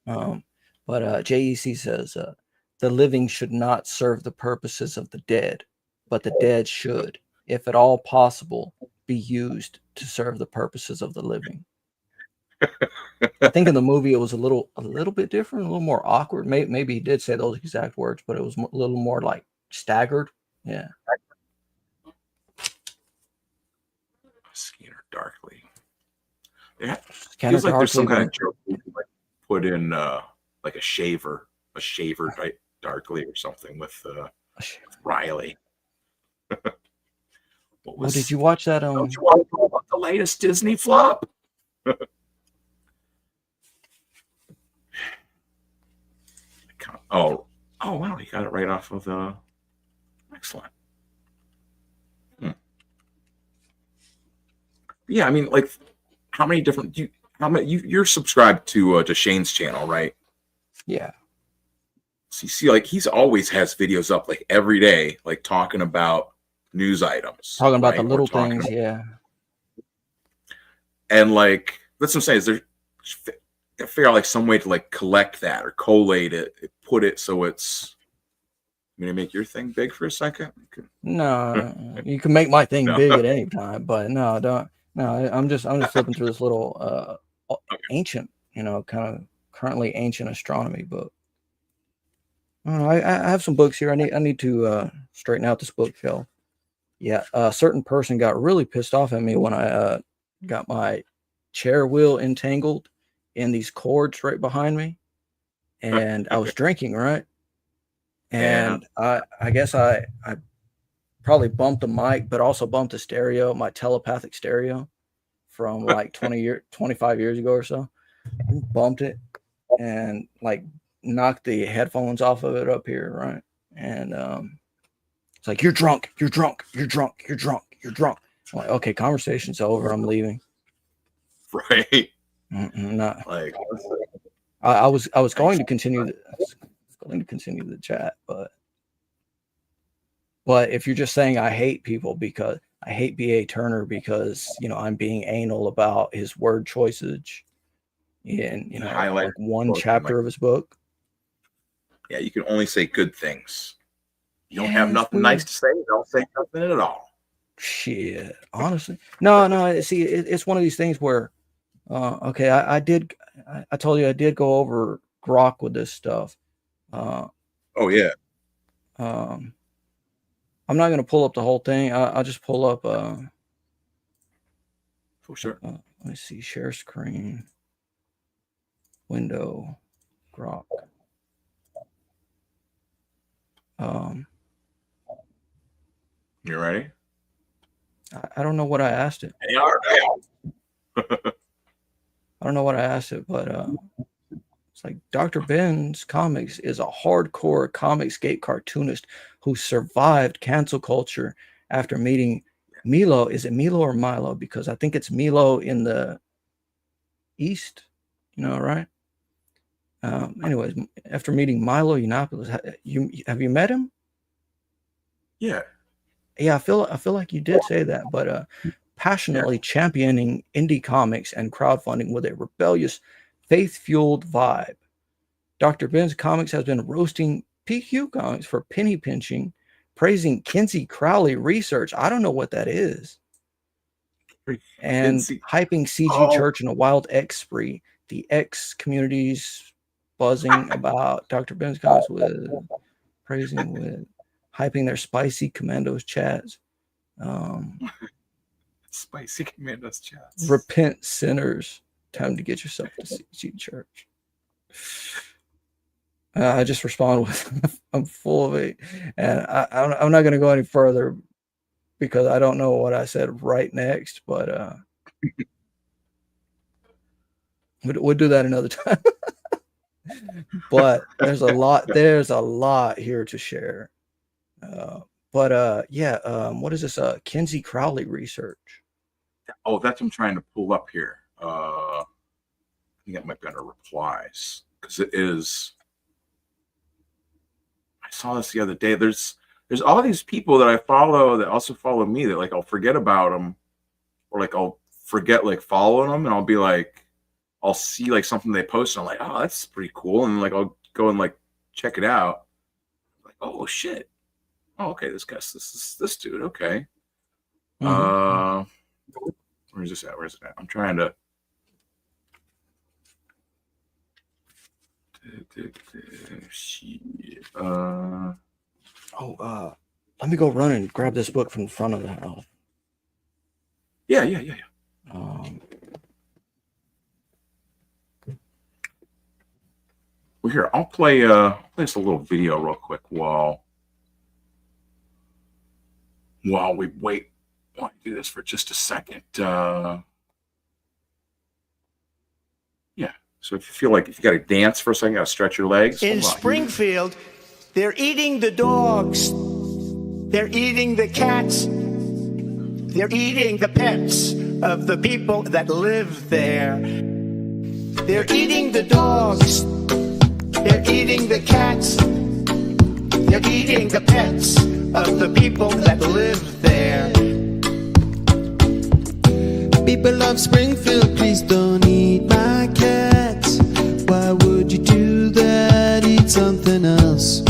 But JEC says the living should not serve the purposes of the dead, but the dead should, if at all possible, be used to serve the purposes of the living. I think in the movie it was a little bit different, a little more awkward. Maybe he did say those exact words, but it was a little more like staggered. Yeah. Scanner darkly. Yeah, feels like there's some kind of joke you can like put in like a shaver darkly or something with Riley. Did you watch that? Don't you want to know about the latest Disney flop? Oh wow, you got it right off of the. Excellent. Yeah, I mean, like, how many different you're subscribed to Shane's channel, right? Yeah. So you see, like, he's always has videos up like every day, like talking about news items, talking about the little things, yeah. And like that's what I'm saying is there figure out like some way to like collect that or collate it, put it so it's. I'm gonna make your thing big for a second. No, you can make my thing big at any time, but no, don't. No, I'm just flipping through this little ancient, kind of currently ancient astronomy book. I don't know, I have some books here. I need to straighten out this bookshelf. Yeah, a certain person got really pissed off at me when I got my chair wheel entangled in these cords right behind me, and I was drinking, right? And I guess I probably bumped the mic, but also bumped the stereo, my telepathic stereo from like 25 years ago or so. Bumped it and like knocked the headphones off of it up here, right? And it's like, you're drunk. I'm like, okay, conversation's over. I'm leaving. Right. Not like I was going to continue the chat, but if you're just saying I hate people because I hate B.A. Turner because I'm being anal about his word choices in like one chapter of his book. Yeah, you can only say good things. You don't have nothing nice to say, don't say nothing at all. Shit, honestly. No, see, it's one of these things where okay, I told you I did go over Grok with this stuff. Oh yeah. I'm not going to pull up the whole thing. I'll just pull up. For sure. Let me see. Share screen. Window. Grok. You ready? I don't know what I asked it. I don't know what I asked it, but it's like DrBen's Comics is a hardcore Comicsgate cartoonist who survived cancel culture after meeting Milo. Is it Milo or Milo? Because I think it's Milo in the East, right? Anyways, after meeting Milo Yiannopoulos, have you met him? Yeah. Yeah, I feel like you did say that, but passionately championing indie comics and crowdfunding with a rebellious, faith-fueled vibe. DrBen's Comics has been roasting PQ Comics for penny pinching, praising Kinsey Crowley research. I don't know what that is. And hyping CG Church in a wild X spree. The X community's buzzing about DrBen's Comics with praising with hyping their spicy commandos chats. Spicy commandos chats. Repent sinners. Time to get yourself to CG Church. I just respond with, I'm full of it. And I'm not going to go any further because I don't know what I said right next, but we'll do that another time. But there's a lot here to share. What is this? Kinsey Crowley research. Oh, that's what I'm trying to pull up here. I think that might be under replies because it is. I saw this the other day. There's all these people that I follow that also follow me that like I'll forget about them, or like I'll forget like following them, and I'll be like, I'll see like something they post, and I'm like, oh, that's pretty cool, and like I'll go and like check it out. Like, oh shit. Oh, okay, this is this dude. Okay. Where's this at? Where's it at? I'm trying to. Let me go run and grab this book from the front of the house. Yeah. Well, here I'll play just a little video real quick while we wait. I want to do this for just a second. So if you feel like if you got to dance for a second, you got to stretch your legs. In Springfield, they're eating the dogs. They're eating the cats. They're eating the pets of the people that live there. They're eating the dogs. They're eating the cats. They're eating the pets of the people that live there. People of Springfield, please don't eat my cats. Why would you do that? Eat something else.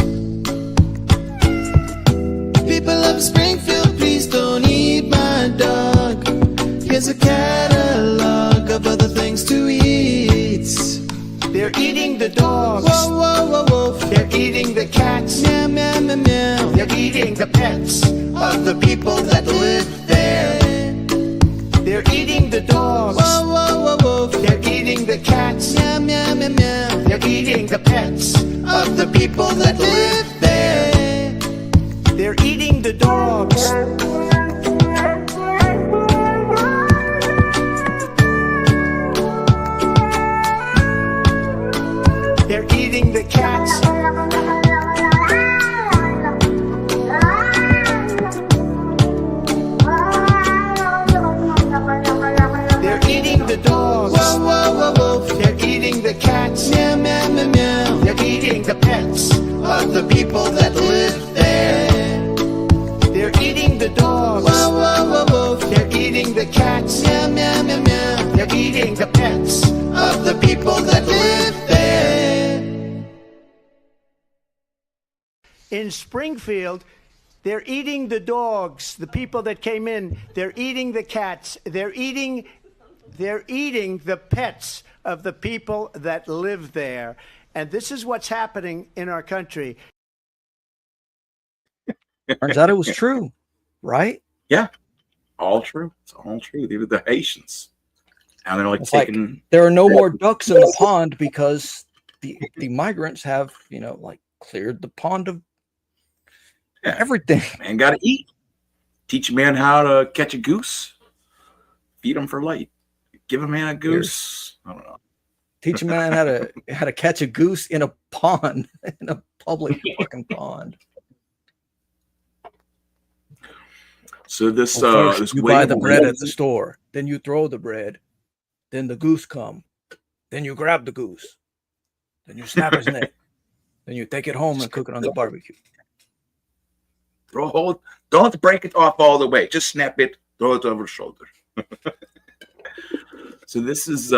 People of Springfield, please don't eat my dog. Here's a catalog of other things to eat. They're eating the dogs. Whoa, whoa, whoa, whoa. They're eating the cats. Meow, meow, meow, meow. They're eating the pets of the people that live there. They're eating the dogs. Whoa, whoa, whoa, whoa. They're eating the cats. Meow, meow, meow, meow. They're eating the pets of the people that live there. They're eating the dogs. They're eating the cats. They're eating the dogs. Whoa, whoa, whoa, whoa. They're eating the cats. Meow, meow, meow, meow. They're eating the pets of the people that live there. They're eating the dogs. Whoa, whoa, whoa, whoa. They're eating the cats. Meow, meow, meow, meow. They're eating the pets of the people that live there. In Springfield, they're eating the dogs, the people that came in. They're eating the cats. They're eating the pets of the people that live there. And this is what's happening in our country. Turns out it was true, right? Yeah, all true. It's all true. These are the Haitians. And they're like It's taking. like there are no more ducks in the pond because the migrants have, like cleared the pond of everything. Man, got to eat. Teach a man how to catch a goose. Feed him for light. Give a man a goose. I don't know. Teach a man how to catch a goose in a pond, in a public fucking pond. So this First this you way buy of the bread life- at the store, then you throw the bread, then the goose come, then you grab the goose, then you snap his neck, then you take it home and cook it on the barbecue. Don't have to break it off all the way. Just snap it, throw it over the shoulder. So this is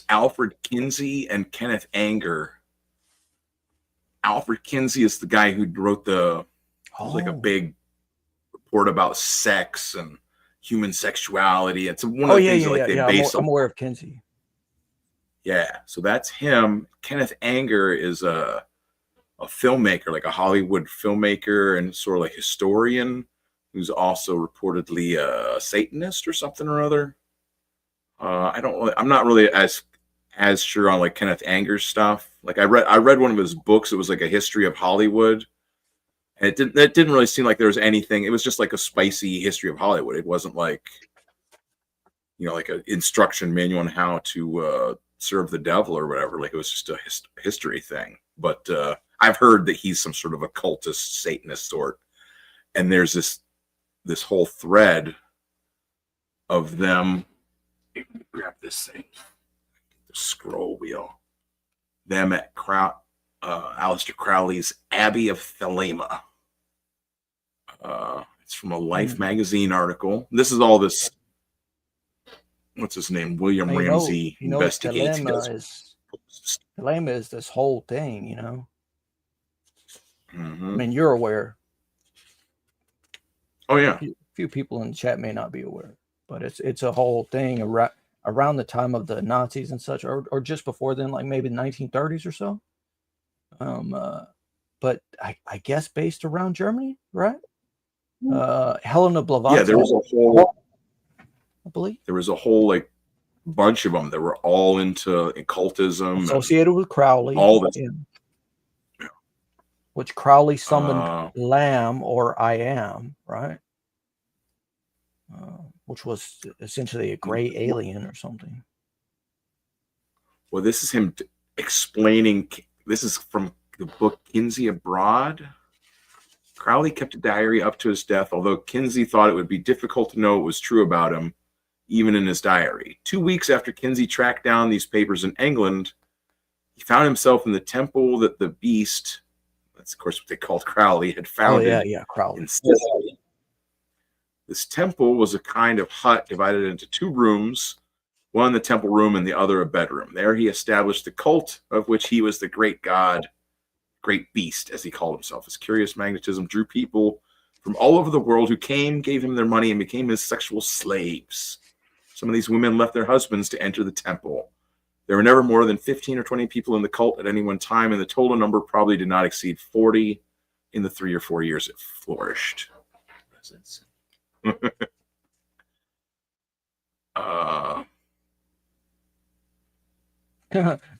Alfred Kinsey and Kenneth Anger. Alfred Kinsey is the guy who wrote it was like a big report about sex and human sexuality. It's one of the things that they base I'm aware of Kinsey. Yeah, so that's him. Kenneth Anger is a filmmaker, like a Hollywood filmmaker and sort of like historian, who's also reportedly a Satanist or something or other. I'm not really as sure on like Kenneth Anger's stuff. Like I read one of his books. It was like a history of Hollywood. And it didn't really seem like there was anything. It was just like a spicy history of Hollywood. It wasn't like, like an instruction manual on how to serve the devil or whatever. Like it was just a history thing. But I've heard that he's some sort of occultist Satanist sort. And there's this whole thread of them. Grab this thing, the scroll wheel. Them at Aleister Crowley's Abbey of Thelema. It's from a Life magazine article. This is all this. What's his name? William Ramsey investigates. Thelema is this whole thing, Mm-hmm. I mean, you're aware. Oh yeah. A few people in the chat may not be aware, but it's a whole thing around the time of the Nazis and such, or just before then, like maybe the 1930s or so. But I guess based around Germany, right? Helena Blavatsky. Yeah, there was a whole. I believe there was a whole like bunch of them that were all into occultism, associated with Crowley. All this. Yeah. Which Crowley summoned Lamb, or I Am, right? Which was essentially a gray alien or something. Well, this is him explaining. This is from the book Kinsey Abroad. Crowley kept a diary up to his death, although Kinsey thought it would be difficult to know what was true about him, even in his diary. 2 weeks after Kinsey tracked down these papers in England, he found himself in the temple that the beast, that's of course what they called Crowley, had founded Crowley. in Sicily. This temple was a kind of hut divided into 2 rooms, one the temple room and the other a bedroom. There he established the cult of which he was the great god, great beast, as he called himself. His curious magnetism drew people from all over the world who came, gave him their money, and became his sexual slaves. Some of these women left their husbands to enter the temple. There were never more than 15 or 20 people in the cult at any one time, and the total number probably did not exceed 40 in the 3 or 4 years it flourished.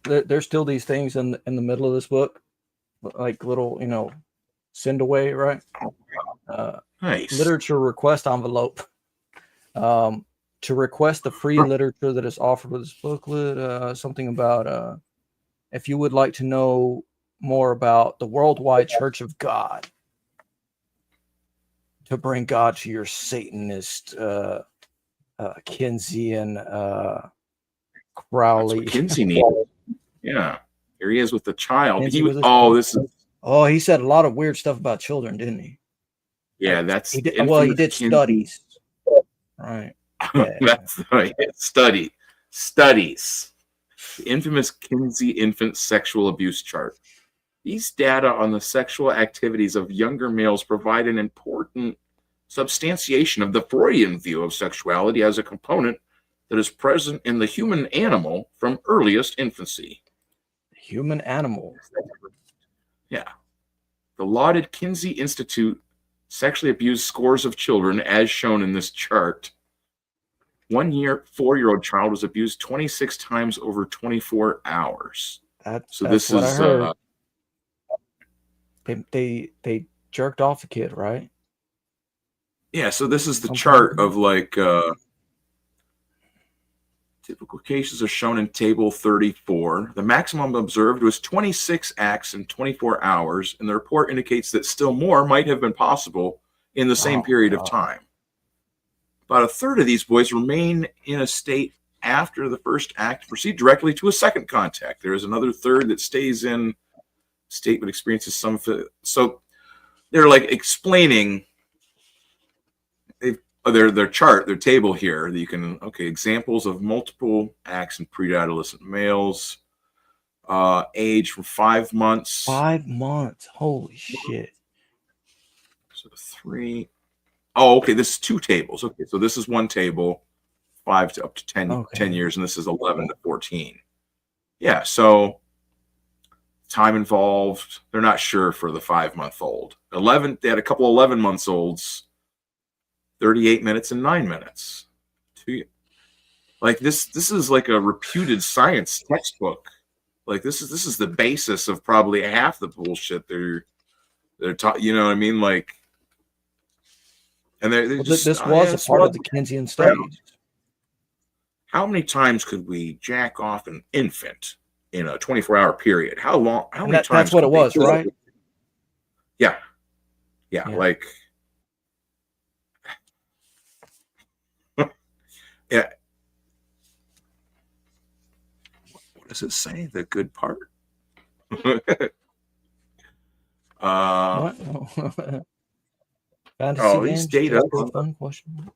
There's still these things in the middle of this book, like little, send away, right? Nice. Literature request envelope. To request the free literature that is offered with this booklet, something about if you would like to know more about the worldwide Church of God, to bring God to your Satanist Keynesian Crowley. That's what Kinsey needed. Yeah, here he is with the child. He was. He said a lot of weird stuff about children, didn't he? Yeah, that's. He did Kinsey. Studies. Right. Yeah. That's right. Studies. The infamous Kinsey infant sexual abuse chart. These data on the sexual activities of younger males provide an important substantiation of the Freudian view of sexuality as a component that is present in the human animal from earliest infancy. Human animal. Yeah. The lauded Kinsey Institute sexually abused scores of children, as shown in this chart. 1 year, 4-year-old child was abused 26 times over 24 hours. This is they jerked off the kid, right? Yeah, so this is the chart of like typical cases are shown in table 34. The maximum observed was 26 acts in 24 hours, and the report indicates that still more might have been possible in the same period of time. About a third of these boys remain in a state after the first act, proceed directly to a second contact. There is another third that stays in state but experiences some. So they're like explaining. They've their chart, their table here that you can, examples of multiple acts in pre-adolescent males, age from 5 months. 5 months. Holy shit. So 3. Oh, okay. This is 2 tables. Okay. So this is one table, 5 to up to 10 years. And this is 11 to 14. Yeah. So time involved. They're not sure for the 5-month-old. 11. They had a couple 11-month-olds, 38 minutes and 9 minutes. Like this is like a reputed science textbook. Like this is the basis of probably half the bullshit they're taught. You know what I mean? Like, and this was a part of the Keynesian studies. How many times could we jack off an infant in a 24-hour period? How long? How many times? That's what it was, right? Yeah. Like, yeah. What does it say? The good part? What? Fantasy these games, data. unquestionable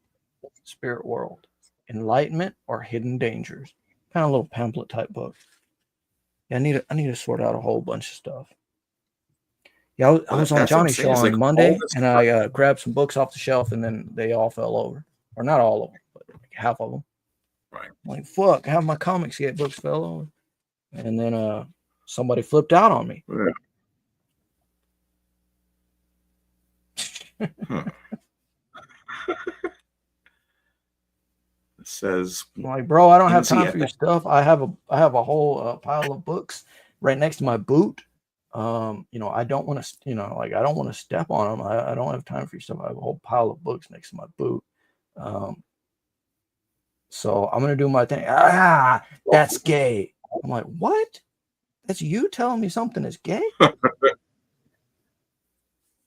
spirit world, enlightenment or hidden dangers. Kind of a little pamphlet type book. Yeah, I need to sort out a whole bunch of stuff. Yeah, I was on Johnny's show on Monday, and I grabbed some books off the shelf, and then they all fell over, or not all of them, but like half of them. Right. I'm like, fuck, half my Comixgate books fell over, and then somebody flipped out on me. Yeah. Huh. It says, I'm like, bro, I don't have time for your stuff. I have a whole pile of books right next to my boot. I don't want to, I don't want to step on them. I don't have time for your stuff. I have a whole pile of books next to my boot. So I'm gonna do my thing. That's gay. I'm like, what? That's you telling me something is gay?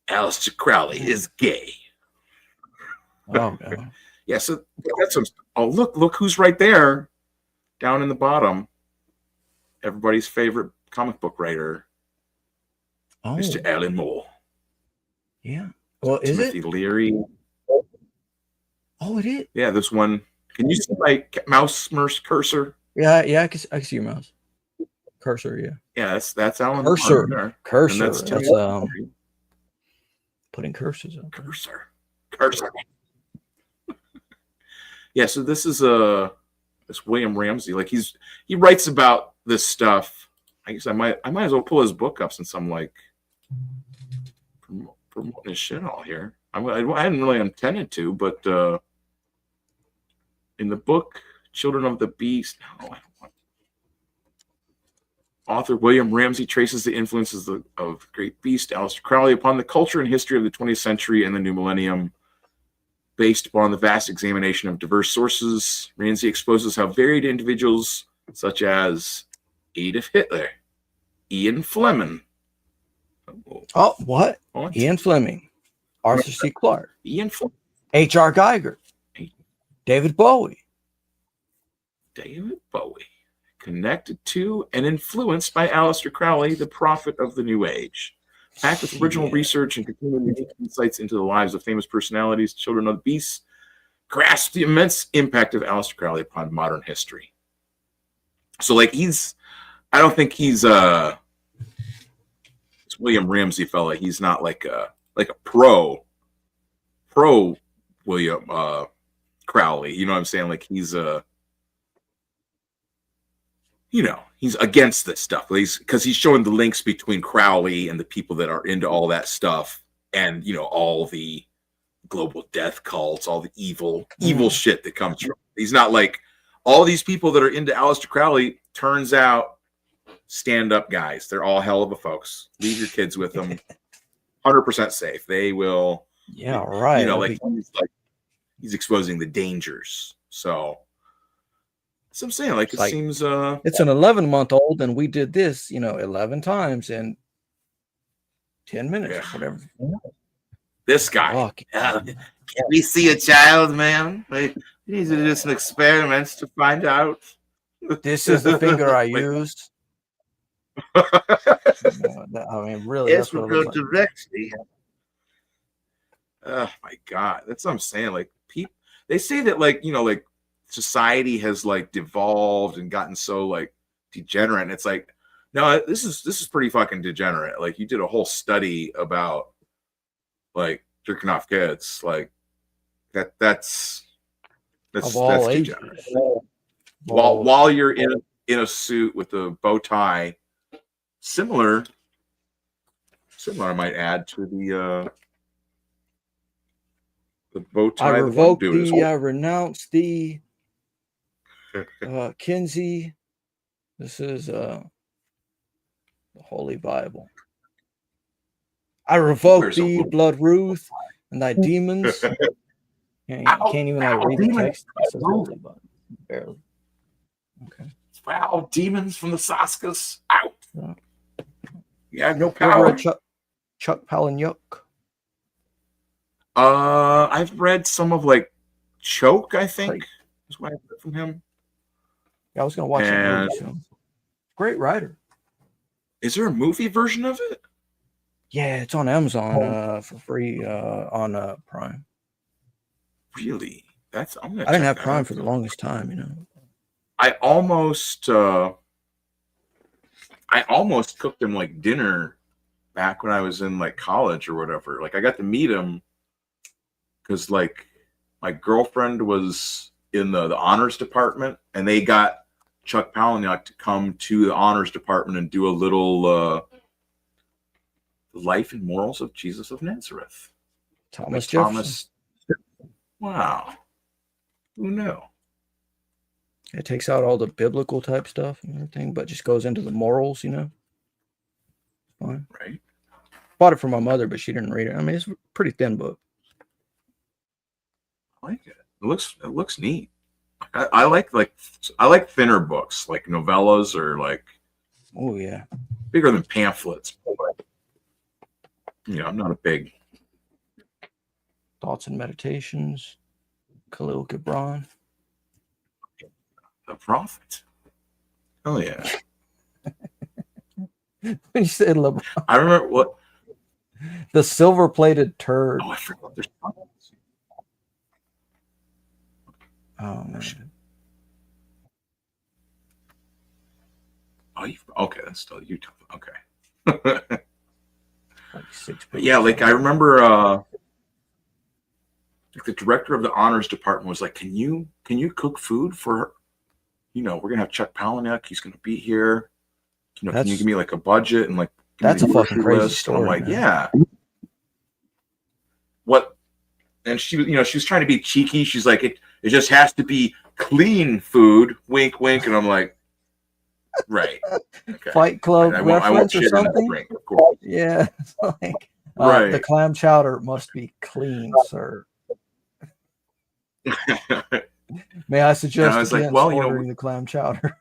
Aleister Crowley is gay. Oh god. Yeah, so that's some. Oh, look who's right there, down in the bottom. Everybody's favorite comic book writer, Mr. Alan Moore. Yeah. Well, is Timothy it Leary? Oh, it is. Yeah, this one. Can you see my mouse cursor? Yeah, I can see your mouse cursor. Yeah. Yeah, that's Alan Cursor. Moore. Cursor. And That's putting cursors up. Cursor. Yeah, so this is this William Ramsey. Like he writes about this stuff. I guess I might as well pull his book up since I'm like promoting his shit all here. I hadn't really intended to, but in the book Children of the Beast, author William Ramsey traces the influences of great beast Aleister Crowley upon the culture and history of the 20th century and the new millennium. Based upon the vast examination of diverse sources, Ramsey exposes how varied individuals such as Adolf Hitler, Ian Fleming. Oh, what? Ian Fleming, Arthur C. Clarke, H.R. Geiger, David Bowie. Connected to and influenced by Aleister Crowley, the prophet of the New Age. Packed with original research and continuing unique insights into the lives of famous personalities, Children of the Beast grasp the immense impact of Aleister Crowley upon modern history. So, like, I don't think he's this William Ramsey fella. He's not like a pro William Crowley. You know what I'm saying? Like he's he's against this stuff. Because he's showing the links between Crowley and the people that are into all that stuff, and all the global death cults, all the evil shit that comes from. He's not like all these people that are into Aleister Crowley. Turns out, stand-up guys. They're all hell of a folks. Leave your kids with them. 100% safe. They will. Yeah, right. He's exposing the dangers. So. So I'm saying, like, it seems it's an 11-month-old, and we did this, 11 times in 10 minutes, or whatever. This guy. Can we see a child, man? We need to do some experiments to find out. This is the finger I used. I mean, really. Yes, we'll go directly. Oh my God, that's what I'm saying. Like, they say that like, you know, like society has like devolved and gotten so like degenerate. And it's like, no, this is pretty fucking degenerate. Like you did a whole study about like jerking off kids. Like that's degenerate. While you're in a suit with a bow tie, similar I might add to the bow tie. I revoke the, I renounce the Kinsey. This is the Holy Bible. I revoke the Blood Ruth and thy demons. You can't even like read the text. It says Holy Bible. Barely. Okay. Wow, demons from the Saskas out. Yeah. You have no You ever power. read Chuck Palahniuk? I've read some of like Choke, I think is what I read from him. Yeah, I was gonna watch that movie soon. Great writer. Is there a movie version of it? Yeah, it's on Amazon for free on Prime. Really? I didn't have Prime for the longest time, you know. I almost cooked him like dinner back when I was in like college or whatever. Like I got to meet him because like my girlfriend was in the honors department, and they got Chuck Palahniuk to come to the honors department and do a little life and morals of Jesus of Nazareth. Thomas Jefferson. Wow. Who knew? It takes out all the biblical type stuff and everything, but just goes into the morals, you know. Fine. Right. Bought it for my mother, but she didn't read it. I mean, it's a pretty thin book. I like it. It looks neat. I like thinner books, like novellas or like oh yeah, bigger than pamphlets. But, you know, I'm not a big Thoughts and Meditations, Khalil Gibran. The Prophet. Oh yeah. When you said LeBron, I remember what the silver-plated turd. Oh, I forgot there's oh man. Oh, okay, that's still Utah. Okay. Like 6 But yeah, like I remember like the director of the honors department was like, Can you cook food for, you know, we're gonna have Chuck Palahniuk, he's gonna be here. You know, can you give me like a budget and like that's a fucking crazy list? story. And I'm like, man. yeah. What? And she was trying to be cheeky. She's like, it just has to be clean food. Wink, wink. And I'm like, right. Okay. Fight Club I won't reference or shit in that something. drink, of course. Yeah, it's like Right. the clam chowder must be clean, sir. May I suggest I was like, against well, you know, ordering the clam chowder?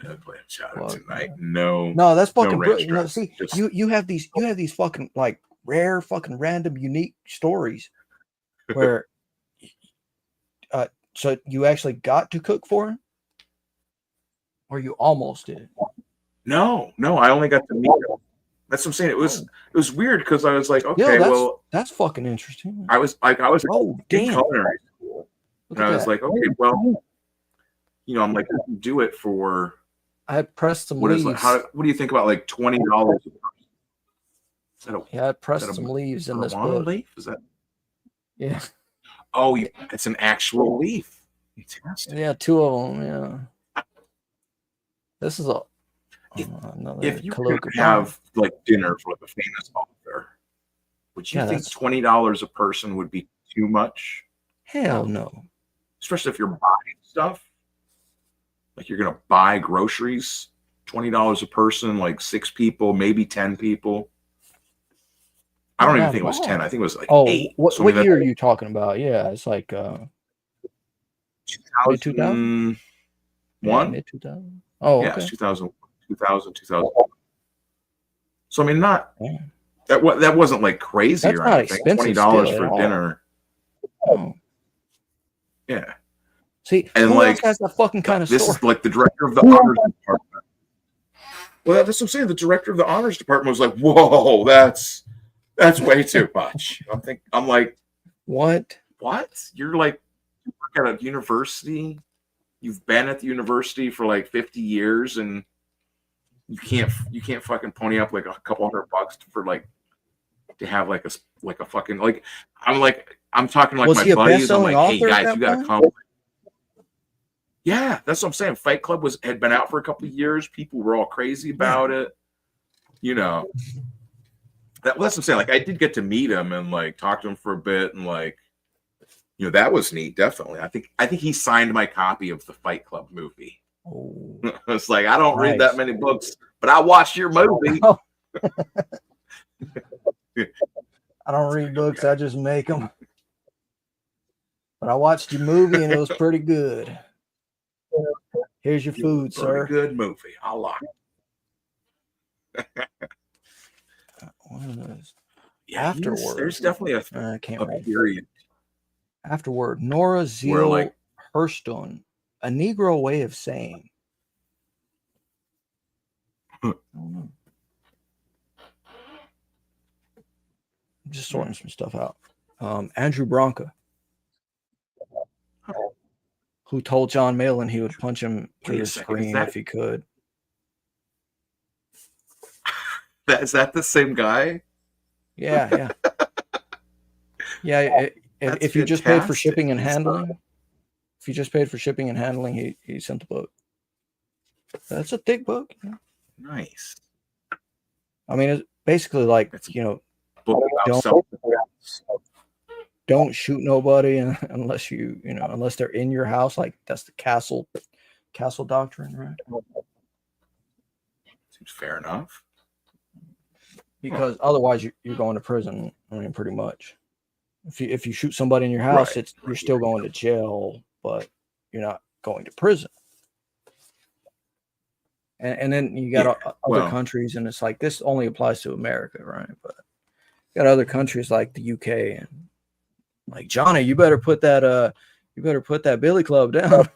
Clam chowder tonight. No, No, that's no fucking ranch brilliant. You know, dressing. see, Just- you have these fucking like rare, fucking random, unique stories where, so you actually got to cook for him, or you almost did. No, I only got to meet him. That's what I'm saying. It was weird because I was like, okay, that's fucking interesting. I was in damn. culinary school, Look and at I was that. like, okay, well, you know, I'm like, I can do it for I had pressed some what leaves. what do you think about like $20? Is that a, Yeah, I pressed is that some a leaves in this marijuana book. leaf? Is that? Yeah. Oh, it's an actual leaf. Fantastic. Yeah, 2 of them. Yeah. This is another If you Khalil could Gibran. have like dinner with a famous author, would you Yeah, think that's- $20 a person would be too much? Hell no. Especially if you're buying stuff. Like you're gonna buy groceries, $20 a person, like 6 people, maybe 10 people. I don't even think it was 10. I think it was like 8. What So maybe year that's are you talking about? Yeah, it's like 2001? mid 2000. Oh, Yeah, okay. it's 2000. So I mean, that wasn't like crazy That's or not anything. expensive $20 still for at all. dinner. Oh. Yeah. See, And who like else has that fucking kind of this story? is like the director of the honors department. Well, that's what I'm saying. The director of the honors department was like, "Whoa, that's way too much." I'm like, What? What? You're like, you work at a university. You've been at the university for like 50 years, and you can't fucking pony up like a couple $100 for like to have like a fucking like I'm talking like Was my he a buddies. I'm best-selling like, hey author at guys, that you gotta point? come. Yeah, that's what I'm saying. Fight Club had been out for a couple of years. People were all crazy about it. You know, that's what I'm saying. Like, I did get to meet him and like talk to him for a bit, and like, you know, that was neat. Definitely, I think he signed my copy of the Fight Club movie. Oh, It's like, I don't read nice. that many books, but I watched your movie. I don't read books, I just make them. But I watched your movie and it was pretty good. Here's your food, sir. Good movie. I like it. What is this? Yeah, Afterward. there's definitely I can't a read. period. Afterward. Nora Zeal like- Hurston. A Negro way of saying. I don't know. I'm just sorting some stuff out. Andrew Bronca, who told John Malin he would punch him through Wait a the second, is screen that- if he could. Is that the same guy? Yeah. Yeah. If you just paid for shipping and handling, he sent the book. That's a thick book. Yeah. Nice. I mean, it's basically like, Book about don't shoot nobody unless unless they're in your house. Like that's the castle doctrine, right? Seems fair enough. Because otherwise you're going to prison. I mean, pretty much. If you shoot somebody in your house, you're still going to jail, but you're not going to prison. And then you got other countries, and it's like this only applies to America, right? But you got other countries like the UK and like Johnny, you better put that Billy Club down.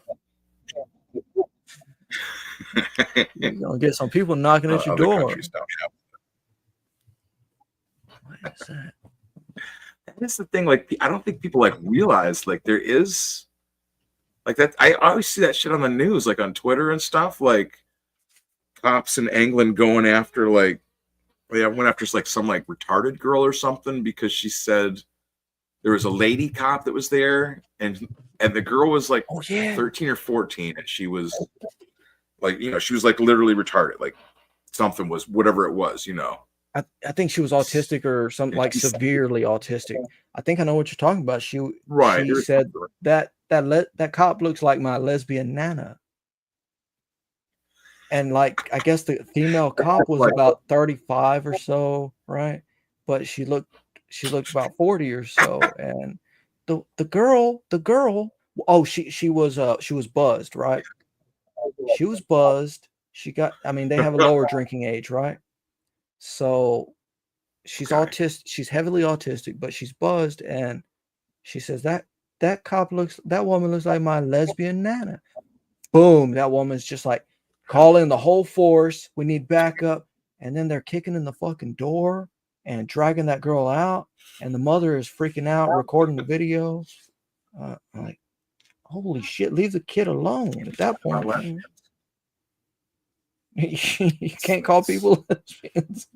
You're gonna get some people knocking at your Other door. countries don't have. What is that? That is the thing. Like, I don't think people like realize like there is like that. I always see that shit on the news, like on Twitter and stuff. Like cops in England going after like they went after like some like retarded girl or something because she said there was a lady cop that was there and the girl was like 13 or 14 and she was like, she was like literally retarded, like something was whatever it was, I think she was autistic or something, like severely autistic. I think I know what you're talking about. She said that cop looks like my lesbian nana. And like, I guess the female cop was about 35 or so, right? But she looked about 40 or so. And the girl, she was buzzed, right? She was buzzed. They have a lower drinking age, right? So she's autistic. She's heavily autistic, but she's buzzed. And she says that woman looks like my lesbian nana. Boom. That woman's just like, call in the whole force. We need backup. And then they're kicking in the fucking door and dragging that girl out. And the mother is freaking out, recording the video. I'm like, holy shit, leave the kid alone at that point. You can't call people lesbians.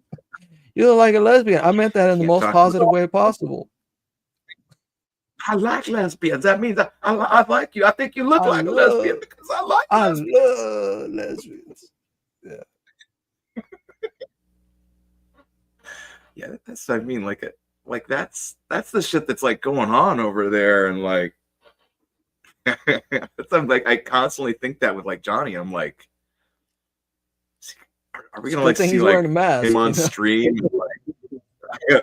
You look like a lesbian. I meant that in the most positive way possible. I like lesbians. That means I like you. I think you look like a lesbian because I like lesbians. I love lesbians. Yeah. Yeah, that's what I mean. Like that's the shit that's like going on over there, and like, I'm like I constantly think that with like Johnny. I'm like, are we gonna like see like him on stream? Like,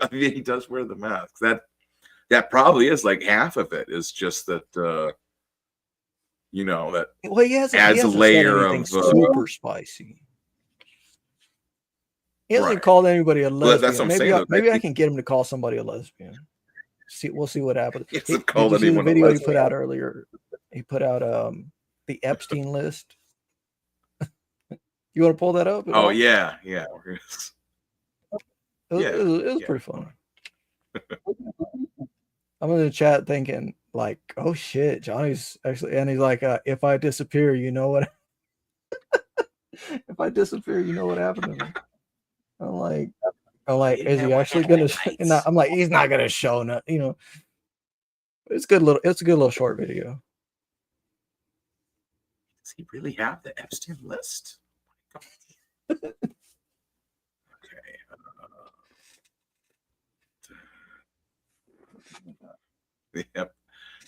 I mean, he does wear the mask. That probably is like half of it is just that, that he adds a layer of super spicy. He hasn't called anybody a lesbian. That's what I'm saying, maybe I can get him to call somebody a lesbian. We'll see what happens. He hasn't called anyone the video a he put out earlier. He put out the Epstein list. You want to pull that up? Oh yeah. It was pretty funny. I'm in the chat thinking like, oh shit, Johnny's actually, and he's like, if I disappear, you know what? If I disappear, you know what happened to me. I'm like, is he actually gonna? I'm like, he's not gonna show no, you know. It's good little. It's a good little short video. Does he really have the Epstein list?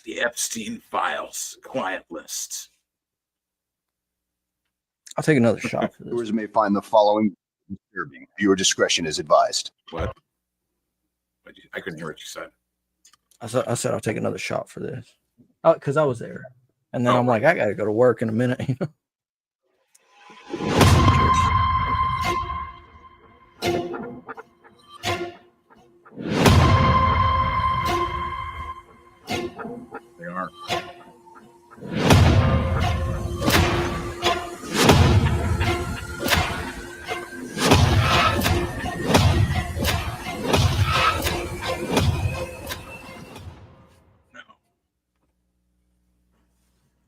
The Epstein files, quiet list. I'll take another shot for this. Viewers may find the following disturbing. Viewer discretion is advised. What? I couldn't hear what you said. I said I'll take another shot for this. Because I was there, and then I'm like, I gotta go to work in a minute. You know. They are.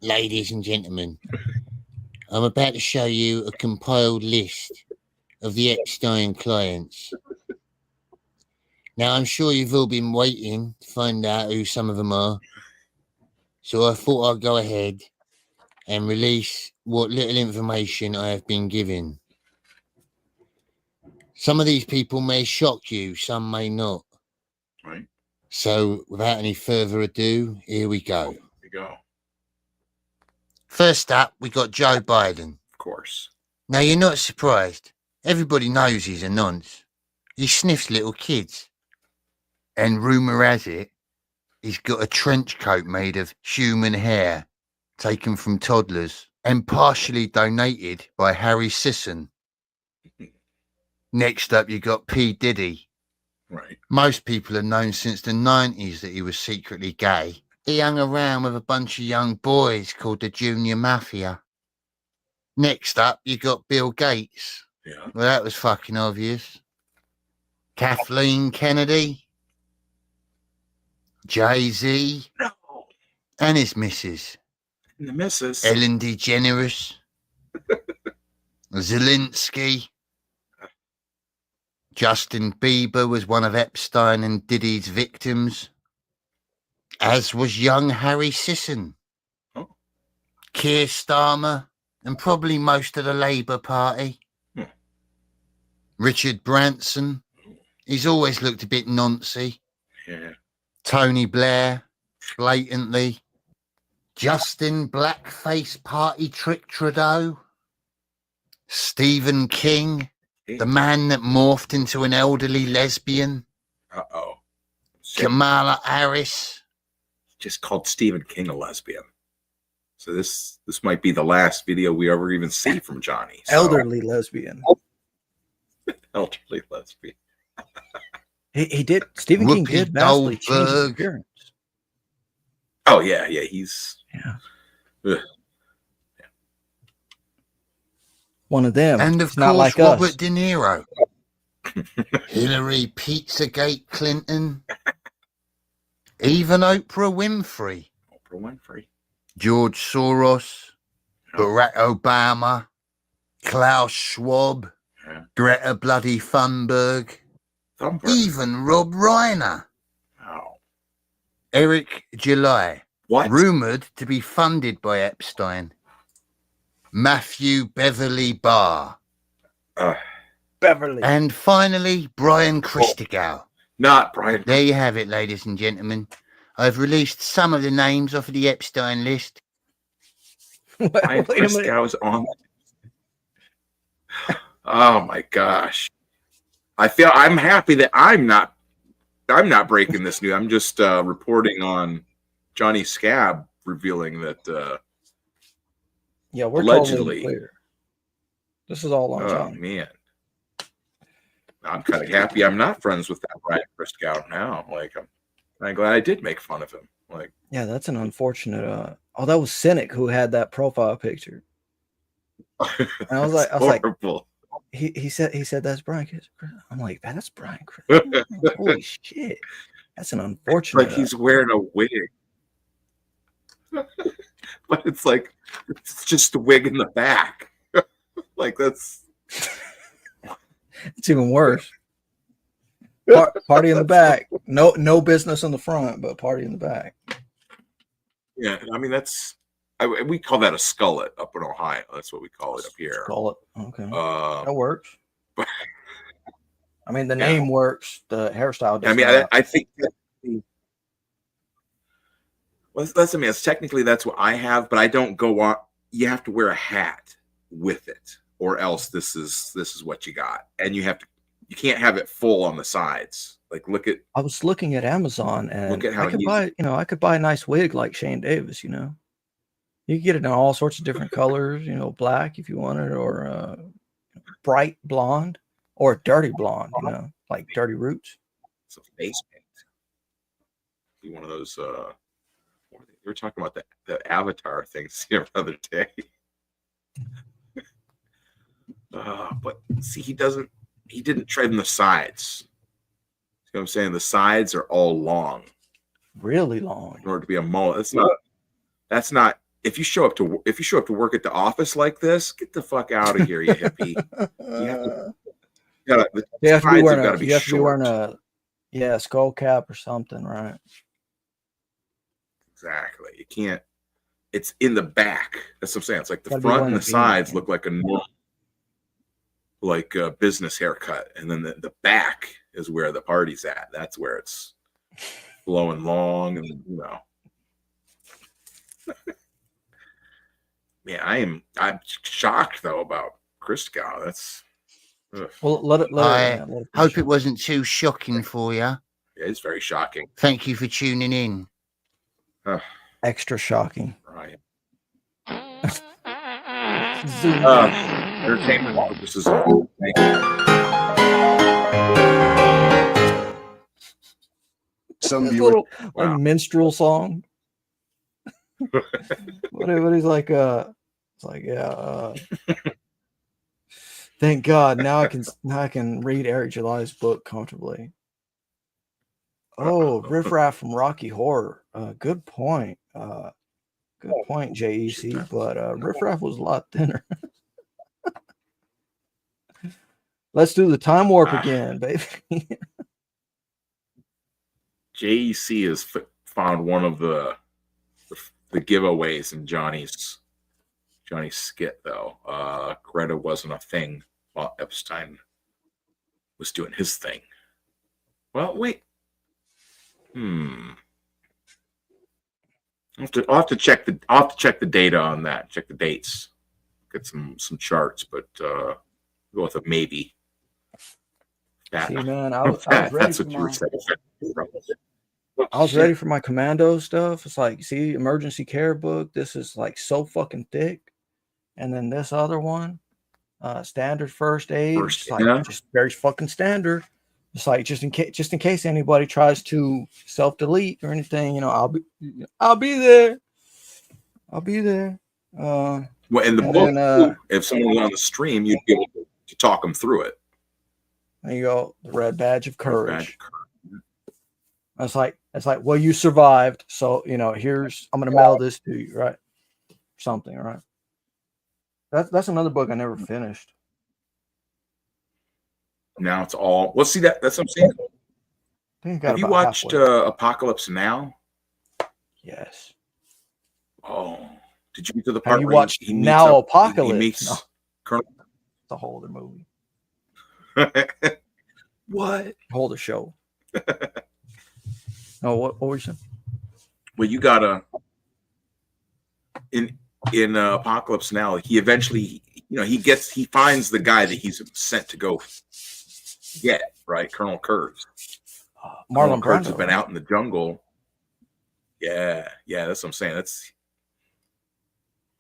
Ladies and gentlemen, I'm about to show you a compiled list of the Epstein clients. Now, I'm sure you've all been waiting to find out who some of them are. So I thought I'd go ahead and release what little information I have been given. Some of these people may shock you, some may not. Right. So without any further ado, here we go. Here we go. First up, we got Joe Biden. Of course. Now, you're not surprised. Everybody knows he's a nonce. He sniffs little kids. And rumour has it, he's got a trench coat made of human hair, taken from toddlers, and partially donated by Harry Sisson. Next up, you got P. Diddy. Right. Most people have known since the 90s that he was secretly gay. He hung around with a bunch of young boys called the Junior Mafia. Next up, you got Bill Gates. Yeah. Well, that was fucking obvious. Kathleen Kennedy. Jay-Z. No. And his missus. And the missus. Ellen DeGeneres. Zelensky. Justin Bieber was one of Epstein and Diddy's victims, as was young Harry Sisson. Oh. Keir Starmer, and probably most of the Labour Party. Richard Branson. He's always looked a bit noncy. Yeah. Tony Blair, blatantly. Justin Blackface Party Trick Trudeau. Stephen King, the man that morphed into an elderly lesbian. Uh-oh. Kamala Harris. Just called Stephen King a lesbian. So this might be the last video we ever even see from Johnny. So. Elderly lesbian. Elderly lesbian. He did. Stephen King did vastly change his appearance. Oh yeah, he's Ugh. One of them. And of it's course, not like Robert us. De Niro. Hillary Pizzagate Clinton. Even Oprah Winfrey. Oprah Winfrey. George Soros. Barack Obama. Klaus Schwab. Greta Bloody Thunberg. Even Rob Reiner. Oh. Eric July. What? Rumoured to be funded by Epstein. Matthew Beverly Barr. Beverly. And finally, Brian Christgau. Not Brian. There you have it, ladies and gentlemen. I've released some of the names off of the Epstein list. Brian Christgau's on. Oh my gosh. I'm happy that I'm not breaking this news. I'm just reporting on Johnny Scab revealing that Yeah, we're allegedly. totally clear. This is all on Oh Johnny. man. I'm kind of happy I'm not friends with that Brian Christgau now. Like I'm glad I did make fun of him. Like Yeah, that's an unfortunate. Oh, that was Cynic who had that profile picture. And I was like, horrible. He said that's Brian. I'm like, that's Brian. Holy shit! That's an unfortunate. Like he's wearing a wig. But it's like it's just the wig in the back. Like that's it's even worse. Party in the back. No business in the front, but party in the back. Yeah, I mean we call that a skullet up in Ohio. That's what we call it up here. Skullet. Okay. That works. But, I mean, the name works. The hairstyle does. I mean, I think. Well, that's technically that's what I have, but I don't go on. You have to wear a hat with it, or else this is what you got, and you can't have it full on the sides. Like I was looking at Amazon and Look at how I could buy a nice wig like Shane Davis. You could get it in all sorts of different colors. Black if you wanted, or bright blonde, or dirty blonde. Like Dirty Roots. It's a face paint. Be one of those. We were talking about the Avatar things the other day. But see, he didn't trim the sides. See what I'm saying? The sides are all long. Really long. In order to be a mullet. That's not if you show up to work at the office like this, get the fuck out of here, you hippie. You have to be wearing a skull cap or something, right? Exactly. You can't. It's in the back. That's what I'm saying. It's like the front and the sides look like a business haircut, and then the back is where the party's at. That's where it's blowing long, and Man, I'm shocked though about Christgau. That's. Ugh. Well, I hope it wasn't too shocking for you. Yeah, it's very shocking. Thank you for tuning in. Extra shocking. Right. Entertainment purposes. Some little minstrel song. What he's like? It's like thank God now I can read Eric July's book comfortably. Oh, Riffraff from Rocky Horror. Good point. Good point, JEC. But Riffraff was a lot thinner. Let's do the time warp again, baby. JEC has found one of the giveaways in Johnny's skit, though. Greta wasn't a thing while Epstein was doing his thing. Well, wait. I'll have to check the data on that. Check the dates. Get some charts, but go with a maybe. See, man, I was ready for my commando stuff. It's like, see, emergency care book. This is like so fucking thick, and then this other one, standard first aid. Just very fucking standard. It's like just in case anybody tries to self-delete or anything, I'll be there. I'll be there. Well, in the book, if someone was on the stream, you'd be able to talk them through it. There you go, the red badge of courage. It's like, well, you survived, so I'm gonna mail this to you, right? Something, right? That's another book I never finished. Now it's all. Well, see that's what I'm saying. Have you watched Apocalypse Now? Yes. Oh, did you get to the part where you watched Now Apocalypse? He meets Colonel. It's a whole other movie. What? Hold a show. No, what were you saying? Well, you gotta in Apocalypse Now. He eventually, he finds the guy that he's sent to go get, right? Colonel Kurtz. Marlon Kurtz has been out in the jungle. Yeah, that's what I'm saying.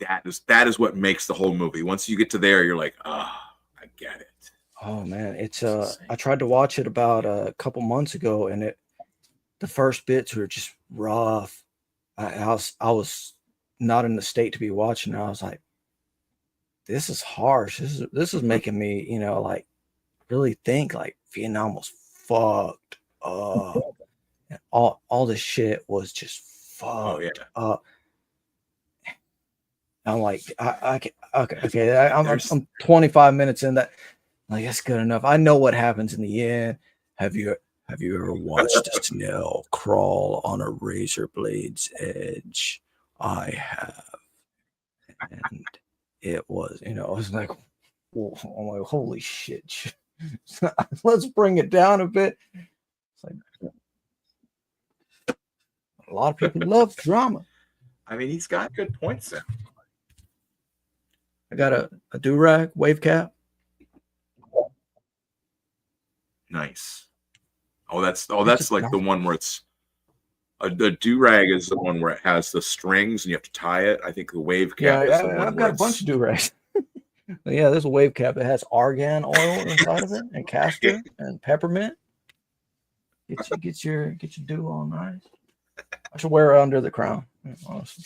That is what makes the whole movie. Once you get to there, you're like, I get it. Oh man, it's I tried to watch it about a couple months ago, and the first bits were just rough. I was not in the state to be watching it. I was like, this is harsh. This is making me, like really think like Vietnam was fucked up. And all this shit was just fucked Oh yeah. up. I'm like, I'm 25 minutes in that. Like, that's good enough. I know what happens in the end. Have you ever watched a snail crawl on a razor blade's edge? I have. And it was, I was like, whoa, I'm like, holy shit. Let's bring it down a bit. It's like, a lot of people love drama. I mean, he's got good points there. I got a do-rag wave cap. Nice. That's like the one where it's the do-rag is the one where it has the strings and you have to tie it. I think the wave cap is the one I've got a bunch of do-rags. Yeah, there's a wave cap that has argan oil inside of it and castor and peppermint. Get your do all nice. I should wear it under the crown. Honestly.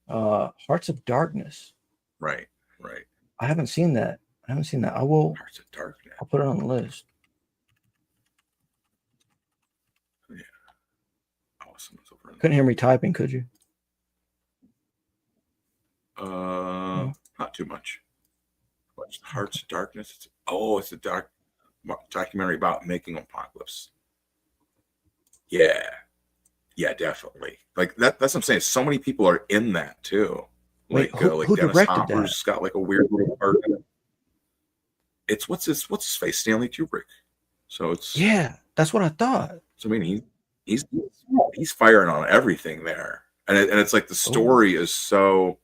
Hearts of Darkness. Right. I haven't seen that. I will. Hearts of Darkness. I'll put it on the list. Yeah. Awesome. Couldn't hear me typing, could you? Not too much. What's Hearts of Darkness? It's a dark documentary about making Apocalypse. Yeah, definitely. Like that's what I'm saying. So many people are in that too. Wait, Like who Dennis directed Hopper's got like a weird little part in it. It's what's his face? Stanley Kubrick. So it's that's what I thought. So I mean he's firing on everything there, and it's like the story is so.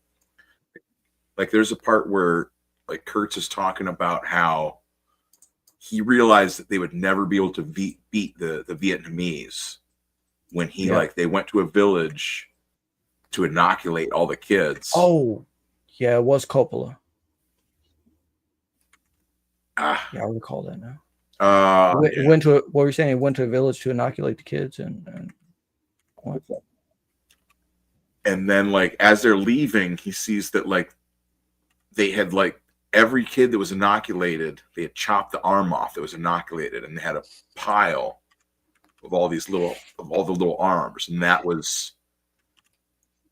Like there's a part where like Kurtz is talking about how he realized that they would never be able to beat the Vietnamese when they went to a village to inoculate all the kids. Oh, yeah, it was Coppola. Yeah, I recall that now. It went to what were you saying? It went to a village to inoculate the kids and what? And then like as they're leaving, he sees that like they had like every kid that was inoculated, they had chopped the arm off that was inoculated, and they had a pile of all the little arms, and that was,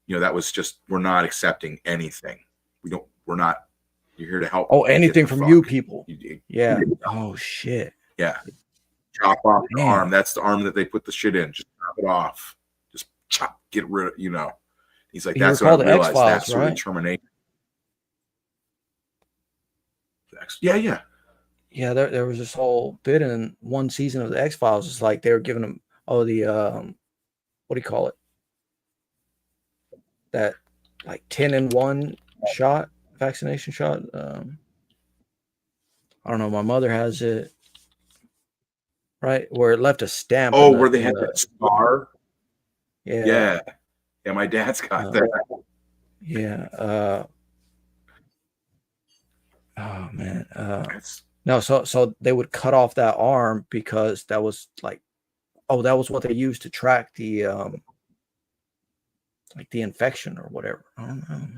that was just, we're not accepting anything. We're not. You're here to help. Oh, anything from you people. Yeah. Oh shit. Yeah. Chop off the arm. That's the arm that they put the shit in. Just chop it off. Just chop. Get rid of. He's like, that's what I realized. That's really termination. Yeah. Yeah, there was this whole bit in one season of the X-Files. It's like they were giving them what do you call it? That like 10-in-1 shot, vaccination shot. I don't know. My mother has it, right? Where it left a stamp. Oh, where they had that scar. Yeah. Yeah, my dad's got that. Yeah. Oh man. No, so they would cut off that arm because that was like, that was what they used to track the like the infection or whatever. I don't know.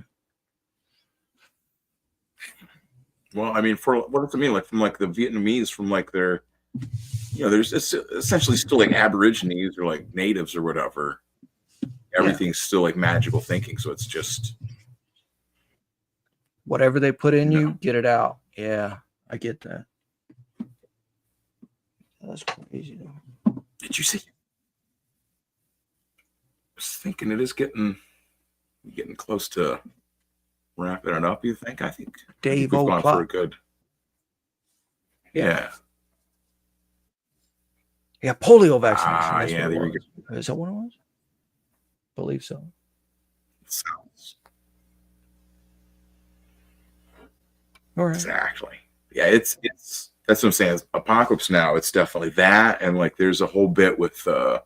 Well, I mean, for what does it mean? Like from like the Vietnamese, from like their, there's essentially still like Aborigines or like natives or whatever. Everything's still like magical thinking, so it's just whatever they put in you, get it out. Yeah, I get that. That's crazy though. Did you see? I was thinking it is getting close to wrapping it up. You think? I think we've gone for a good. Yeah. Yeah, polio vaccination. Yeah, there you go. Is that what it was? I believe so. Sounds. All right. Exactly. Yeah, it's that's what I'm saying. Apocalypse Now, it's definitely that, and like there's a whole bit with the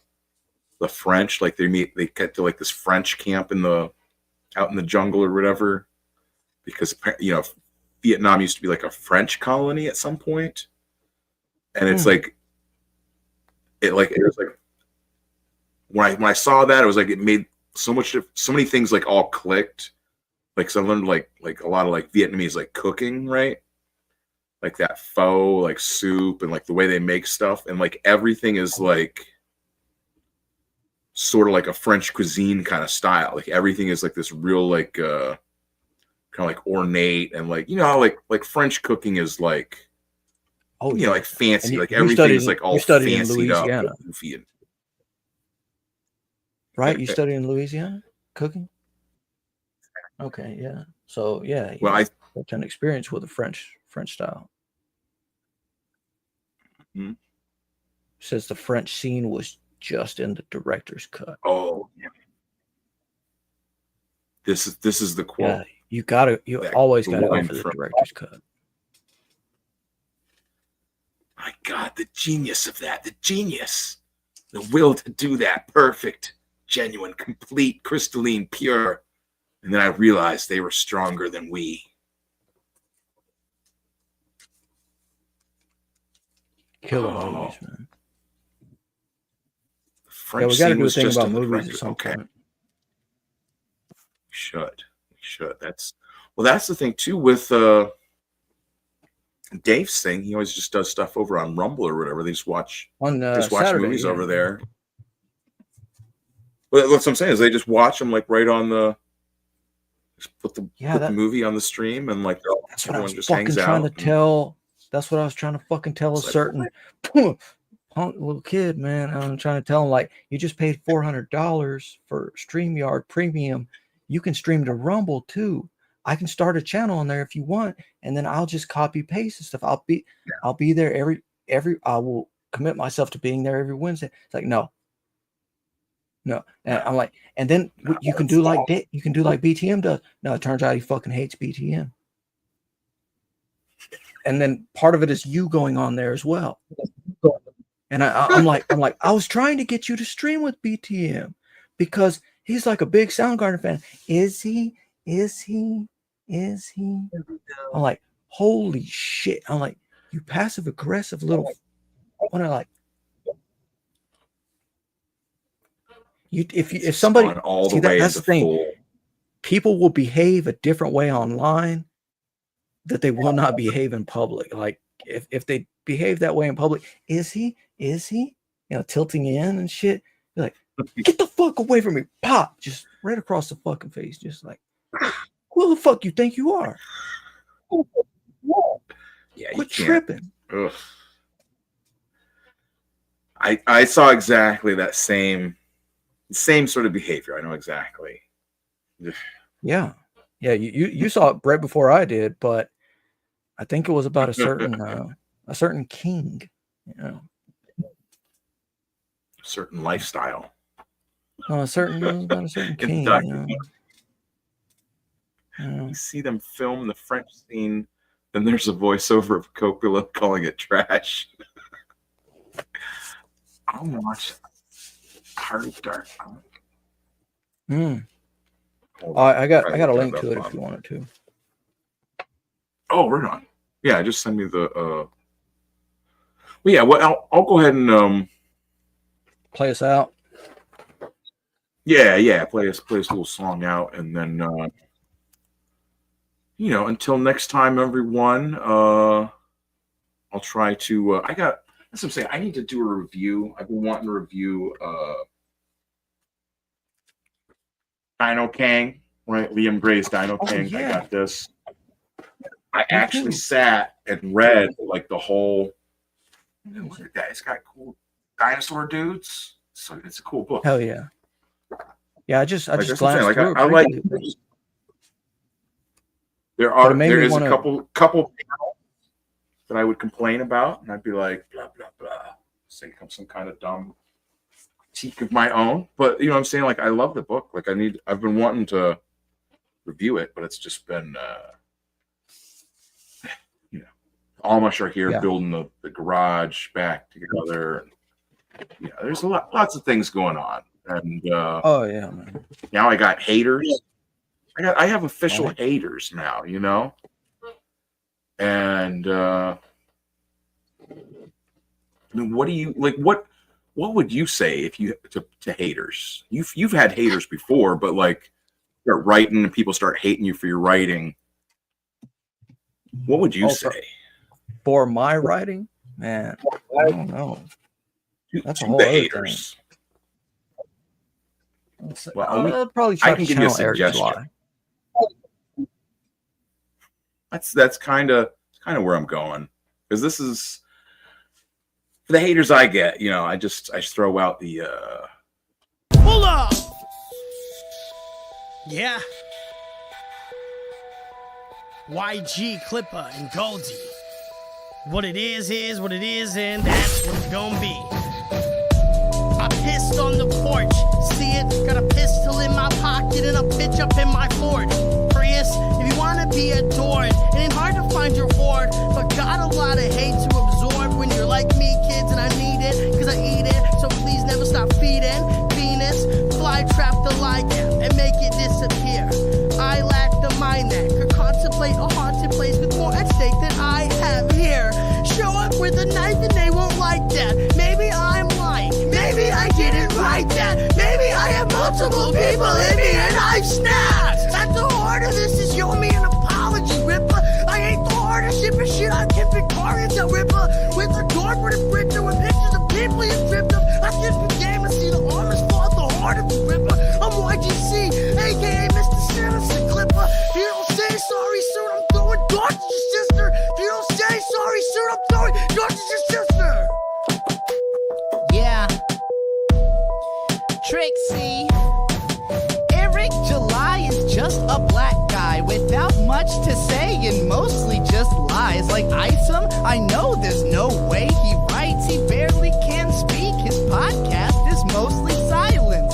French, like they get to like this French camp out in the jungle or whatever, because Vietnam used to be like a French colony at some point, and it's like it was like when I saw that, it was like it made so many things like all clicked. Like, so I learned like a lot of like Vietnamese like cooking, right? Like that pho, like soup, and like the way they make stuff, and like everything is like sort of like a French cuisine kind of style. Like everything is like this real like kind of like ornate and like how like French cooking is like like fancy. And like everything is like all you studied in fancied up, Louisiana, goofy and right? You studied in Louisiana cooking. Okay, yeah. So yeah, well, I got an experience with the French style. Says the French scene was just in the director's cut. Oh, yeah. This is the quote. Yeah, you always gotta go for the director's cut. My God, the genius of that, the genius, the will to do that, perfect, genuine, complete, crystalline, pure. And then I realized they were stronger than we. Killer movies, man. French we got to scene do a was thing just about in the movies director- at some okay. point. We should. That's the thing too with Dave's thing. He always just does stuff over on Rumble or whatever. They just watch Saturday, movies yeah. over there. But what I'm saying is they just watch them like right on the. Just put the movie on the stream and like That's what I everyone was just fucking hangs trying out. to tell. That's what I was trying to fucking tell a certain punk little kid, man. I'm trying to tell him, like, you just paid $400 for StreamYard Premium. You can stream to Rumble too. I can start a channel on there if you want, and then I'll just copy paste and stuff. I'll be there every I will commit myself to being there every Wednesday. It's like, no. And I'm like, and then you can do like BTM does. No, it turns out he fucking hates BTM. And then part of it is you going on there as well. And I'm like, I was trying to get you to stream with BTM because he's like a big Soundgarden fan. Is he? I'm like, holy shit. I'm like, you passive aggressive little. When I like, if somebody all the see, way that's the into thing. full. People will behave a different way online that they will not behave in public. Like if they behave that way in public, is he, tilting in and shit. You're like, get the fuck away from me. Pop, just right across the fucking face. Just like, who the fuck you think you are? Yeah, quit tripping. Ugh. I saw exactly that same sort of behavior. I know exactly. Yeah. You saw it right before I did, but I think it was about a certain king, certain lifestyle. No, it was about a certain king. You see them film the French scene, then there's a voiceover of Coppola calling it trash. I'll watch Heart of Dark. I got a link to it if you wanted to. Oh, right on. Yeah, just send me the. Well, yeah. Well, I'll go ahead and play us out. Yeah. Play us a little song out, and then until next time, everyone. I'll try to. That's what I'm saying. I need to do a review. I've been wanting to review Dino Kang, right? Liam Gray's Dino Kang. Yeah. I got this. I actually sat and read like the whole. Look at that! It's got cool dinosaur dudes. So it's a cool book. Hell yeah! Yeah, I just that's glanced what I'm saying. through it. I like. briefly. There is a couple panels that I would complain about, and I'd be like, blah blah blah, say some kind of dumb critique of my own. But you know what I'm saying? Like, I love the book. Like, I've been wanting to review it, but it's just been Amish are here building the garage back together. And, there's lots of things going on, and oh yeah, man. Now I got haters. I have official haters now, and I mean, what do you like? What would you say if you to haters? You've had haters before, but like start writing and people start hating you for your writing. What would you say? For my writing, man, I don't know. That's a whole other thing. Well, probably I try can to give you a channel Eric July. suggestion. That's kind of where I'm going, because this is for the haters I get. You know, I just throw out the Pull up. Yeah. YG Clipper and Goldie. What it is what it is, and that's what it's gonna be. I pissed on the porch, see it? Got a pistol in my pocket and a bitch up in my Ford. Prius, if you wanna be adored, it ain't hard to find your hoard, but got a lot of hate to absorb when you're like me, kids, and I need it, cause I eat it, so please never stop feeding. Venus, fly trap the ligand and make it disappear. I lack the mind that could contemplate a haunted place with more at stake than I have here. Show up with a knife and they won't like that. Maybe I'm lying. Maybe I didn't write that. Maybe I have multiple people in me and I've snapped. At the heart of this is you owe me an apology, Ripper. I ain't the hardest shipping shit I can Victorian to Ripper. With a door for the printer with pictures of people you tripped up. I just became to see the armors fall at the heart of the Ripper. I'm YGC, aka Mr. Sinister Clipper. If you don't say sorry soon, I'm throwing darts at your sister. If you don't say sorry soon, I'm throwing darts at your sister. Yeah. Trixie. Eric July is just a black guy without much to say and mostly just lies. Like Isom, I know there's no way he writes. He barely can speak. His podcast is mostly silence.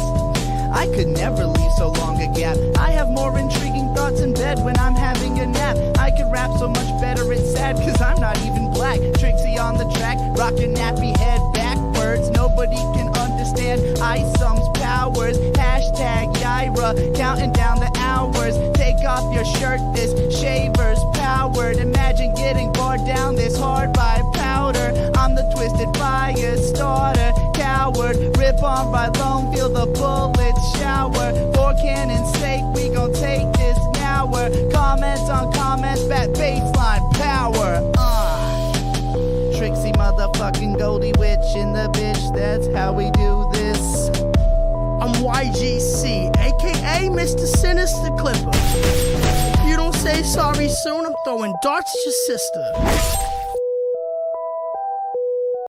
I could never leave so long a gap. I have more intriguing thoughts in bed when I'm having a nap. I could rap so much better, it's sad, cause I'm not even black. Trixie on the track, rockin' nappy head backwards. Nobody can understand Isom's powers. Hashtag Yaira, counting down the hours. Take off your shirt, this shaver's powered. Imagine getting bored down this hard by powder. I'm the twisted fire starter, coward. Rip on by lone, feel the bullets shower. For cannon's sake, we gon' take this hour. Comments on comments, back baseline power. Trixie motherfucking Goldie Witch in the bitch, that's how we do this. I'm YGC, aka Mr. Sinister Clipper. If you don't say sorry soon, I'm throwing darts at your sister.